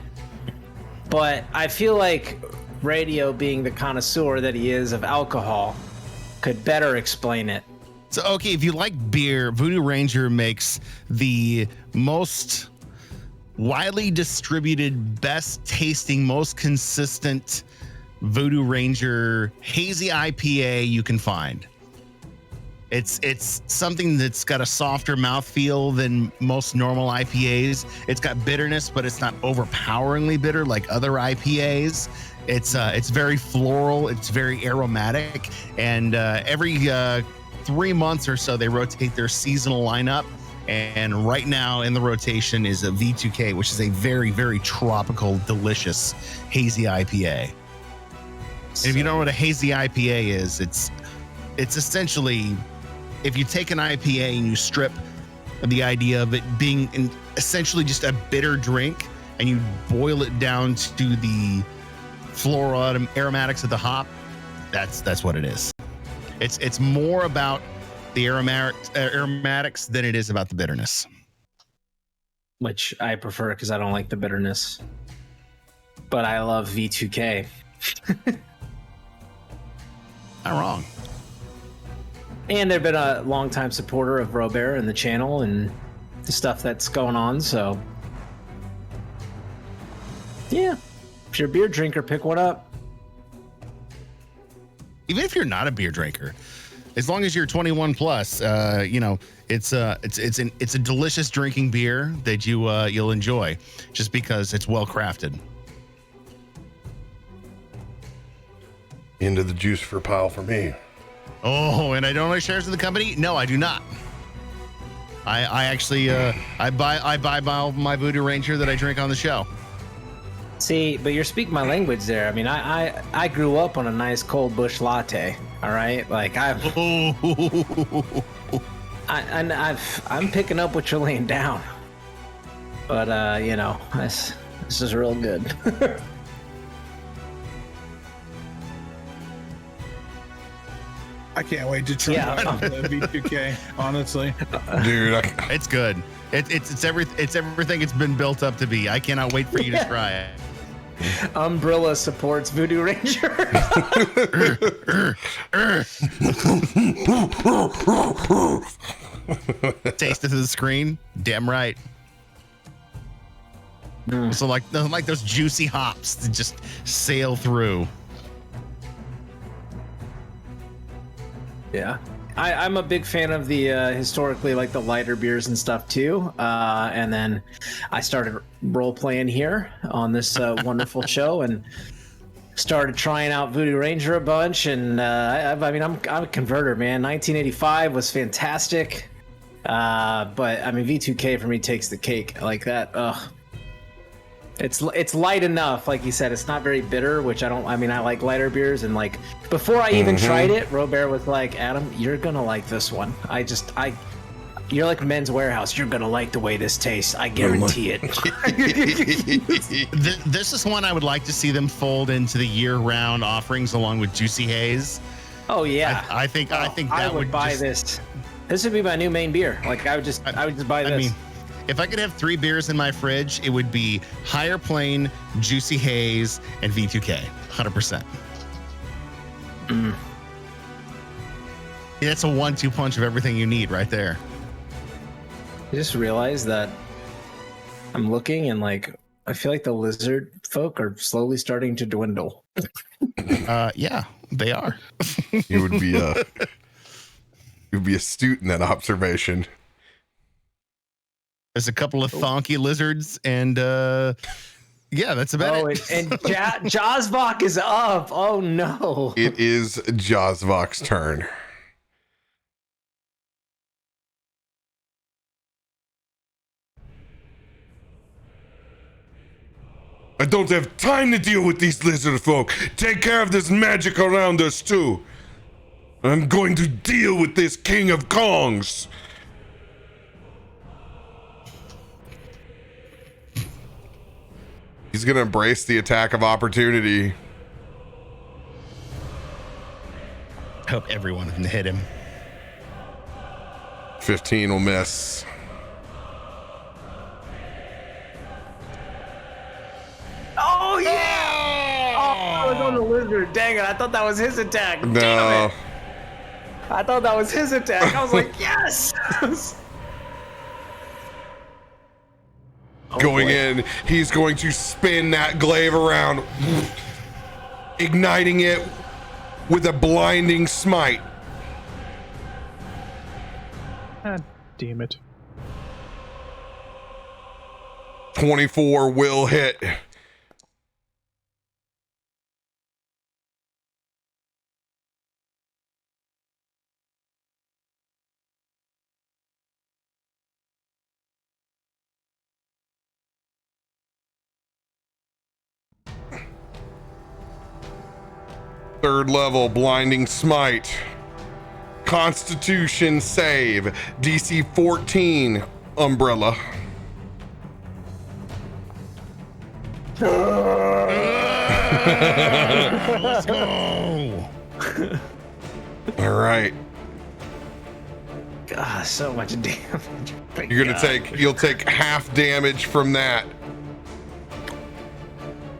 but I feel like Radio, being the connoisseur that he is of alcohol, could better explain it. So, okay, if you like beer, Voodoo Ranger makes the most widely distributed, best tasting, most consistent Voodoo Ranger Hazy IPA you can find. It's something that's got a softer mouthfeel than most normal IPAs. It's got bitterness, but it's not overpoweringly bitter like other IPAs. It's very floral. It's very aromatic, and every 3 months or so they rotate their seasonal lineup. And right now in the rotation is a V2K, which is a very, very tropical, delicious hazy IPA. And if you don't know what a hazy IPA is, it's essentially, if you take an IPA and you strip the idea of it being essentially just a bitter drink and you boil it down to the floral aromatics of the hop, that's what it is. It's more about the aromatics than it is about the bitterness. Which I prefer because I don't like the bitterness. But I love V2K. Not wrong. And they've been a longtime supporter of RoBear and the channel and the stuff that's going on, so yeah. If you're a beer drinker, pick one up. Even if you're not a beer drinker, as long as you're 21 plus, it's a delicious drinking beer that you'll enjoy, just because it's well crafted. Into the juice for pile for me. Oh, and I don't own shares of the company? No, I do not. I actually I buy my Voodoo Ranger that I drink on the show. See, but you're speaking my language there. I mean, I grew up on a nice cold bush latte. All right, like I'm picking up what you're laying down. But this is real good. I can't wait to try the V2K. Honestly, Dude, It's good. It's everything it's been built up to be. I cannot wait for you to try it. Umbrella supports Voodoo Ranger. Taste it to the screen. Damn right. So like those juicy hops that just sail through. Yeah. I'm a big fan of the historically like the lighter beers and stuff too. And then I started role playing here on this wonderful show and started trying out Voodoo Ranger a bunch. And I'm a converter, man. 1985 was fantastic. But I mean, V2K for me takes the cake like that. Ugh. It's light enough, like you said. It's not very bitter, which I like lighter beers, and like before I even tried it, RoBear was like, Adam, you're gonna like this one. You're like Men's Warehouse. You're gonna like the way this tastes. I guarantee it. This is one I would like to see them fold into the year-round offerings along with Juicy Haze. Oh yeah, I think that I would buy this. This would be my new main beer. Like I would just buy this. I mean, if I could have 3 beers in my fridge, it would be Higher Plane, Juicy Haze, and V2K. 100%. Yeah, it's a 1-2 punch of everything you need right there. I just realized that I'm looking and like I feel like the lizard folk are slowly starting to dwindle. Yeah, they are. You would be astute in that observation. There's a couple of thonky lizards, and yeah, that's about it. And Jazvok is up. Oh no! It is Jazvok's turn. I don't have time to deal with these lizard folk. Take care of this magic around us too. I'm going to deal with this King of Kongs. He's gonna embrace the attack of opportunity. Hope everyone can hit him. 15 will miss. Oh yeah! Oh, I was on the lizard. Dang it! I thought that was his attack. Damn No. it! I thought that was his attack. I was like, yes. Going in, he's going to spin that glaive around, igniting it with a blinding smite. God damn it. 24 will hit. Third level blinding smite. Constitution save. DC 14 umbrella. Let's go. All right. God, so much damage. Thank You're gonna God. you'll take half damage from that.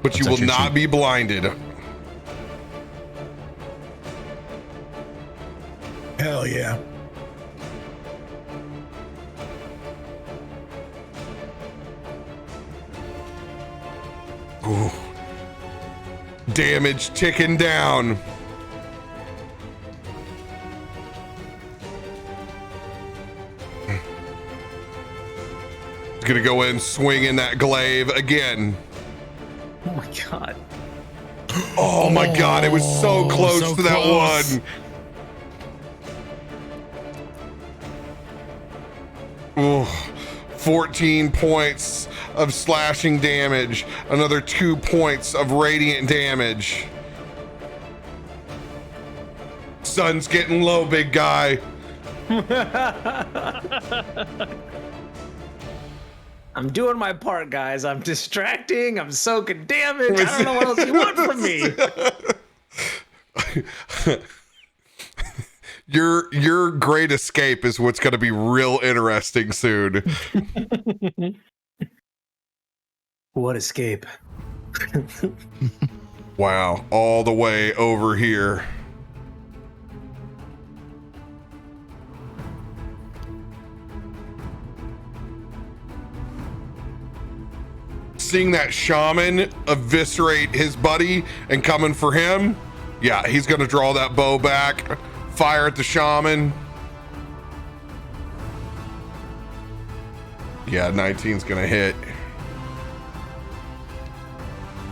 But you What's will that, not Tracie? be blinded. Hell yeah. Ooh. Damage ticking down. Gonna go in swinging that glaive again. Oh my God. Oh my God, it was so close so to that close. one. Ooh, 14 points of slashing damage, another 2 points of radiant damage. Sun's getting low, big guy. I'm doing my part, guys. I'm distracting. I'm soaking damage. I don't know what else you want from me. Your great escape is what's going to be real interesting soon. What escape? Wow, all the way over here. Seeing that shaman eviscerate his buddy and coming for him, yeah, he's gonna draw that bow back, fire at the shaman. Yeah, 19's gonna hit.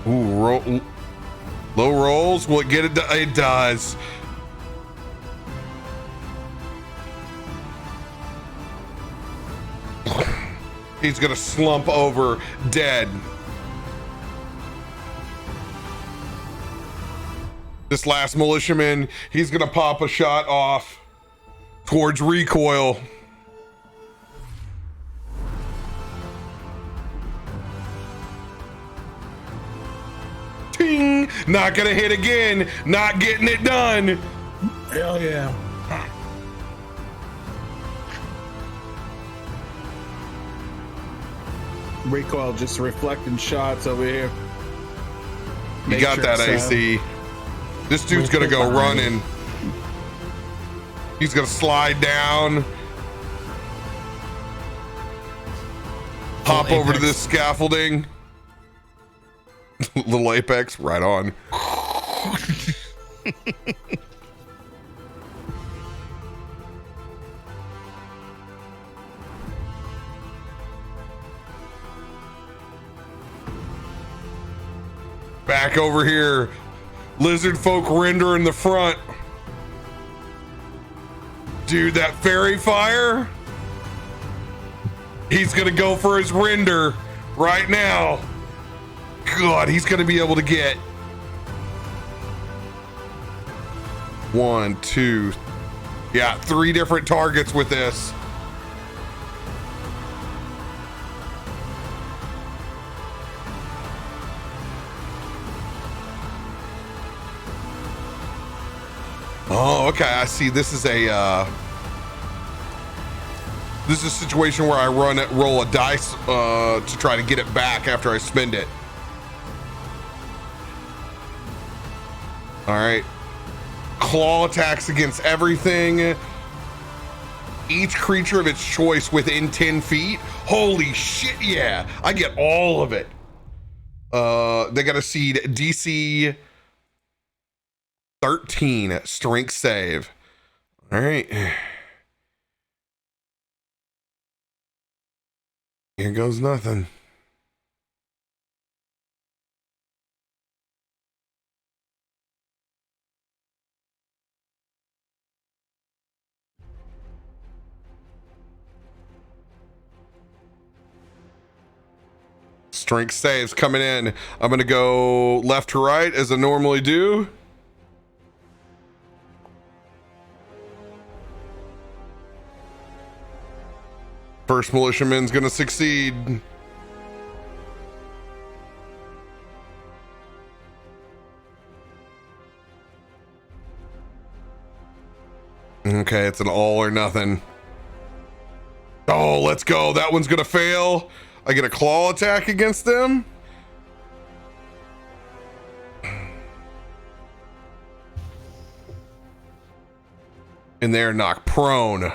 Ooh, low rolls. Will it get it? It does. He's gonna slump over dead. This last militiaman, he's gonna pop a shot off towards recoil. Ting! Not gonna hit again. Not getting it done. Hell yeah. Recoil just reflecting shots over here. You got that, Matrix, AC. This dude's gonna go running. He's gonna slide down. Hop over to this scaffolding. Little apex, right on. Back over here. Lizard folk render in the front. Dude, that fairy fire. He's gonna go for his render right now. God, he's gonna be able to get 1, 2, yeah, 3 different targets with this. Oh, okay. I see. This is a situation where I roll a dice to try to get it back after I spend it. All right. Claw attacks against everything. Each creature of its choice within 10 feet. Holy shit! Yeah, I get all of it. They got a seed DC 13 strength save. All right. Here goes nothing. Strength saves coming in. I'm going to go left to right as I normally do. First militiaman's gonna succeed. Okay, it's an all or nothing. Oh, let's go. That one's gonna fail. I get a claw attack against them. And they're knocked prone.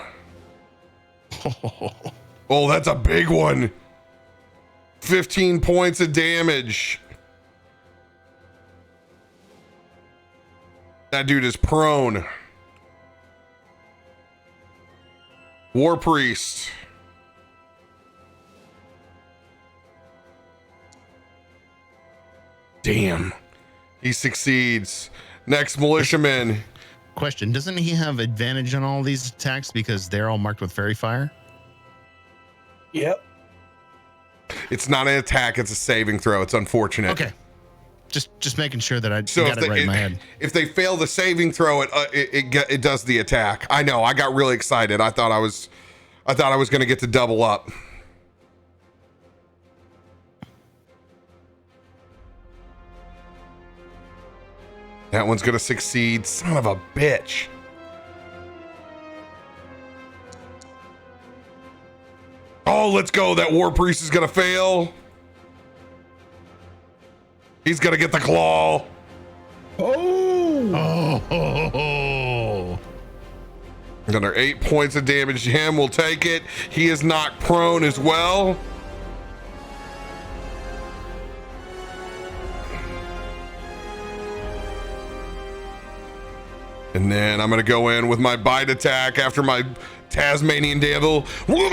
Oh, that's a big one. 15 points of damage. That dude is prone. War Priest. Damn. He succeeds. Next militiaman. Question, doesn't he have advantage on all these attacks because they're all marked with fairy fire? Yep. It's not an attack, it's a saving throw. It's unfortunate. Okay. Just making sure that I got it right in my head. If they fail the saving throw, it does the attack. I know. I got really excited. I thought I was going to get to double up. That one's going to succeed. Son of a bitch. Oh, let's go. That War Priest is going to fail. He's going to get the claw. Oh. Another 8 points of damage to him. We'll take it. He is knocked prone as well. And then I'm going to go in with my bite attack after my Tasmanian devil. He's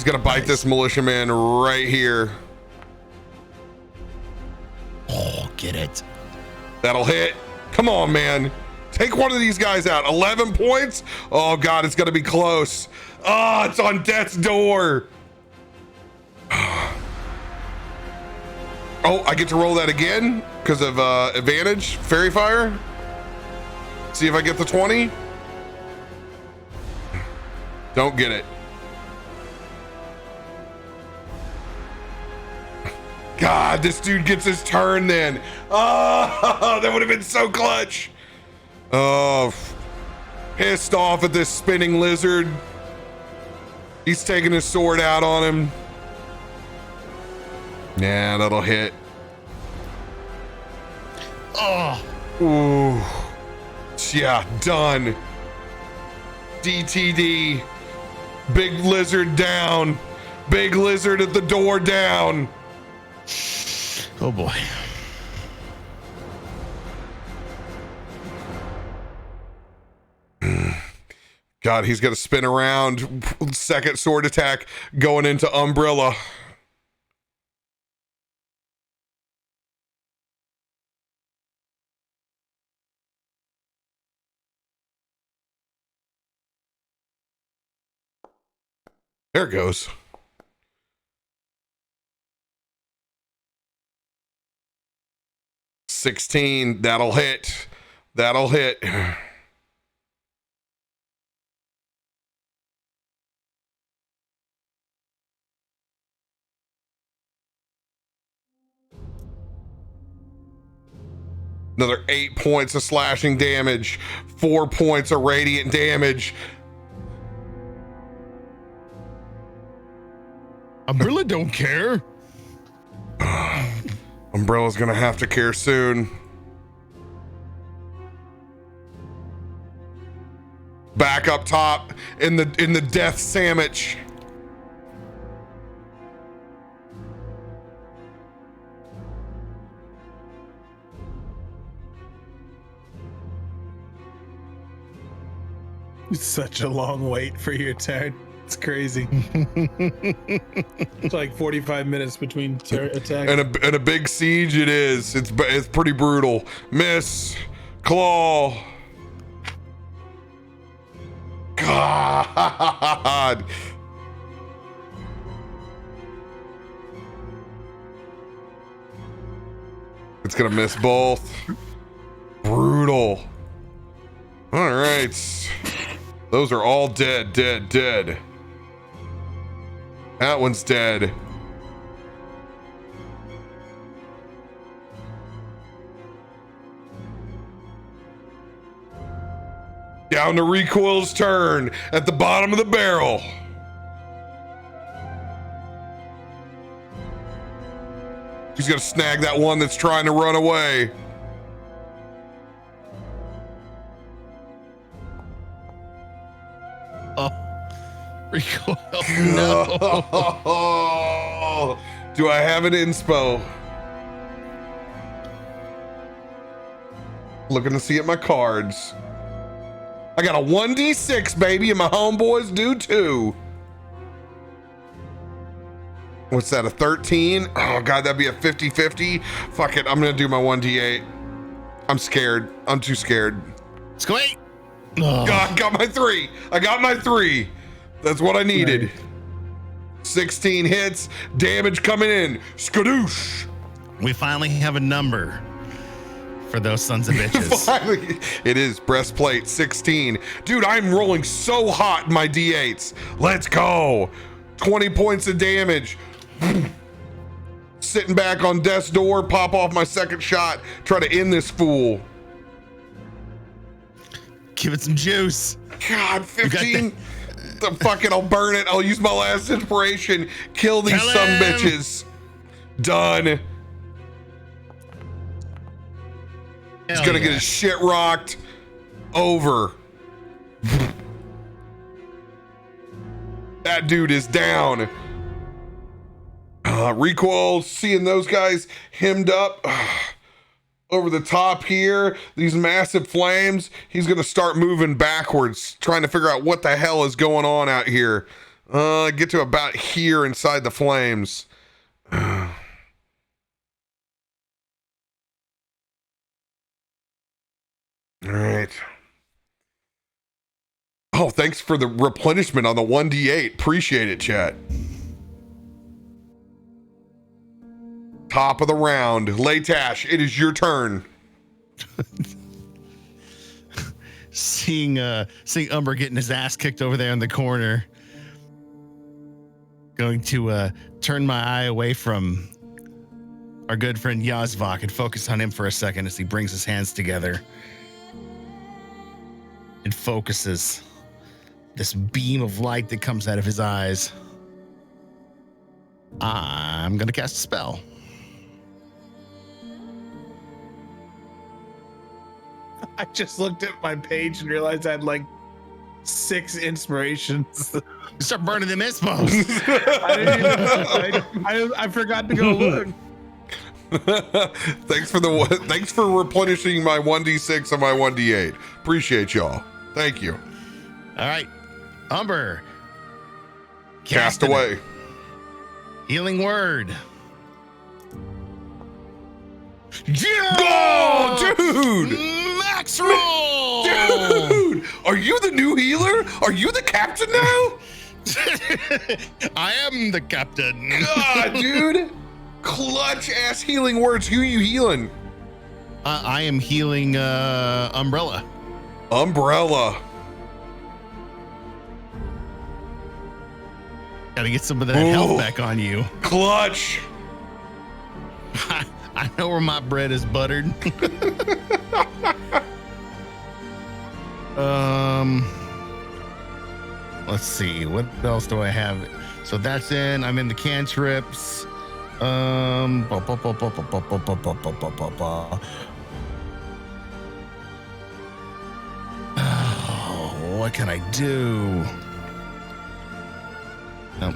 going to bite this militiaman right here. Oh, get it. That'll hit. Come on, man. Take one of these guys out. 11 points. Oh, God, it's going to be close. Oh, it's on death's door. Oh, I get to roll that again because of advantage. Fairy fire. See if I get the 20. Don't get it. God, this dude gets his turn then. Oh, that would have been so clutch. Oh, pissed off at this spinning lizard. He's taking his sword out on him. Yeah, that'll hit. Oh, Ooh. Yeah, done. DTD. Big lizard down. Big lizard at the door down. oh boy. God, he's got to spin around. Second sword attack going into Umbrella. There it goes. $16. That'll hit. That'll hit. Another 8 points of slashing damage, 4 points of radiant damage. Umbrella don't care. Umbrella's gonna have to care soon. Back up top in the death sandwich. It's such a long wait for your turn. It's crazy. It's like 45 minutes between attacks. And a big siege it is. It's pretty brutal. Miss. Claw. God. It's gonna miss both. Brutal. All right. Those are all dead. That one's dead. Down to Recoil's turn at the bottom of the barrel. He's gonna snag that one that's trying to run away. Recoil. No. Do I have an inspo? Looking to see at my cards. I got a 1d6, baby, and my homeboys do too. What's that, a 13? Oh, God, that'd be a 50-50. Fuck it, I'm gonna do my 1d8. I'm scared. I'm too scared. Let's go 8. I got my 3. I got my 3. That's what I needed. Right. 16 hits, damage coming in. Skadoosh. We finally have a number for those sons of bitches. Finally, it is breastplate 16. Dude, I'm rolling so hot in my D8s. Let's go. 20 points of damage. Sitting back on death's door, pop off my second shot, try to end this fool. Give it some juice. God, 15. The fucking, I'll burn it. I'll use my last inspiration. Kill these Kill some him. bitches. Done. He's gonna get his shit rocked. Over. That dude is down. Recoil, seeing those guys hemmed up over the top here, these massive flames, he's gonna start moving backwards, trying to figure out what the hell is going on out here. Get to about here inside the flames. All right. Oh, thanks for the replenishment on the 1d8. Appreciate it, chat. Top of the round. Leightash, it is your turn. Seeing Umber getting his ass kicked over there in the corner. Going to turn my eye away from our good friend Yazvok and focus on him for a second as he brings his hands together and focuses this beam of light that comes out of his eyes. I'm going to cast a spell. I just looked at my page and realized I had like 6 inspirations. Start burning them inspos. I forgot to go look. Thanks for replenishing my 1d6 and my 1d8. Appreciate y'all. Thank you. All right, Umber. Cast Casting it. away. Healing word. Oh, dude! Max roll. Dude! Are you the new healer? Are you the captain now? I am the captain. God, dude! Clutch ass healing words. Who are you healing? I am healing Umbrella. Umbrella. Gotta get some of that Ooh. health back on you. Clutch. I know where my bread is buttered. Let's see. What else do I have? So that's in. I'm in the cantrips. Oh, what can I do? Nope.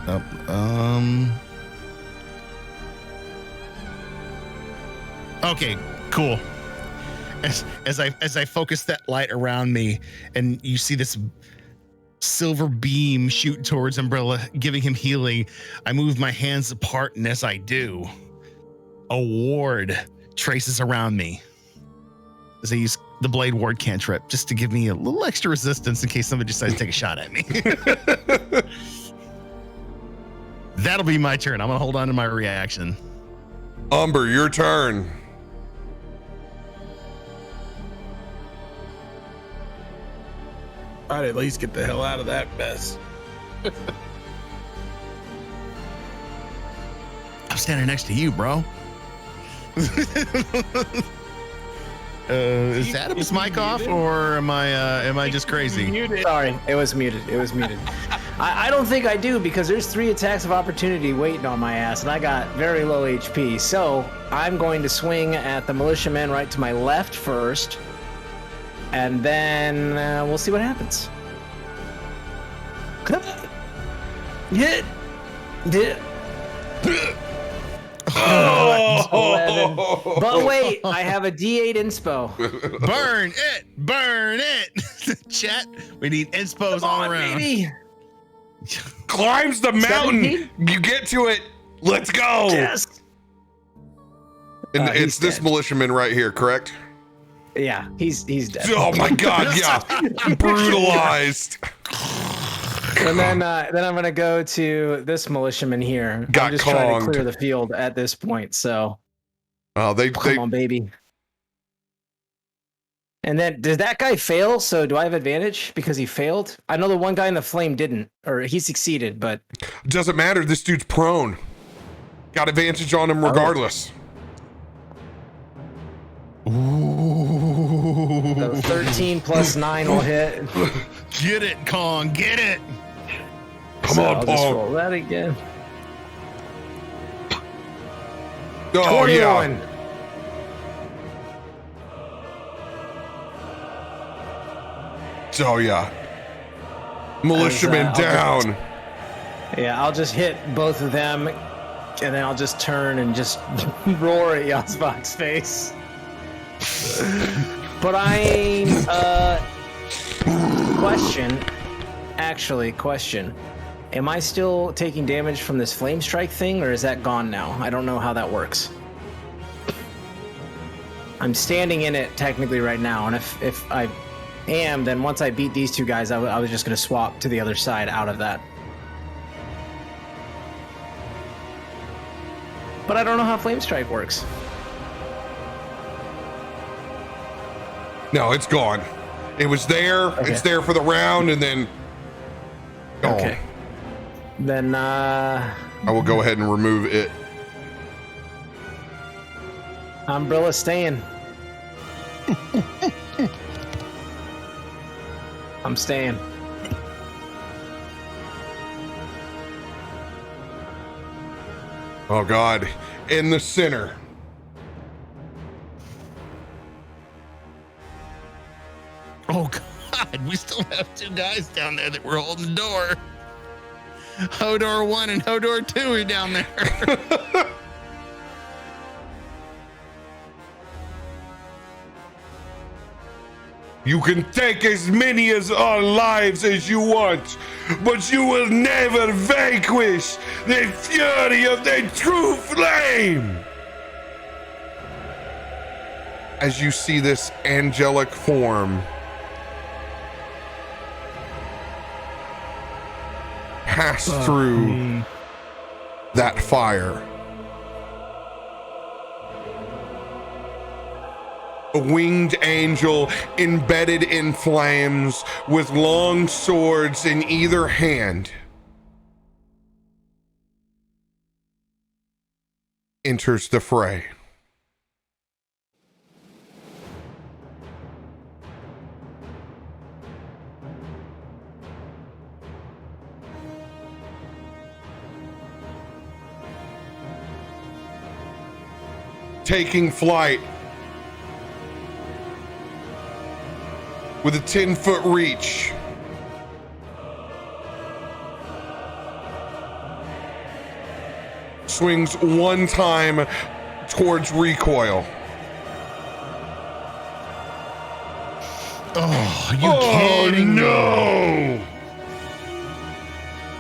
Okay, cool. As I focus that light around me, and you see this silver beam shoot towards Umbrella, giving him healing, I move my hands apart, and as I do, a ward traces around me. As I use the blade ward cantrip just to give me a little extra resistance in case somebody decides to take a shot at me. That'll be my turn. I'm gonna hold on to my reaction. Umber, your turn. I'd at least get the hell out of that mess. I'm standing next to you, bro. Is Adam's mic off, or am I just crazy? Sorry, it was muted. I don't think I do, because there's 3 attacks of opportunity waiting on my ass, and I got very low HP. So I'm going to swing at the militiaman right to my left first, and then we'll see what happens. Hit. 11. But wait, I have a D8 inspo. Burn it. Chat, we need inspos all around. Baby. Climbs the mountain. 17? You get to it. Let's go. Yes. And He's it's this dead. militiaman right here, correct? Yeah, he's dead. Oh my God! Yeah, brutalized. And then I'm gonna go to this militiaman here. Got I'm just trying to Konged. clear the field at this point. So Oh, come on, baby. And then does that guy fail? So do I have advantage because he failed? I know the one guy in the flame didn't, or he succeeded, but doesn't matter. This dude's prone. Got advantage on him regardless. the 13 plus 9 will hit. Get it, Kong. Get it. Come So on, I'll just Paul. roll that again. Oh 21. yeah. Oh yeah. Militiaman I'll down. Yeah, I'll just hit both of them, and then I'll just turn and just roar at Yasbak's face. But question. Am I still taking damage from this flame strike thing, or is that gone now? I don't know how that works. I'm standing in it technically right now, and if I am, then once I beat these 2 guys, I was just going to swap to the other side out of that. But I don't know how flame strike works. No, it's gone. It was there. Okay. It's there for the round, and then. Gone. Okay. Then I will go ahead and remove it. Umbrella staying. I'm staying. Oh God! In the center. Oh God, we still have 2 guys down there that were holding the door. Hodor 1 and Hodor 2 are down there. You can take as many as our lives as you want, but you will never vanquish the fury of the true flame. As you see this angelic form pass through that fire, a winged angel embedded in flames with long swords in either hand enters the fray. Taking flight with a 10-foot reach, swings one time towards recoil. Oh, you kidding me? No!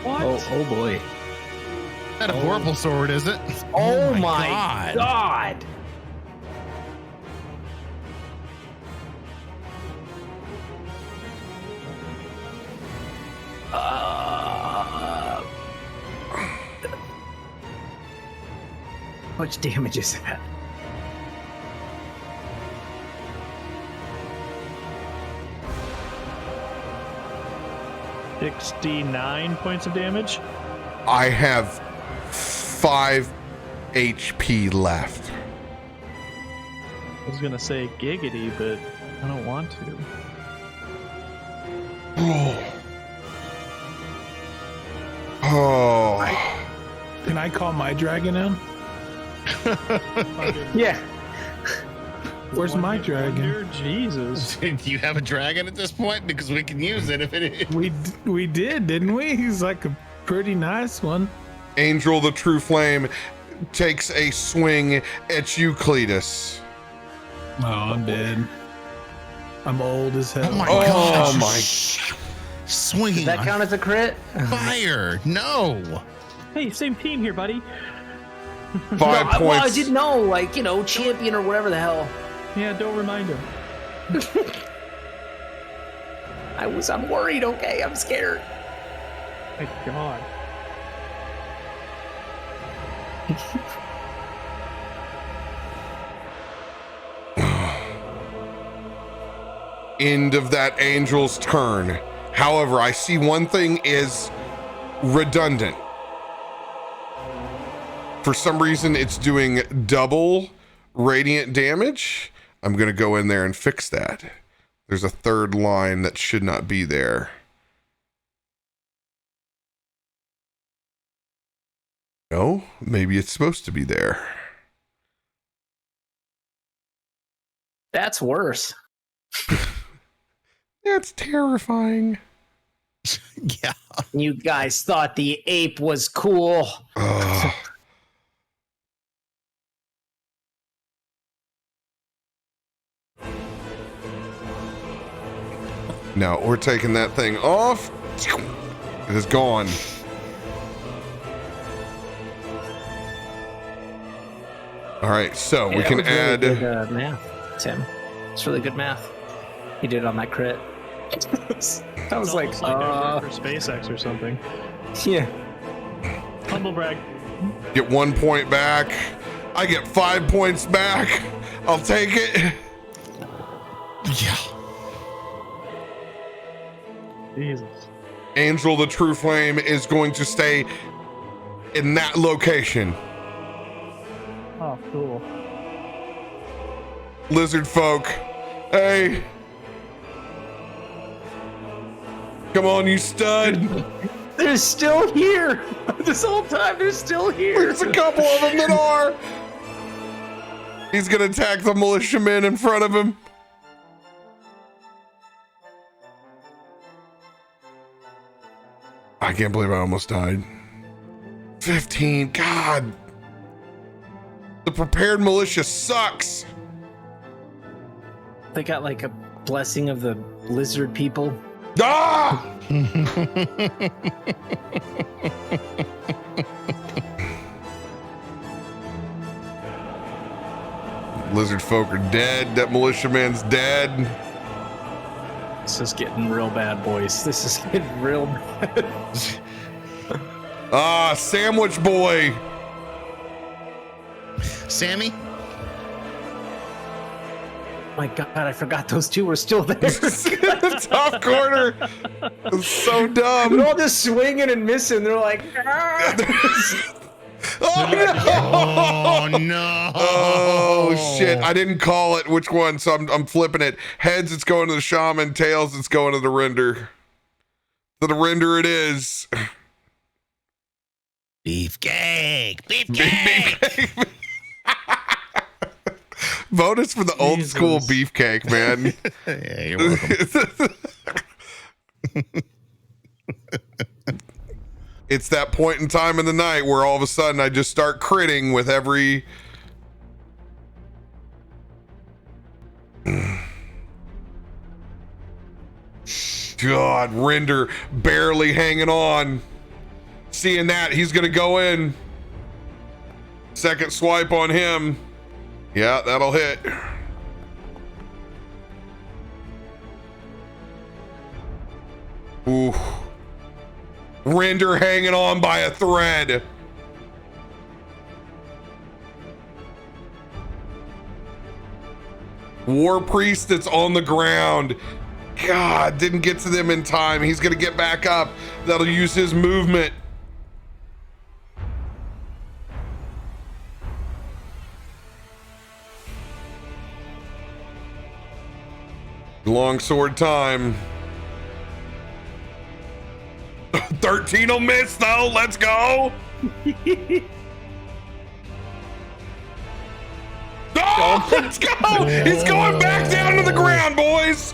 What? Oh boy. Not a vorpal sword, is it? Oh my God. How much damage is that? $69 points of damage. I have 5 HP left. I was gonna say giggity, but I don't want to. Oh. Can I call my dragon in? Yeah. Where's my dragon? Dear Jesus. Do you have a dragon at this point? Because we can use it if it is. We did, didn't we? He's like a pretty nice one. Angel the True Flame takes a swing at you, Cletus. Oh, I'm dead. I'm old as hell. Oh my Oh gosh. my. Swinging Does that on count as a crit? fire. No. Hey, same team here, buddy. 5 Well, I points. didn't know, like, you know, champion or whatever the hell. Yeah, don't remind him. I'm worried, okay? I'm scared. My God. End of that angel's turn. However, I see one thing is redundant. For some reason, it's doing double radiant damage. I'm going to go in there and fix that. There's a third line that should not be there. No, maybe it's supposed to be there. That's worse. That's terrifying. Yeah. You guys thought the ape was cool. Ugh. No, we're taking that thing off. It is gone. All right, so we Yeah, can that was add. really good, math, Tim. It's really good math. You did it on that crit. I was like, Almost I work for SpaceX or something. yeah. Humble brag. Get 1 point back. I get 5 points back. I'll take it. Yeah. Jesus. Angel the True Flame is going to stay in that location. Oh, cool. Lizard folk, hey. Come on, you stud. They're still here. This whole time, they're still here. There's a couple of them that are. He's gonna attack the militiamen in front of him. I can't believe I almost died. 15. God. The prepared militia sucks. They got like a blessing of the lizard people. Ah! Lizard folk are dead. That militiaman's dead. This is getting real bad, boys. This is getting real bad. Ah, sandwich boy. Sammy? My God, I forgot those two were still there. Top corner. It's so dumb. They're all just swinging and missing. They're like, "Ah." Oh no! Oh no! Oh shit! I didn't call it. Which one? So I'm flipping it. Heads, it's going to the shaman. Tails, it's going to the render. To the render, it is. Beefcake! Beefcake! Bonus for the old Jesus. school beefcake, man. Yeah, you're welcome. It's that point in time in the night where all of a sudden I just start critting with every. God, render barely hanging on. Seeing that, he's gonna go in. Second swipe on him. Yeah, that'll hit. Ooh. Render hanging on by a thread. War Priest that's on the ground. God, didn't get to them in time. He's gonna get back up. That'll use his movement. Longsword time. 13 will miss though. Let's go. Oh, let's go. He's going back down to the ground, boys.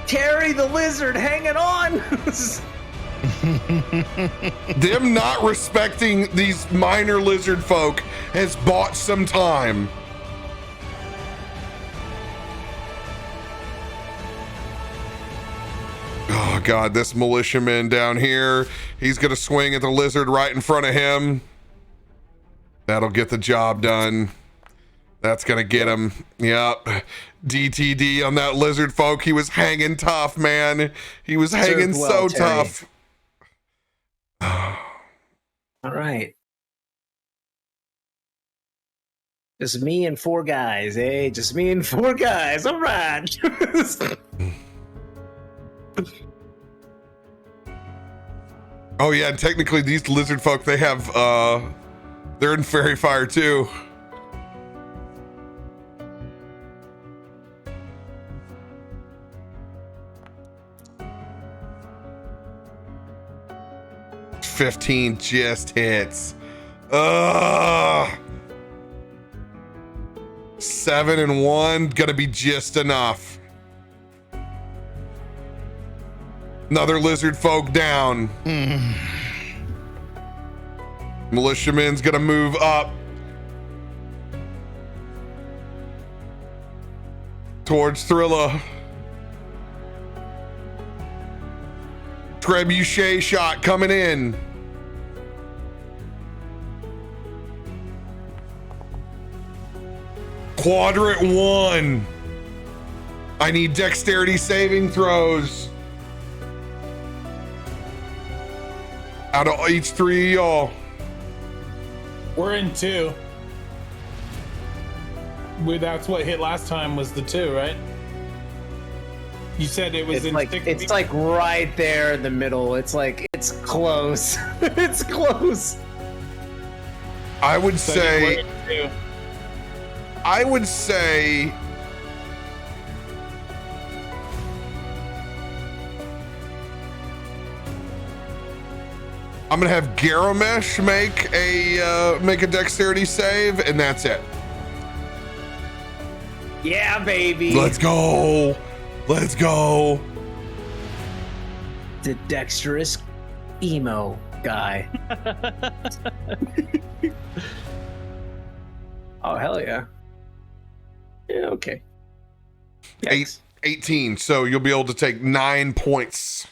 Terry the lizard hanging on. Them not respecting these minor lizard folk has bought some time. Oh God, this militiaman down here, he's gonna swing at the lizard right in front of him. That'll get the job done. That's gonna get him. Yep. DTD on that lizard folk. He was hanging tough, man. He was hanging well, so Terry. tough. All right. Just me and four guys, eh? Just me and four guys. All right. Oh yeah, and technically these lizard folk, they have they're in fairy fire too. $15 just hits. 7 and 1 gonna be just enough. Another lizard folk down. Militiaman's gonna move up towards Thrilla. Trebuchet shot coming in. Quadrant 1. I need dexterity saving throws. Out of each three of y'all. We're in 2. That's what hit last time was the 2, right? You said it was It's in like 6. it's like right there in the middle. It's like it's close. It's close. I would So say, we're in 2. I would say, I'm gonna have Garomesh make a dexterity save, and that's it. Yeah, baby. Let's go. Let's go. The dexterous emo guy. Oh, hell yeah. Yeah, okay. Yikes. 18. So you'll be able to take 9 points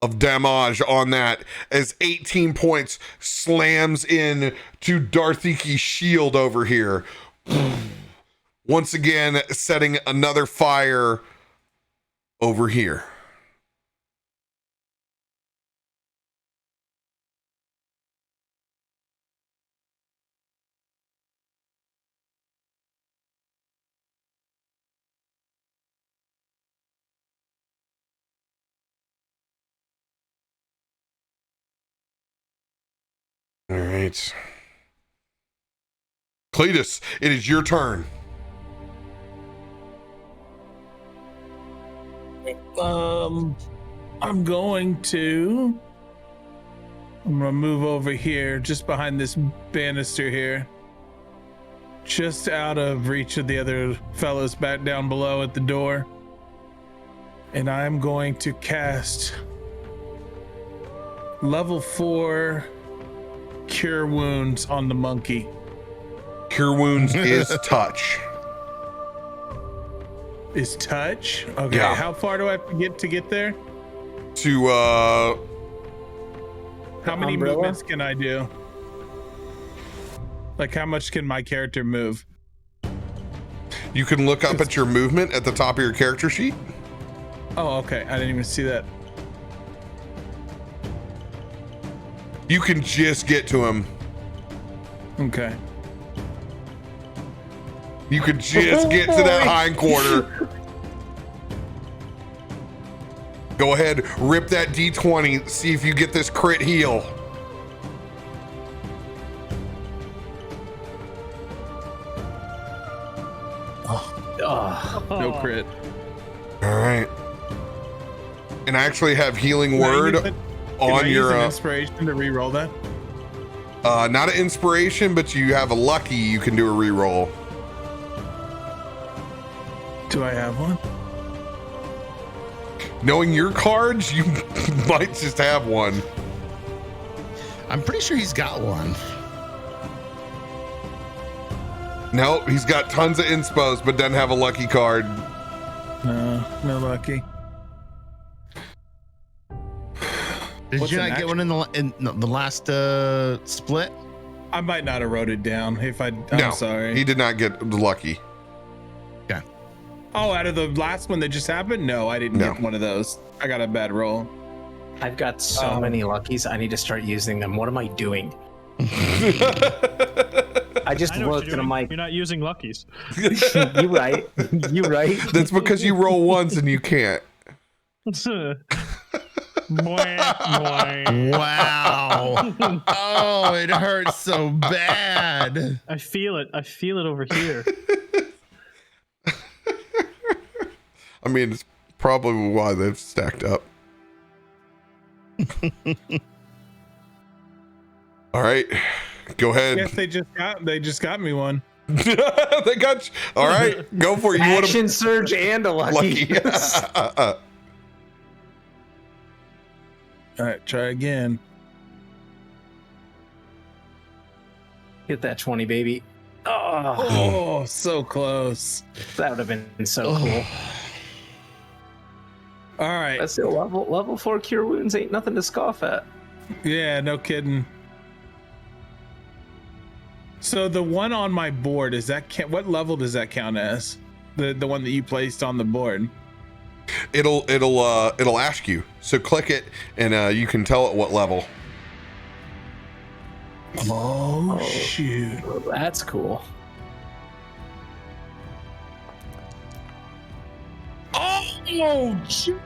of damage on that as 18 points slams in to Darthiki's shield over here. Once again, setting another fire over here. All right. Cletus, it is your turn. I'm gonna move over here, just behind this banister here, just out of reach of the other fellows back down below at the door. And I'm going to cast level 4 Cure Wounds on the monkey. Cure Wounds is touch. Is touch? Okay, Yeah. How far do I have to get there? To How many Umbrella? movements can I do? Like, how much can my character move? you can look up at your movement at the top of your character sheet. Oh, okay. I didn't even see that. You can just get to him. Okay. You could just get to that hind quarter. Go ahead, rip that D20, see if you get this crit heal. Oh, No crit. All right. And I actually have healing word Can I on use your an inspiration to re-roll that? not an inspiration, but you have a lucky, you can do a reroll. Do I have one? Knowing your cards, you might just have one. I'm pretty sure he's got one. No, he's got tons of inspos, but doesn't have a lucky card. No, no lucky. Did What's you an not get one in the last split? I might not have wrote it down. I'm No, sorry. he did not get the lucky. Oh, out of the last one that just happened? No, I didn't No. get one of those. I got a bad roll. I've got so many luckies. I need to start using them. What am I doing? I just I know what looked you're and I'm doing. like, You're not using luckies. you right. You right. That's because you roll once and you can't. Mwah, mwah. Wow. Oh, it hurts so bad. I feel it. I feel it over here. I mean, it's probably why they've stacked up. All right, go ahead. Yes, they just got me one. They got you. All right, go for it. You want Action surge and a lucky. lucky? All right, try again. Hit that 20, baby. Oh, Oh, so close. that would have been so cool. All right. That's still level 4 cure wounds ain't nothing to scoff at. Yeah, no kidding. So the one on my board, is that what level does that count as? The one that you placed on the board. It'll ask you. So click it, and you can tell it what level. Oh, shoot. Well, that's cool. Oh, shoot.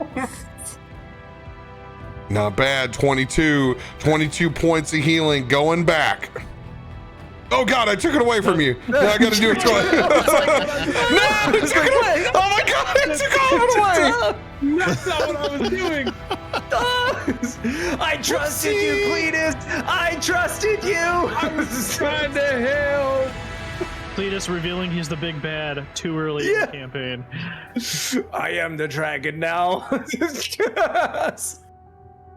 Not bad. 22 points of healing going back. Oh God, I took it away from you. Now I gotta do it twice. No, I took it away. Oh my God, I took all of it away. That's not what I was doing. I trusted you, Cletus. I trusted you. I was trying to help. Cletus revealing he's the big bad too early in the campaign. I am the dragon now.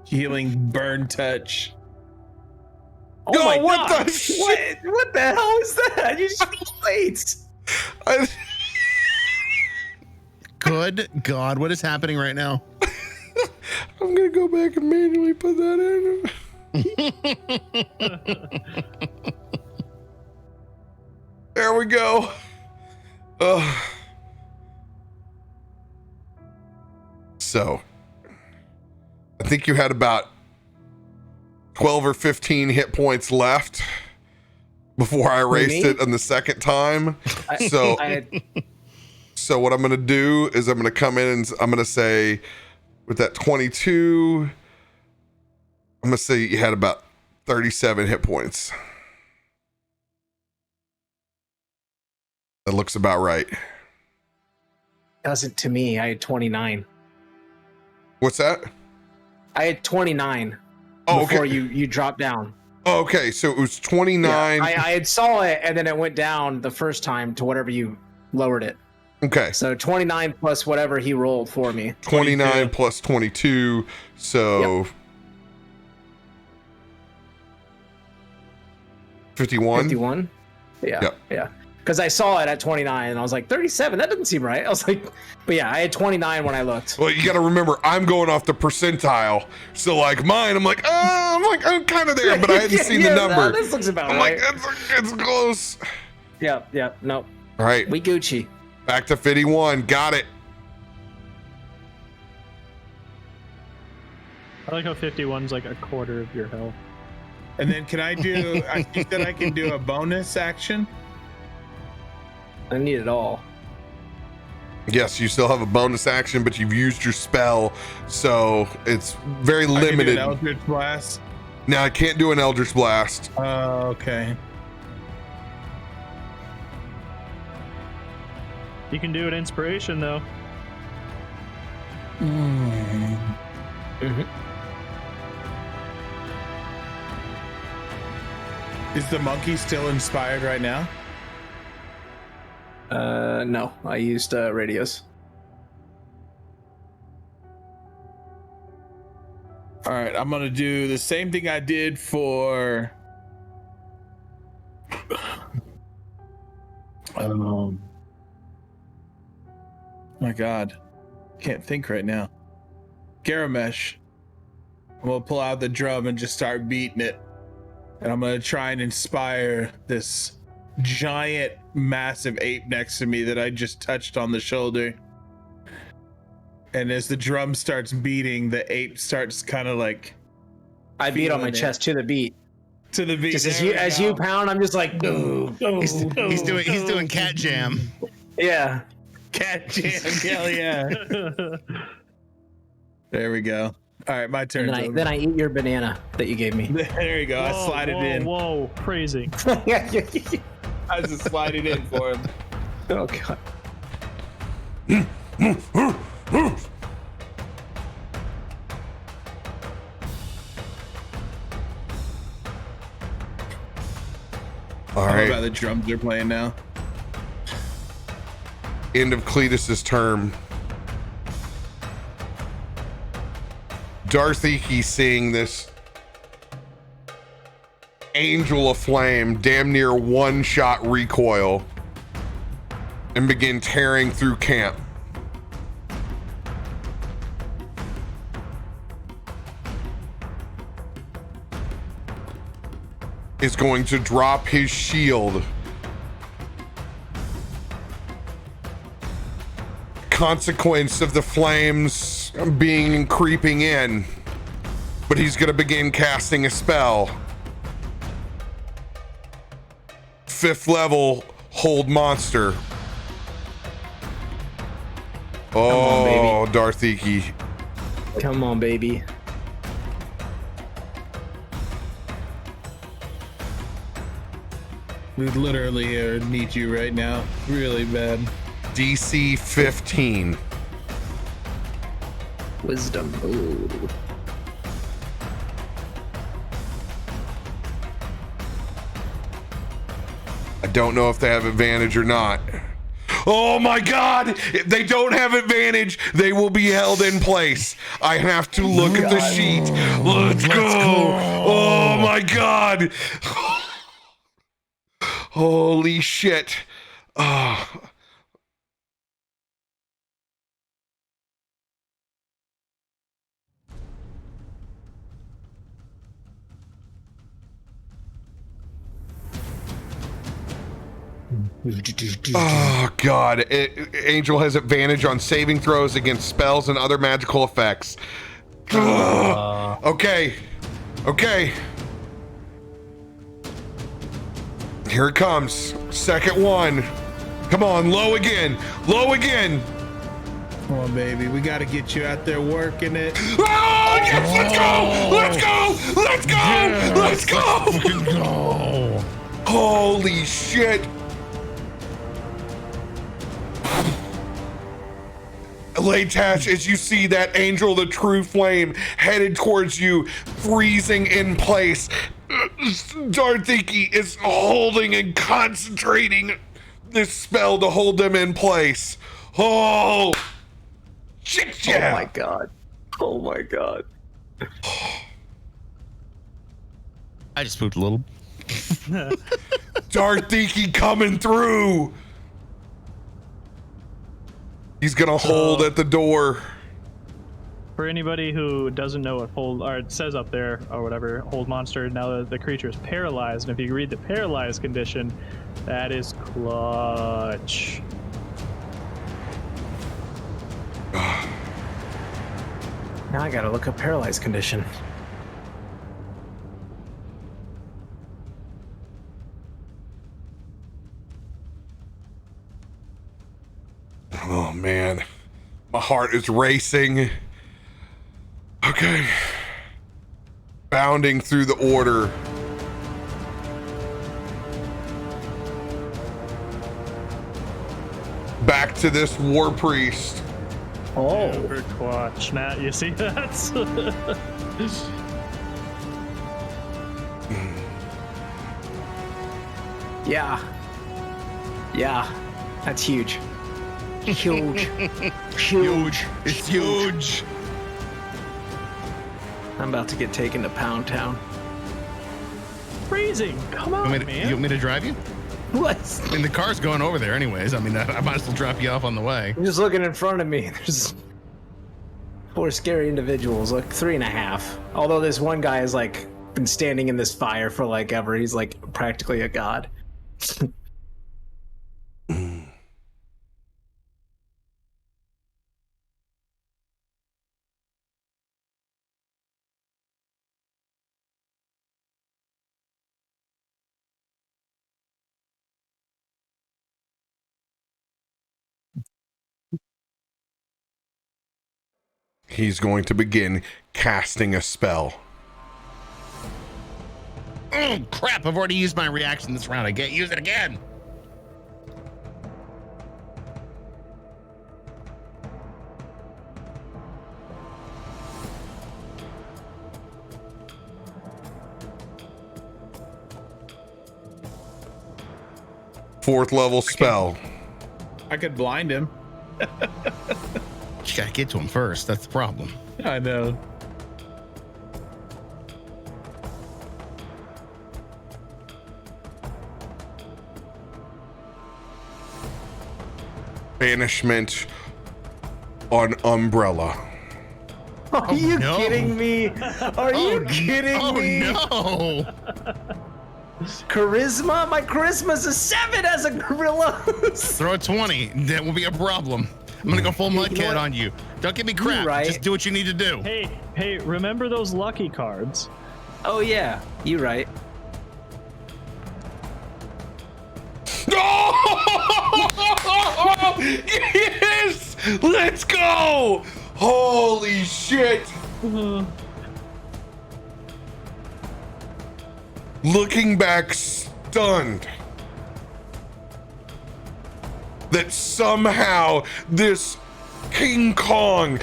Healing burn touch. Oh Yo, my what god! the shit? What the hell is that? You just wait. I- Good God, what is happening right now? I'm gonna go back and manually put that in. There we go. So, I think you had about 12 or 15 hit points left before I erased me? it on the second time. So, I had, so what I'm gonna do is I'm gonna come in and I'm gonna say, with that 22, I'm gonna say you had about 37 hit points. That looks about right. doesn't to me. I had 29. What's that? I had 29 Oh, before okay. you dropped down. Oh, okay, so it was 29. Yeah, I had saw it and then it went down the first time to whatever you lowered it. Okay, So 29 plus whatever he rolled for me. 29 22. plus 22, so 51. 51? Yeah. Yep. Yeah. Because I saw it at 29 and I was like, 37? That doesn't seem right. I was like, but yeah, I had 29 when I looked. Well, you got to remember, I'm going off the percentile. So, like mine, I'm kind of there, but I hadn't seen the number. This looks about I'm right. like, it's close. Yeah. No, All right, we Gucci. back to 51. Got it. I like how 51's like a quarter of your health. And then can I do? I think that I can do a bonus action. I need it all. Yes, you still have a bonus action, but you've used your spell, so it's very I can do limited. an Eldritch Blast. Now, I can't do an Eldritch Blast. Okay. You can do an inspiration though. Is the monkey still inspired right now? No, I used radios. All right, I'm gonna do the same thing I did for. My God, can't think right now. Garomesh. I'm gonna pull out the drum and just start beating it, and I'm gonna try and inspire this giant, massive ape next to me that I just touched on the shoulder. And as the drum starts beating, the ape starts kind of like I beat on my feeling it. chest to the beat. To the beat. Just There we as go. you pound, I'm just like, boo. He's doing cat jam. Yeah. Cat jam. Hell yeah. There we go. All right, my turn. And then I eat your banana that you gave me. There you go. I slide it in. Whoa, crazy. I just slide it in for him. Oh god. All How right, about the drums they're playing now? end of Cletus's turn. Darthiki's seeing this angel of flame damn near one-shot recoil and begin tearing through camp. Is going to drop his shield. Consequence of the flames being creeping in, but he's going to begin casting a spell. 5th level hold monster. Oh, Darthiki. Come on, baby. We literally need you right now. Really bad. DC 15. Wisdom. Ooh. I don't know if they have advantage or not. Oh my God! If they don't have advantage, they will be held in place. I have to look at the sheet. Let's go! Oh my God! Holy shit! Oh. Oh God! Angel has advantage on saving throws against spells and other magical effects. Okay. Here it comes. Second one. Come on, low again. Come on, baby. We got to get you out there working it. Oh, yes, let's go. Fucking go. Holy shit. Leightash, as you see that Angel the True Flame headed towards you, freezing in place, Darthiki is holding and concentrating this spell to hold them in place. Oh, shit, yeah. Oh my god. I just spooked a little. Darthiki coming through. He's gonna hold at the door. For anybody who doesn't know what hold, or it says up there, or whatever, hold monster, now the creature is paralyzed, and if you read the paralyzed condition, that is clutch. Now I gotta look up paralyzed condition. Oh man, my heart is racing. Okay. Bounding through the order. Back to this war priest. Oh. Wyrmwatch. Now you see that? Yeah. That's huge. Huge. It's huge. I'm about to get taken to Pound Town. Freezing. Come on, You man. want me to drive you? What? I mean, the car's going over there anyways. I mean, I might as well drop you off on the way. I'm just looking in front of me. There's 4 scary individuals, like 3.5. Although this one guy has like been standing in this fire for like ever. He's like practically a god. He's going to begin casting a spell. Oh crap! I've already used my reaction this round. I can't use it again. Fourth level spell. I could blind him. You gotta get to him first. That's the problem. I know. Banishment on Umbrella. Are you no. kidding me? Are you kidding me? Oh no! Charisma? My charisma's a 7 as a gorilla. Throw a 20. That will be a problem. I'm gonna go full mudcat what? on you. Don't give me crap. right. Just do what you need to do. Hey, remember those lucky cards? Oh yeah, you right. Oh! Yes! Let's go! Holy shit! Looking back stunned that somehow this King Kong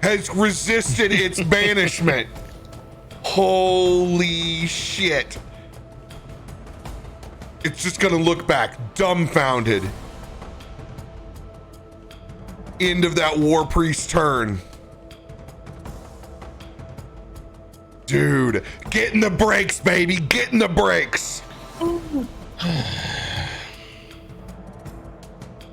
has resisted its banishment. Holy shit. It's just gonna look back dumbfounded. end of that War Priest turn. Dude, get in the brakes, baby. Get in the brakes.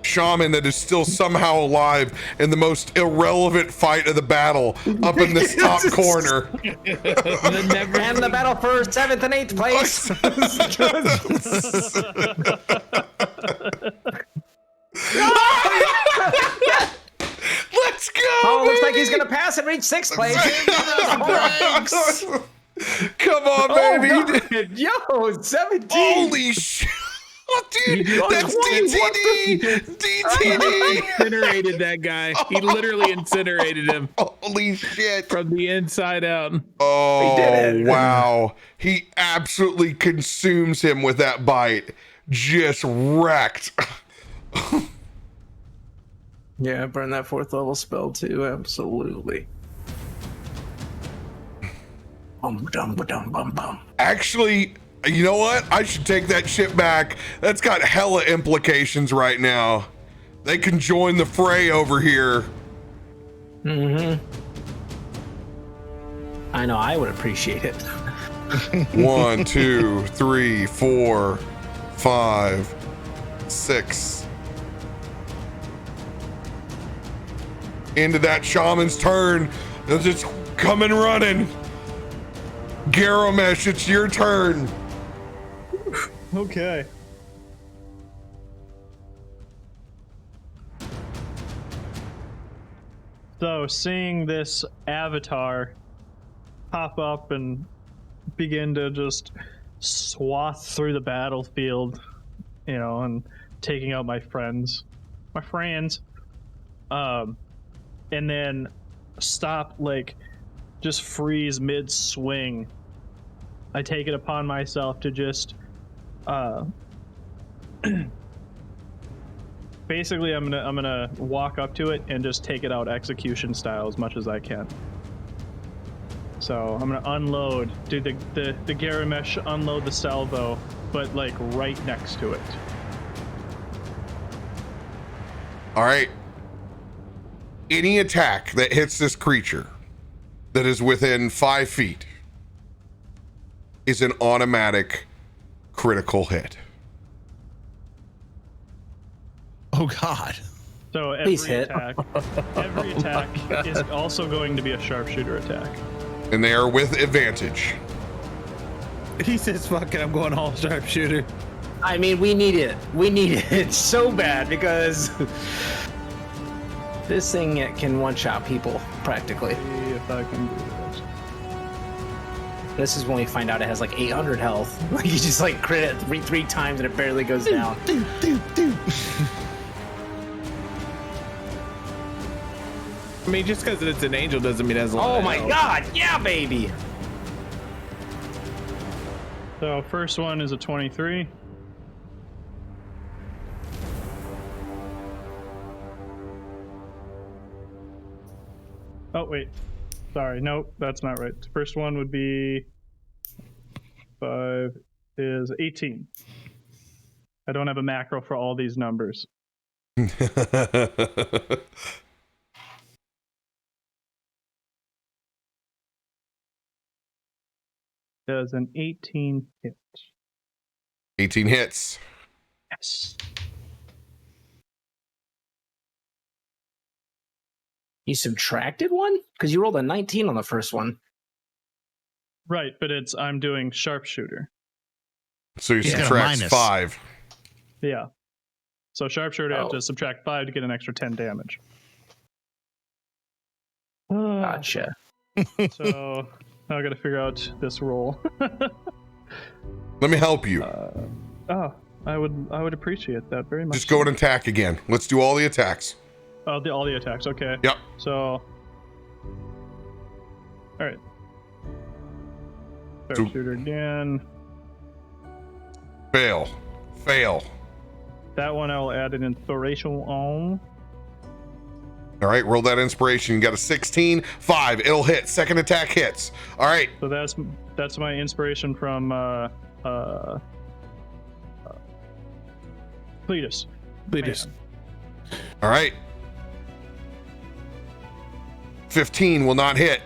Shaman that is still somehow alive in the most irrelevant fight of the battle up in this top corner. And the battle for 7th and 8th place. Let's go. Oh, looks like baby. he's gonna pass and reach 6th place. Come on, baby. God. Yo, 17. Holy shit. Oh, dude, that's DTD. DTD. Incinerated that guy. He literally incinerated him Holy shit. from the inside out. Oh, did it. wow. He absolutely consumes him with that bite. Just wrecked. Yeah, burn that 4th level spell too. Absolutely. Bum, bum, bum, bum, bum. Actually, you know what? I should take that shit back. That's got hella implications right now. They can join the fray over here. Mm-hmm. I know, I would appreciate it. 1, 2, 3, 4, 5, 6. Into that shaman's turn. They're just coming running. Garomesh, it's your turn. Okay. So, seeing this avatar pop up and begin to just swath through the battlefield, you know, and taking out my friends, and then stop, like, just freeze mid-swing. I take it upon myself to just basically I'm gonna walk up to it and just take it out execution style as much as I can. So I'm gonna unload, do the Garomesh unload the salvo, but like right next to it. All right. Any attack that hits this creature that is within 5 feet is an automatic critical hit. Oh God. So every Please hit. attack is also going to be a sharpshooter attack. And they are with advantage. He says, fuck it, I'm going all sharpshooter. I mean, we need it. We need it so bad because this thing can one-shot people practically. See if I can do this. This is when we find out it has like 800 health. Like you just like crit it three times and it barely goes down. I mean, just because it's an angel doesn't mean it has a lot Oh of my health. God! Yeah, baby. So first one is a 23. Oh wait, sorry, nope, that's not right. First one would be 5 is 18. I don't have a macro for all these numbers. Does an 18 hit? 18 hits. Yes. You subtracted one? Because you rolled a 19 on the first one. Right, but I'm doing sharpshooter. So you He's got a subtract minus. 5. Yeah. So sharpshooter, I have Oh. to subtract 5 to get an extra 10 damage. Gotcha. So now I got to figure out this roll. Let me help you. Oh, I would appreciate that very much. Just go and attack again. Let's do all the attacks. Oh, all the attacks. Okay. Yep. So, all right. Sharpshooter again. Fail. Fail. That one I'll add an inspiration on. All right, roll that inspiration. You got a 16, 5. It'll hit. Second attack hits. All right. So that's my inspiration from Cletus. Cletus. All right. 15 will not hit.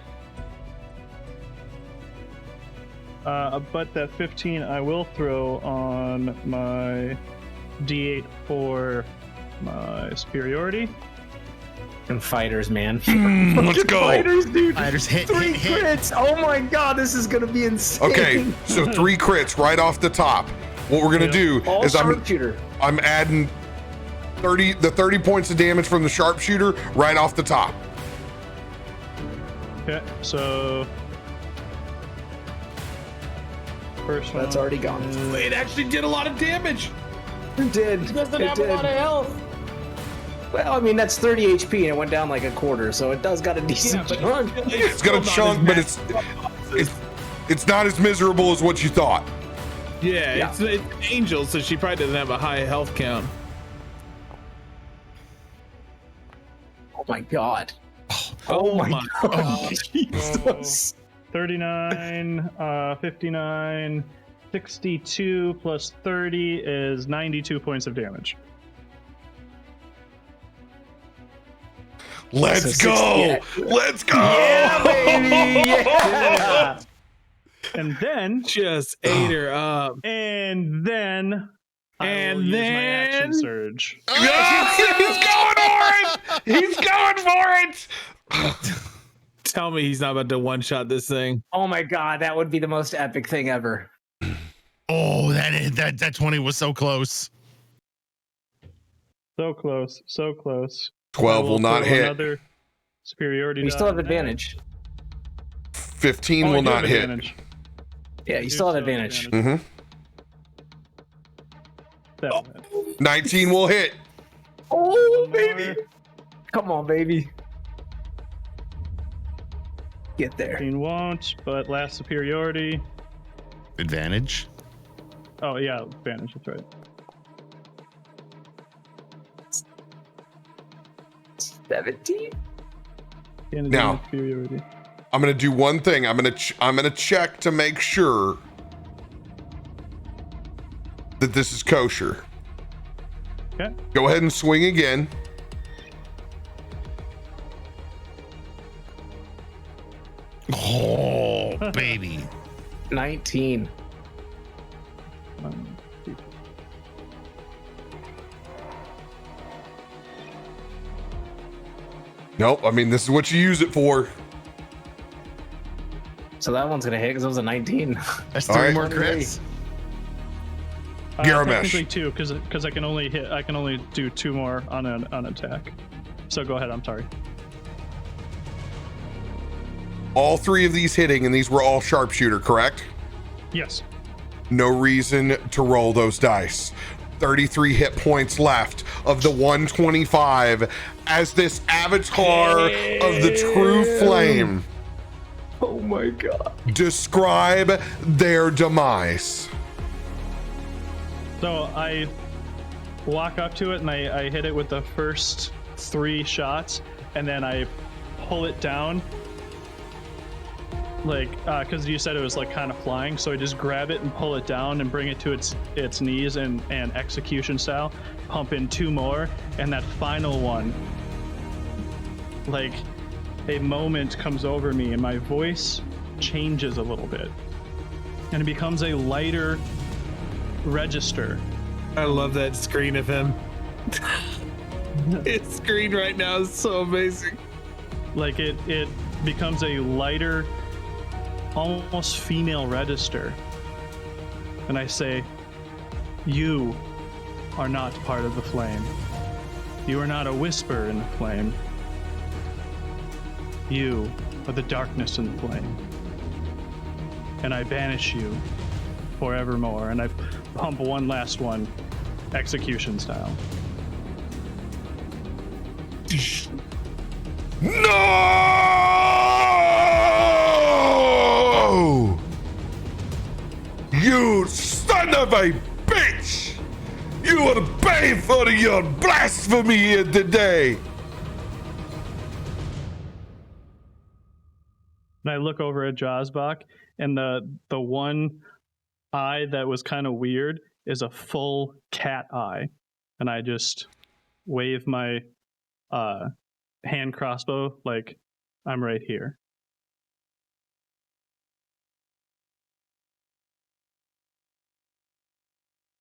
But that 15 I will throw on my D8 for my superiority. And fighters, man. Let's go. Fighters, dude. Fighters hit, 3 hit, hit. crits. Oh my god, this is gonna be insane. Okay, so 3 crits right off the top. What we're gonna do All is sharpshooter. I'm adding 30 points of damage from the sharpshooter right off the top. Okay, so first one. That's already gone. It actually did a lot of damage. It did. It doesn't have a lot of health. Well, I mean, that's 30 HP and it went down like a quarter, so it does got a decent chunk. It's got a chunk, but it's not as miserable as what you thought. Yeah, it's an angel, so she probably doesn't have a high health count. Oh my god. Oh my god. Jesus. 39, 59, 62 plus 30 is 92 points of damage. Let's So go! 60. Let's go! Yeah, baby! Yeah! And then, Just ate her up. and then, I will And use my then- action surge. He's going for it! He's going for it! Tell me he's not about to one-shot this thing. Oh my god, that would be the most epic thing ever. Oh, that 20 was so close. So close, so close. 12 will not throw hit. Another superiority. You die still have on that. advantage. 15 Oh, I will do not have hit. advantage. Yeah, I you do still have advantage. Mm-hmm. That will hit. 19 will hit. Oh, One baby. more. Come on, baby. Get there. 15 won't, but last superiority. Advantage. Oh yeah, advantage. That's right. 17? And Now. advantage superiority. I'm gonna do one thing. I'm gonna check to make sure that this is kosher. Okay. Go ahead and swing again. Oh, baby. 19. Nope. I mean, this is what you use it for. So that one's gonna hit because it was a 19. That's All 3 right. more crits. Garomesh. Technically 2, because I can only do 2 more on an attack. So go ahead. I'm sorry. All 3 of these hitting, and these were all sharpshooter, correct? Yes. No reason to roll those dice. 33 hit points left of the 125 as this avatar of the true flame Oh my god. describe their demise. So I walk up to it and I hit it with the first 3 shots, and then I pull it down. Like, because you said it was like kind of flying, so I just grab it and pull it down and bring it to its knees and execution style, pump in 2 more, and that final one, like a moment comes over me and my voice changes a little bit, and it becomes a lighter register. I love that screen of him. His screen right now is so amazing. Like it becomes a lighter, almost female register, and I say, you are not part of the flame. You are not a whisper in the flame. You are the darkness in the flame, and I banish you forevermore. And I pump one last one, execution style. No! You son of a bitch! You will pay for your blasphemy here today! And I look over at Jazbak, and the one eye that was kind of weird is a full cat eye. And I just wave my hand crossbow like I'm right here.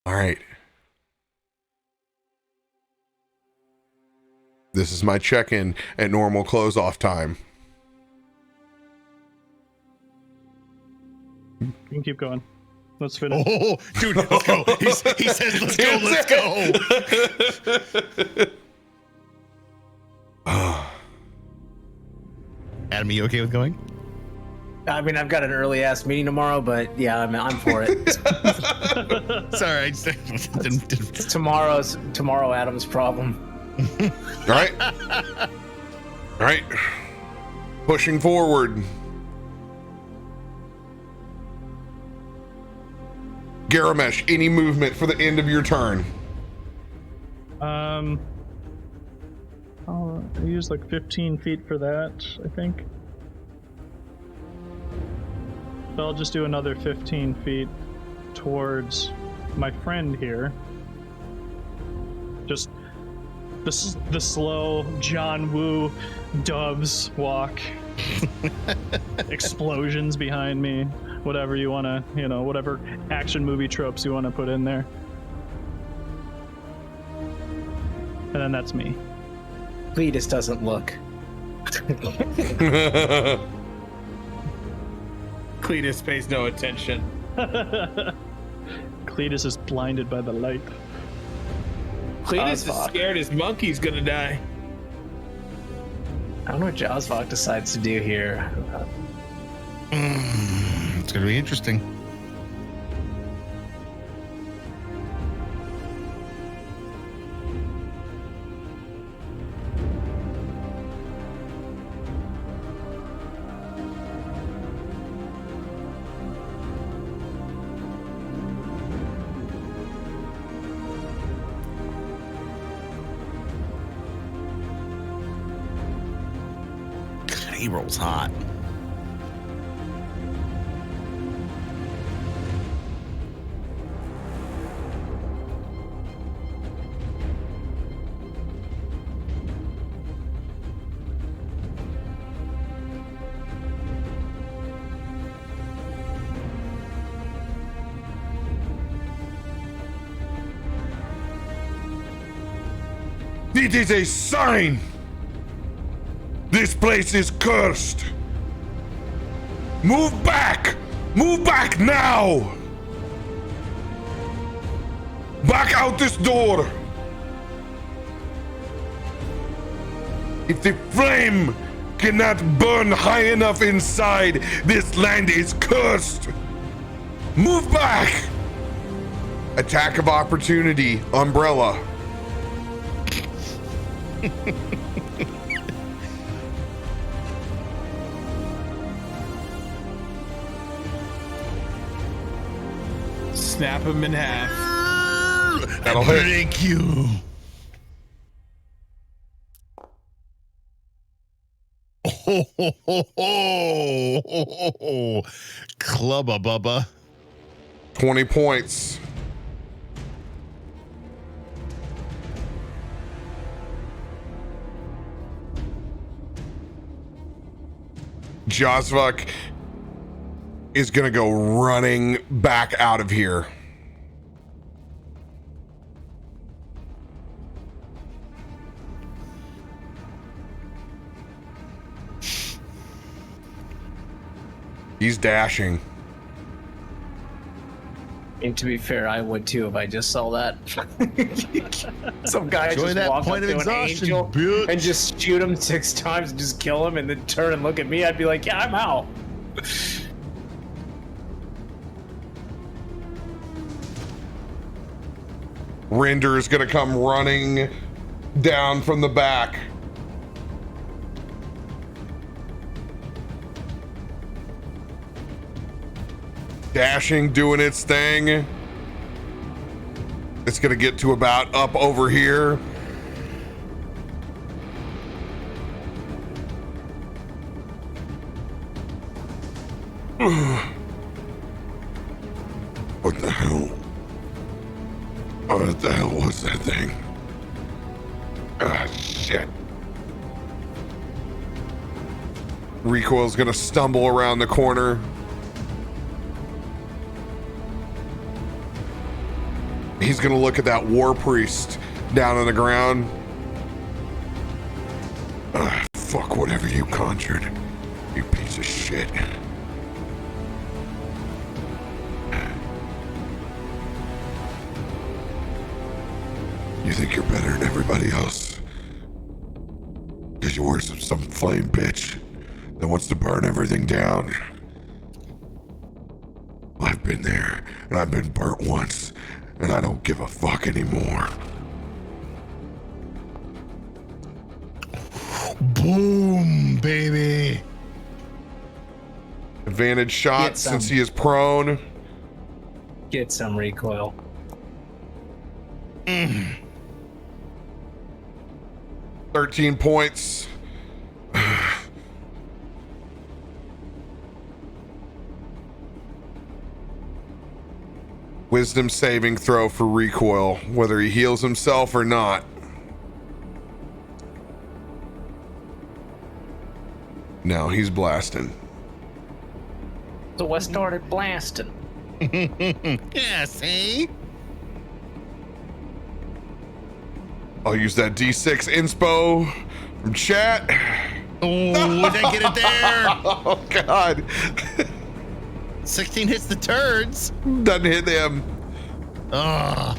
All right. This is my check-in at normal close-off time. You can keep going. Let's finish. Oh, dude, let's go. He says, let's go, let's go. Adam, are you okay with going? I mean, I've got an early ass meeting tomorrow, but yeah, I'm for it. Sorry, I just didn't. Tomorrow Adam's problem. All right. All right. Pushing forward. Garomesh, any movement for the end of your turn? I'll use like 15 feet for that, I think. So I'll just do another 15 feet towards my friend here. Just the slow John Woo doves walk. Explosions behind me. Whatever you want to, whatever action movie tropes you want to put in there. And then that's me. Cletus doesn't look. Cletus pays no attention. Cletus is blinded by the light. Cletus is scared his monkey's gonna die. I don't know what Josvok decides to do here. It's gonna be interesting. God, he rolls hot. It is a sign! This place is cursed! Move back! Move back now! Back out this door! If the flame cannot burn high enough inside, this land is cursed! Move back! Attack of opportunity, umbrella. Snap him in half. That'll hit. Thank you. Oh, Clubba Bubba. 20 points. Josvok is going to go running back out of here. He's dashing. And to be fair, I would too if I just saw that. Some guy Enjoy just that walk point up of to an exhaustion, angel bitch. and just shoot him 6 times and just kill him and then turn and look at me. I'd be like, yeah, I'm out. Render is going to come running down from the back. Dashing, doing its thing. It's going to get to about up over here. What the hell? What the hell was that thing? Ah, shit. Recoil's gonna stumble around the corner. He's gonna look at that war priest down on the ground. Fuck whatever you conjured, you piece of shit. You think you're better than everybody else? Because you worship some flame bitch that wants to burn everything down. I've been there, and I've been burnt once, and I don't give a fuck anymore. Boom, baby. Advantage shot Get some. since he is prone. Get some recoil. 13 points. Wisdom saving throw for recoil, whether he heals himself or not. No, he's blasting. So I started blasting. Yeah, see? I'll use that D6 inspo from chat. Oh, did I get it there? Oh, God. 16 hits the turds. Doesn't hit him. Ugh.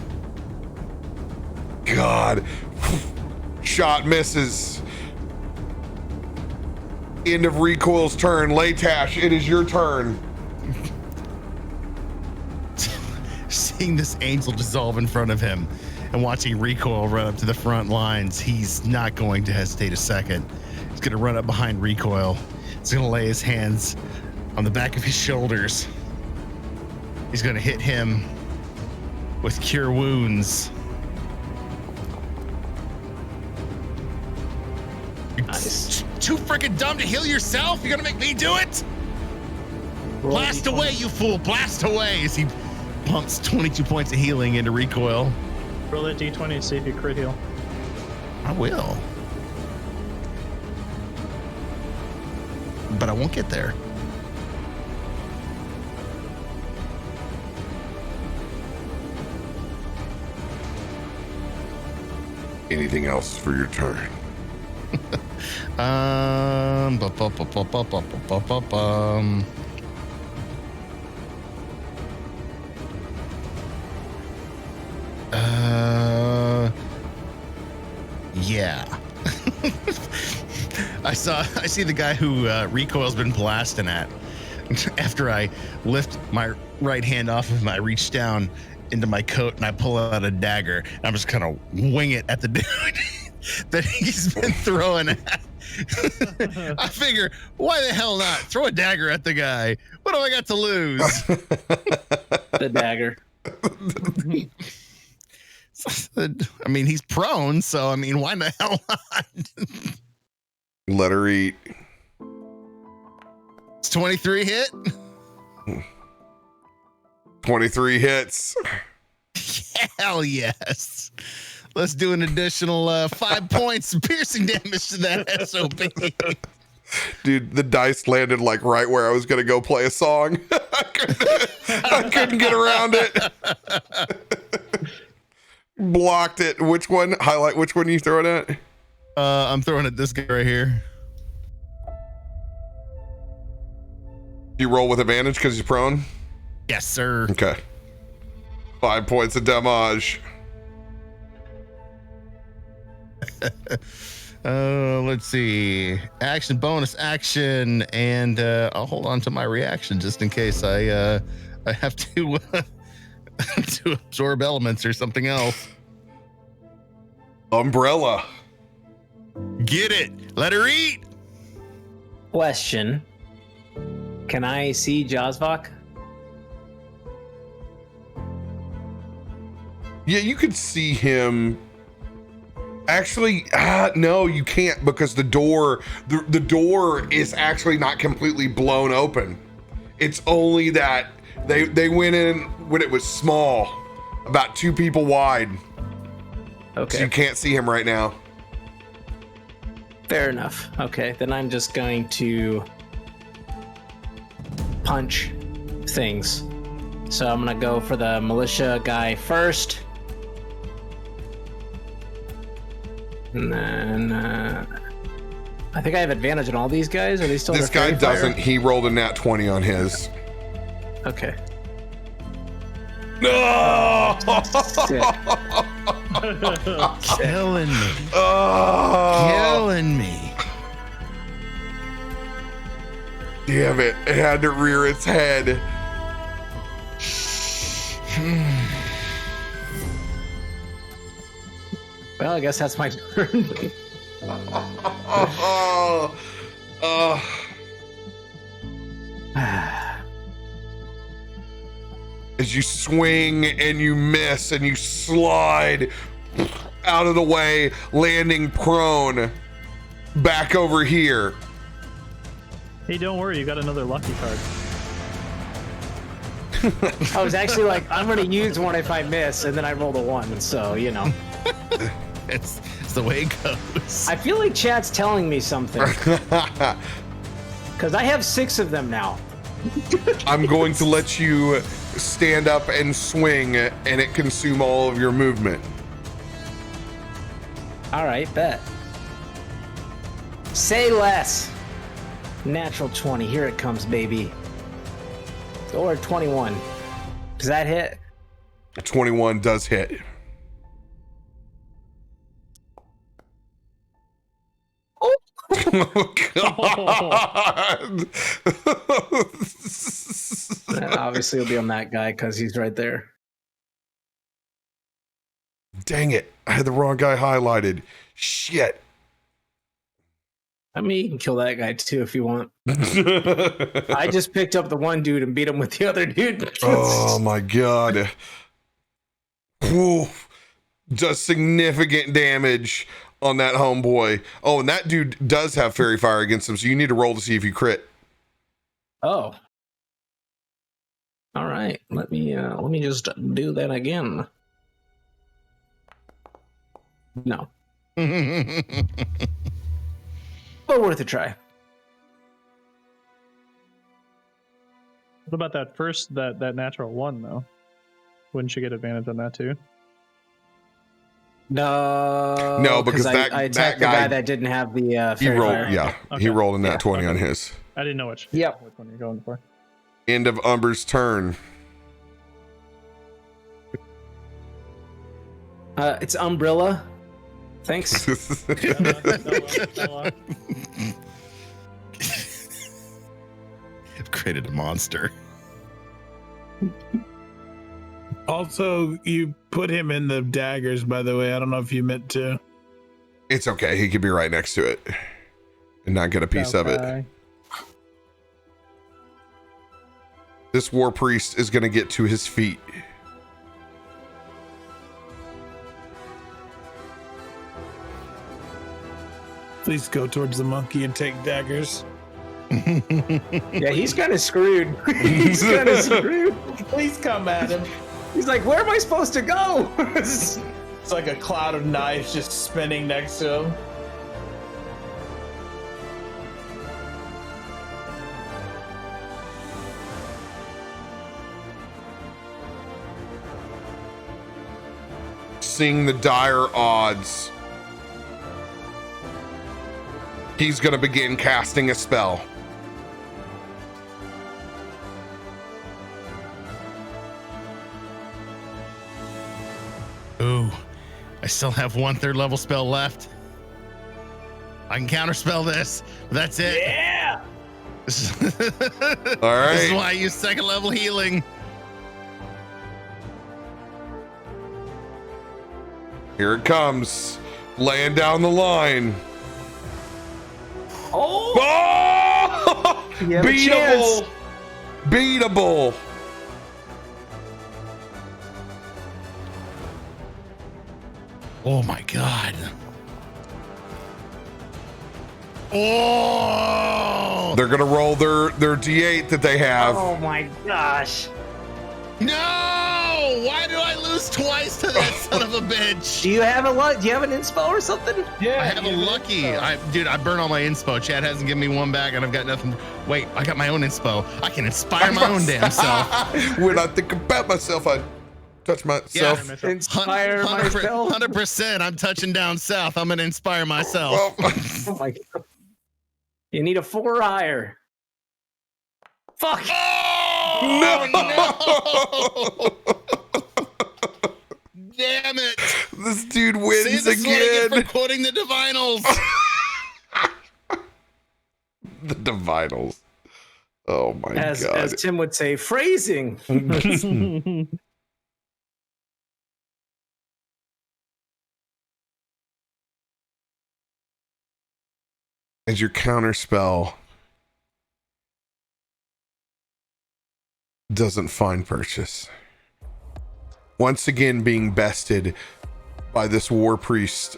God. Shot misses. End of recoil's turn. Leightash, it is your turn. Seeing this angel dissolve in front of him and watching recoil run up to the front lines, he's not going to hesitate a second. He's going to run up behind recoil. He's going to lay his hands on the back of his shoulders. He's going to hit him with cure wounds. Nice. Too freaking dumb to heal yourself? You're going to make me do it? Blast away, you fool. Blast away as he pumps 22 points of healing into recoil. Roll a d20 to see if you crit heal. I will. But I won't get there. Anything else for your turn? Yeah. I see the guy who recoil's been blasting at. After I lift my right hand off of him, I reach down into my coat and I pull out a dagger. And I'm just kind of wing it at the dude that he's been throwing at. I figure, why the hell not? Throw a dagger at the guy. What do I got to lose? The dagger. I mean, he's prone, so I mean, why the hell not? Let her eat. It's 23 hit. 23 hits. Hell yes. Let's do an additional 5 points of piercing damage to that SOB. Dude, the dice landed like right where I was gonna go play a song. I couldn't get around it. Blocked it. Which one? Highlight which one you throw it at? I'm throwing at this guy right here. You roll with advantage because he's prone? Yes, sir. Okay. 5 points of damage. Let's see. Action, bonus action, and I'll hold on to my reaction just in case I have to to absorb elements or something else. Umbrella. Get it. Let her eat. Question. Can I see Jazvok? Yeah, you could see him. Actually, no, you can't because the door is actually not completely blown open. It's only that they went in when it was small, about 2 people wide. Okay. So you can't see him right now. Fair enough. Okay, then I'm just going to punch things. So I'm gonna go for the militia guy first. And then I think I have advantage on all these guys. Are they still? This guy doesn't. He rolled a nat 20 on his. Okay. No! Sick. Killing me. Oh, Killing me. damn it. It had to rear its head. Well, I guess that's my turn. As you swing and you miss and you slide out of the way, landing prone back over here. Hey, don't worry, you got another lucky card. I was actually like, I'm gonna use one if I miss, and then I rolled a 1. So you know, It's the way it goes. I feel like chat's telling me something because I have 6 of them now. I'm going to let you stand up and swing and it consume all of your movement. All right, bet. Say less. Natural 20. Here it comes, baby. Or 21. Does that hit? 21 does hit. Oh God! Obviously, it'll be on that guy because he's right there. Dang it! I had the wrong guy highlighted. Shit! I mean, you can kill that guy too if you want. I just picked up the one dude and beat him with the other dude. Oh my God! Whew. Does significant damage on that homeboy. Oh, and that dude does have fairy fire against him, so you need to roll to see if you crit. Oh. All right. Let me just do that again. No. But worth a try. What about that first, that natural 1 though? Wouldn't you get advantage on that too? No, because I attacked the guy that didn't have the He fairy rolled, fire. yeah. Okay. He rolled a nat Yeah. 20 on his. I didn't know which one you're going for. End of Umber's turn. It's Umbrella. Thanks. I've created a monster. Also, you put him in the daggers, by the way. I don't know if you meant to. It's okay. He could be right next to it and not get a piece of it. Okay. This war priest is going to get to his feet. Please go towards the monkey and take daggers. Yeah, he's kind of screwed. He's kind of screwed. Please come at him. He's like, where am I supposed to go? It's like a cloud of knives just spinning next to him. Seeing the dire odds, he's going to begin casting a spell. Ooh, I still have 1 third level spell left. I can counterspell this. That's it. Yeah. This All is right. why I use 2nd level healing. Here it comes. Laying down the line. Oh, Oh! you have a chance. Beatable. Oh my god. Oh They're going to roll their D8 that they have. Oh my gosh. no! Why do I lose lose twice to that son of a bitch. Do you have Do you have an inspo or something? Yeah, I have a lucky. Dude, I burn all my inspo. Chad hasn't given me one back, and I've got nothing. Wait, I got my own inspo. I can inspire my own damn self. When I think about myself, I touch myself. Yeah. Inspire myself. 100%. I'm touching down south. I'm gonna inspire myself. Oh my god. You need a 4 or higher. Fuck. Oh, no! Damn it! This dude See, wins this is what I get again. for quoting the Divinals. The Divinals. Oh my As god. Tim would say, phrasing. As your counter spell doesn't find purchase. Once again being bested by this war priest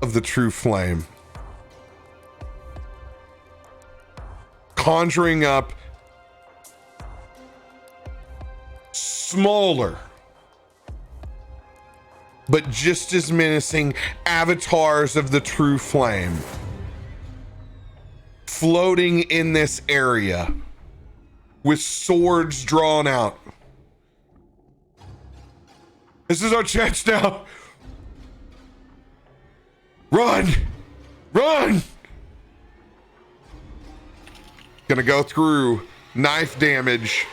of the true flame. Conjuring up smaller but just as menacing avatars of the true flame floating in this area with swords drawn out. This is our chance now. Run! Run! Gonna go through knife damage.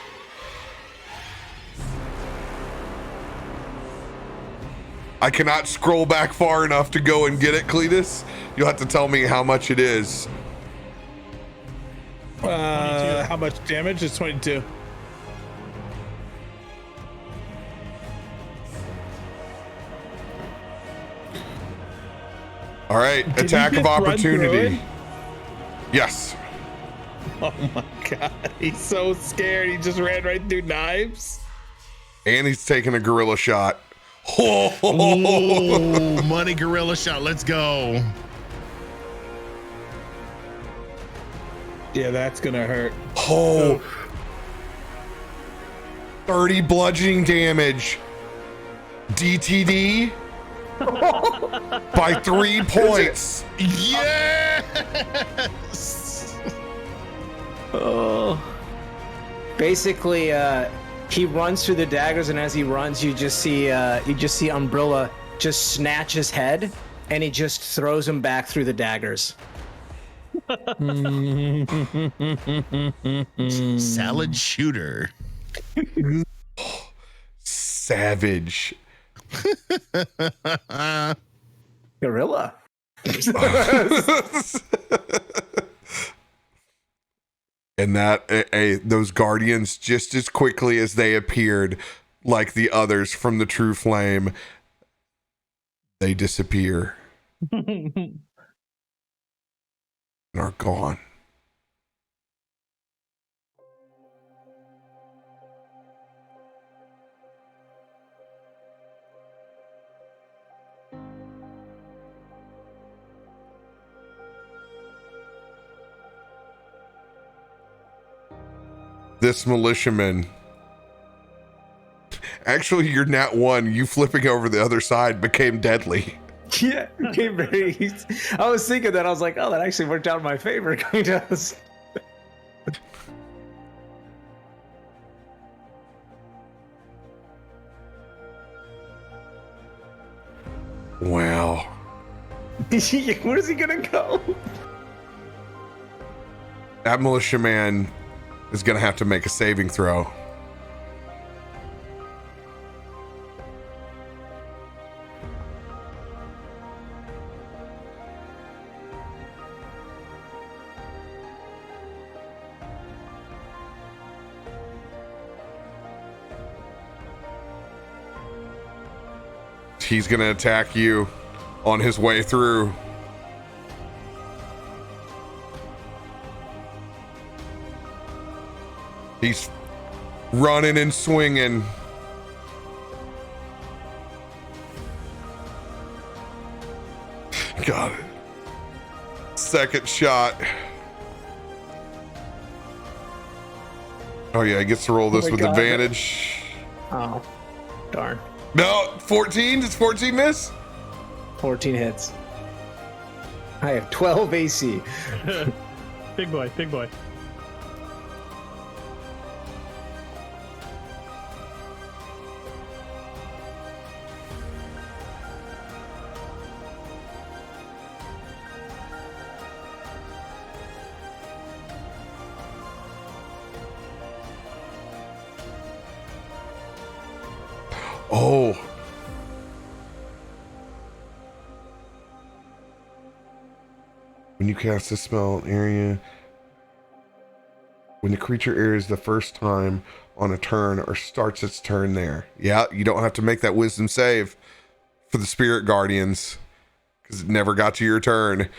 I cannot scroll back far enough to go and get it, Cletus. You'll have to tell me how much it is. How much damage? It's 22. All right, Did attack you of just run through opportunity. it? Yes. Oh my god, he's so scared. He just ran right through knives. And he's taking a gorilla shot. Oh, money gorilla shot. Let's go. Yeah, that's gonna hurt. Oh. 30 bludgeoning damage. DTD by 3 points. Yes. Oh. Basically, he runs through the daggers, and as he runs, you just see Umbrella just snatch his head, and he just throws him back through the daggers. Salad shooter. Savage. Gorilla. And that those guardians, just as quickly as they appeared, like the others from the true flame, they disappear and are gone. This militiaman, actually, your nat 1, you flipping over the other side became deadly. Yeah, it became very easy. I was thinking that. I was like, oh, that actually worked out in my favor. Going down this. Wow. Where is he gonna go? That militiaman is going to have to make a saving throw. He's going to attack you on his way through. He's running and swinging. Got it. Second shot. Oh yeah, he gets to roll this my with God. advantage. Oh. Darn. No, 14. Does 14 miss? 14 hits. I have 12 AC. Big boy, big boy. Oh. When you cast a spell area, when the creature airs the first time on a turn or starts its turn there. Yeah, you don't have to make that wisdom save for the spirit guardians because it never got to your turn.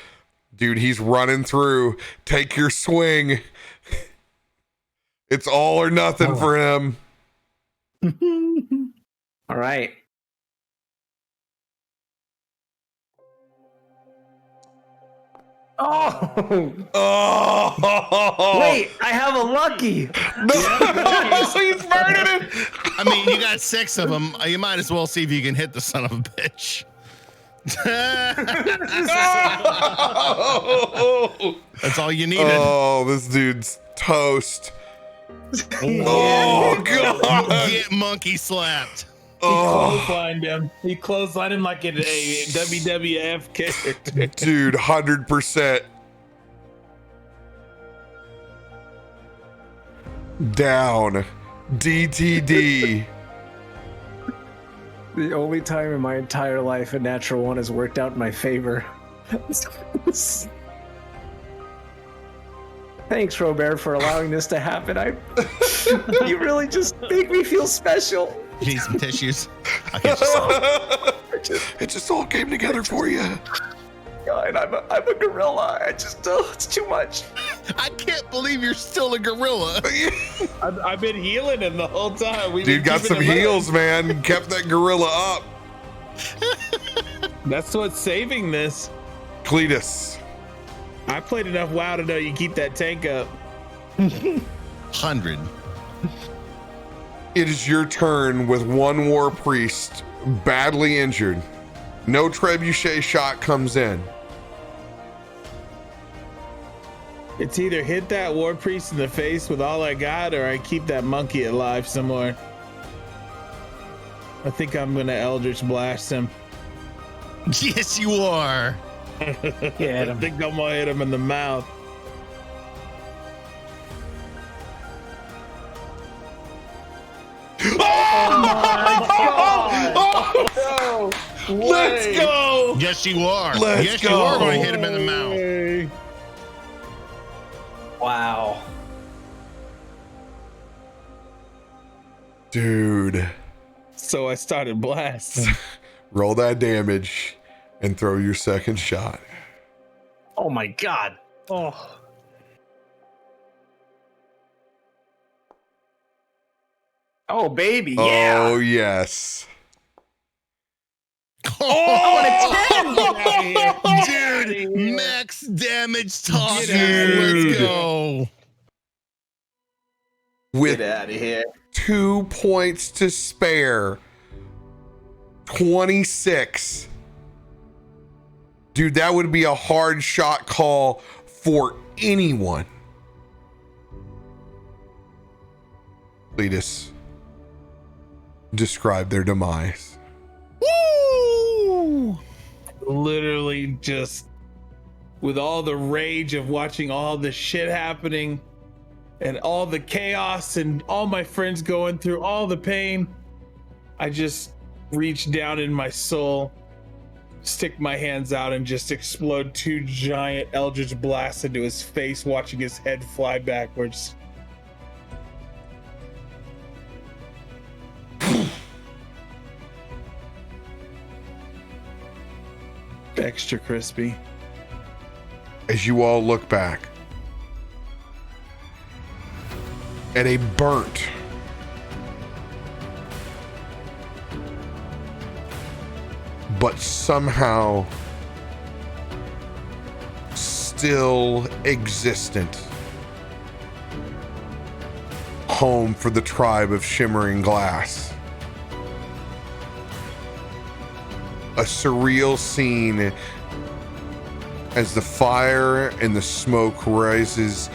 Dude, he's running through. Take your swing. It's all or nothing for him. All right. Oh! Oh! Wait, I have a lucky. No! He's burning it! I mean, you got 6 of them. You might as well see if you can hit the son of a bitch. That's all you needed. Oh, this dude's toast. Oh, God. Get monkey slapped. Oh, Clotheslined him. He clotheslined him like a WWF character. dude, 100%. Down. DTD. The only time in my entire life a natural one has worked out in my favor. Thanks, RoBear, for allowing this to happen. You really just make me feel special. You need some tissues. I'll get you some. It just all came together for you. God, I'm a gorilla. It's too much. I can't believe you're still a gorilla. I've been healing him the whole time. Dude got some heals, man. Kept that gorilla up. That's what's saving this. Cletus. I played enough WoW to know you keep that tank up. 100. It is your turn with one war priest badly injured. No trebuchet shot comes in. It's either hit that war priest in the face with all I got, or I keep that monkey alive somewhere. I think I'm gonna Eldritch Blast him. Yes, you are. I think I'm gonna hit him in the mouth. Let's go! Yes, you are. Let's yes, go. you are going to hit him in the mouth. Wow. Dude. So I started blast. Roll that damage and throw your second shot. Oh my God. Oh, Oh baby, yeah. Oh, yes. Dude, max damage toss. Dude. Let's go. With Get out of here. 2 points to spare. 26. Dude, that would be a hard shot call for anyone. Cletus, describe their demise. Woo! Literally just with all the rage of watching all the shit happening and all the chaos and all my friends going through all the pain, I just reach down in my soul, stick my hands out, and just explode 2 giant eldritch blasts into his face, watching his head fly backwards. Extra crispy. As you all look back at a burnt but somehow still existent home for the tribe of Shimmering Glass. a surreal scene as the fire and the smoke rises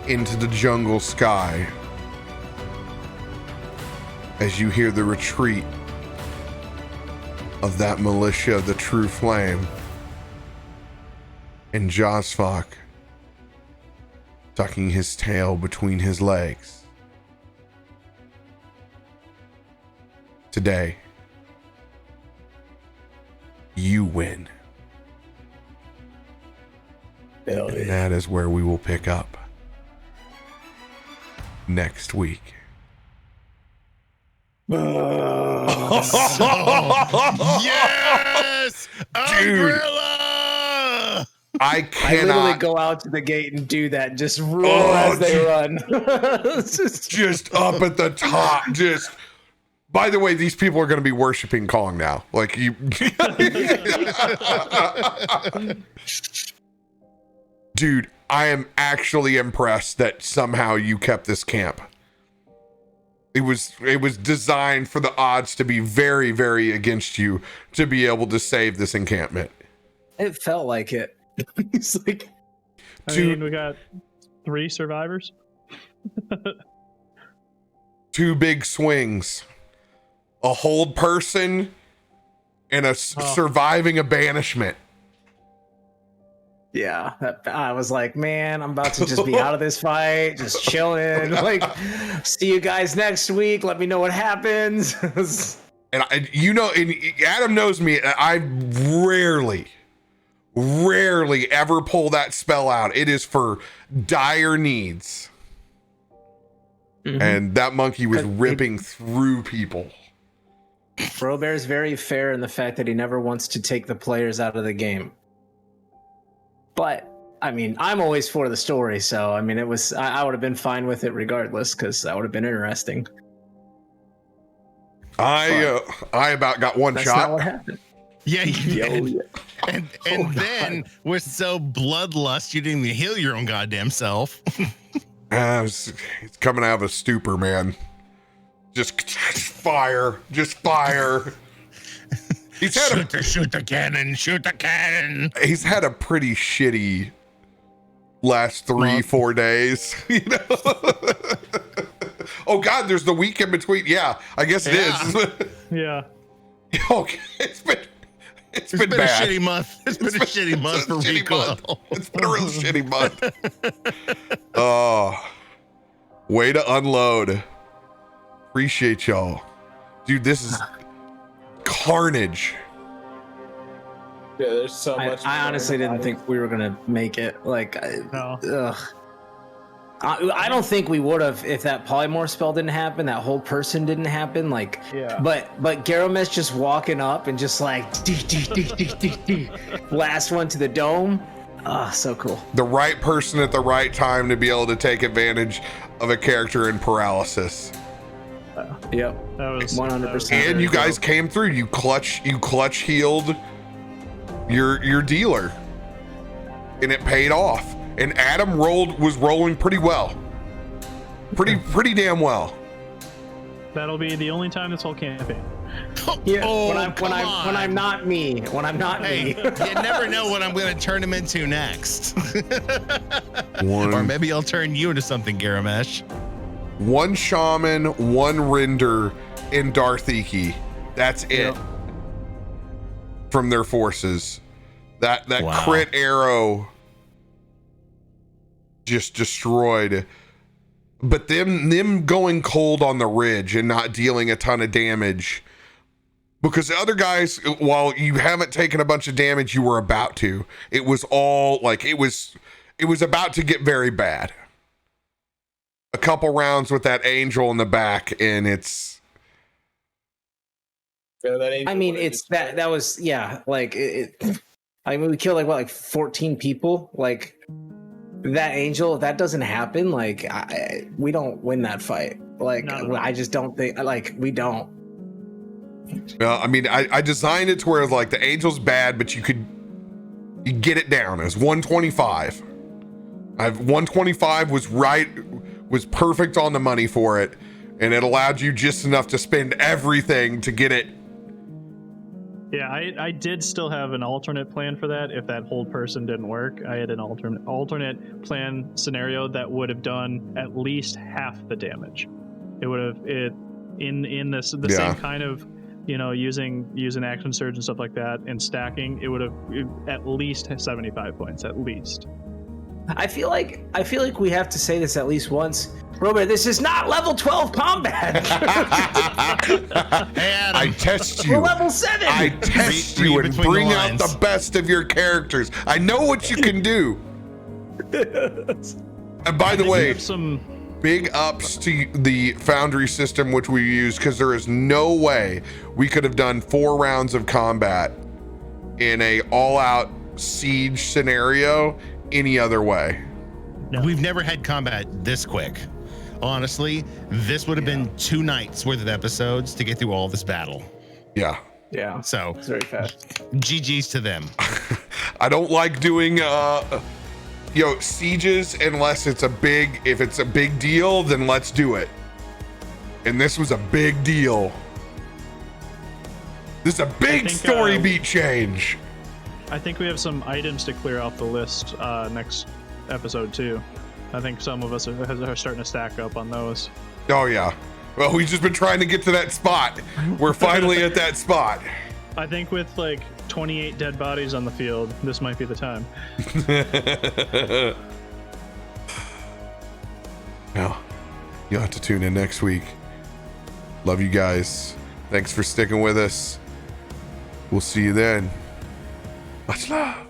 into the jungle sky, as you hear the retreat of that militia of the True Flame, and Josfok tucking his tail between his legs. Today, you win. And that is where we will pick up next week. Yes! Dude. Umbrella! I I cannot. literally go out to the gate and do that, and just roar as they run. It's Just up at the top. Just. By the way, these people are going to be worshiping Kong now. Like you. Dude, I am actually impressed that somehow you kept this camp. It was designed for the odds to be very, very against you to be able to save this encampment. It felt like it. It's like, I Dude. mean, we got 3 survivors. 2 big swings, a hold person, and surviving a banishment. yeah, I was like, man, I'm about to just be out of this fight, just chilling. Like, see you guys next week. Let me know what happens. And and Adam knows me. I rarely ever pull that spell out. It is for dire needs. Mhm. And that monkey was 'Cause ripping through people. RoBear is very fair in the fact that he never wants to take the players out of the game. But I mean, I'm always for the story, so I mean, I would have been fine with it regardless, because that would have been interesting. I about got one That's shot. not what happened. Yeah, you Oh, did. yeah. And Oh, then we're so bloodlust, you didn't even heal your own goddamn self. It's coming out of a stupor, man. Just fire. He's had shoot the cannon, shoot the cannon. he's had a pretty shitty last 3-4 days. You know? Oh God, there's the week in between. Yeah, I guess it is. Yeah. Okay, it's been It's been been bad. a shitty month. It's been a shitty month for shitty recoil. month. It's been a real shitty month. Oh, way to unload. Appreciate y'all, dude. This is carnage. Yeah, there's so much. I honestly didn't think we were gonna make it. Like, No. I don't think we would have if that polymorph spell didn't happen. That whole person didn't happen. Like, Yeah. But Garomesh just walking up and just like last one to the dome. Ah, so cool. The right person at the right time to be able to take advantage of a character in paralysis. Yep, That was 100%. And you guys came through. You clutch healed your dealer, and it paid off. And Adam was rolling pretty well, pretty damn well. That'll be the only time this whole campaign. Yeah, Oh, when come I'm on. not me. When I'm not Hey, me. you never know what I'm going to turn him into next. One- Or maybe I'll turn you into something, Garomesh. One shaman, one render, and Darthiki. That's it. Yep. From their forces. That Wow. crit arrow just destroyed. But them going cold on the ridge and not dealing a ton of damage, because the other guys, while you haven't taken a bunch of damage, you were about to. It was all like it was about to get very bad. A couple rounds with that angel in the back, and it's Yeah, that angel I mean, would've it's just- that was yeah. Like I mean, we killed like 14 people. Like that angel, if that doesn't happen, like we don't win that fight. Like Not at all. I just don't think like we don't. I mean, I designed it to where like the angel's bad, but you get it down as 125. 125 was perfect on the money for it, and it allowed you just enough to spend everything to get it Yeah, I did still have an alternate plan for that if that hold person didn't work. I had an alternate plan scenario that would have done at least half the damage. It would have in the same kind of, you know, using action surge and stuff like that and stacking. It would have at least 75 points at least. I feel like we have to say this at least once. RoBear, this is not level 12 combat. Hey, Adam. I test you. We're level 7. I test you and between bring the out lines. the best of your characters. I know what you can do. And by the We way, have some big ups to the Foundry system, which we use, because there is no way we could have done 4 rounds of combat in a all-out siege scenario any other way. No. We've never had combat this quick. Honestly, this would have been 2 nights worth of episodes to get through all this battle. Yeah. Yeah, So it's very fast. GG's to them. I don't like doing sieges unless it's if it's a big deal, then let's do it. And this was a big deal. This is a big story beat change. I think we have some items to clear off the list next episode too. I think some of us are starting to stack up on those. Oh yeah. Well, we've just been trying to get to that spot. We're finally at that spot. I think with like 28 dead bodies on the field, this might be the time. Well, you'll have to tune in next week. Love you guys. Thanks for sticking with us. We'll see you then. Much love.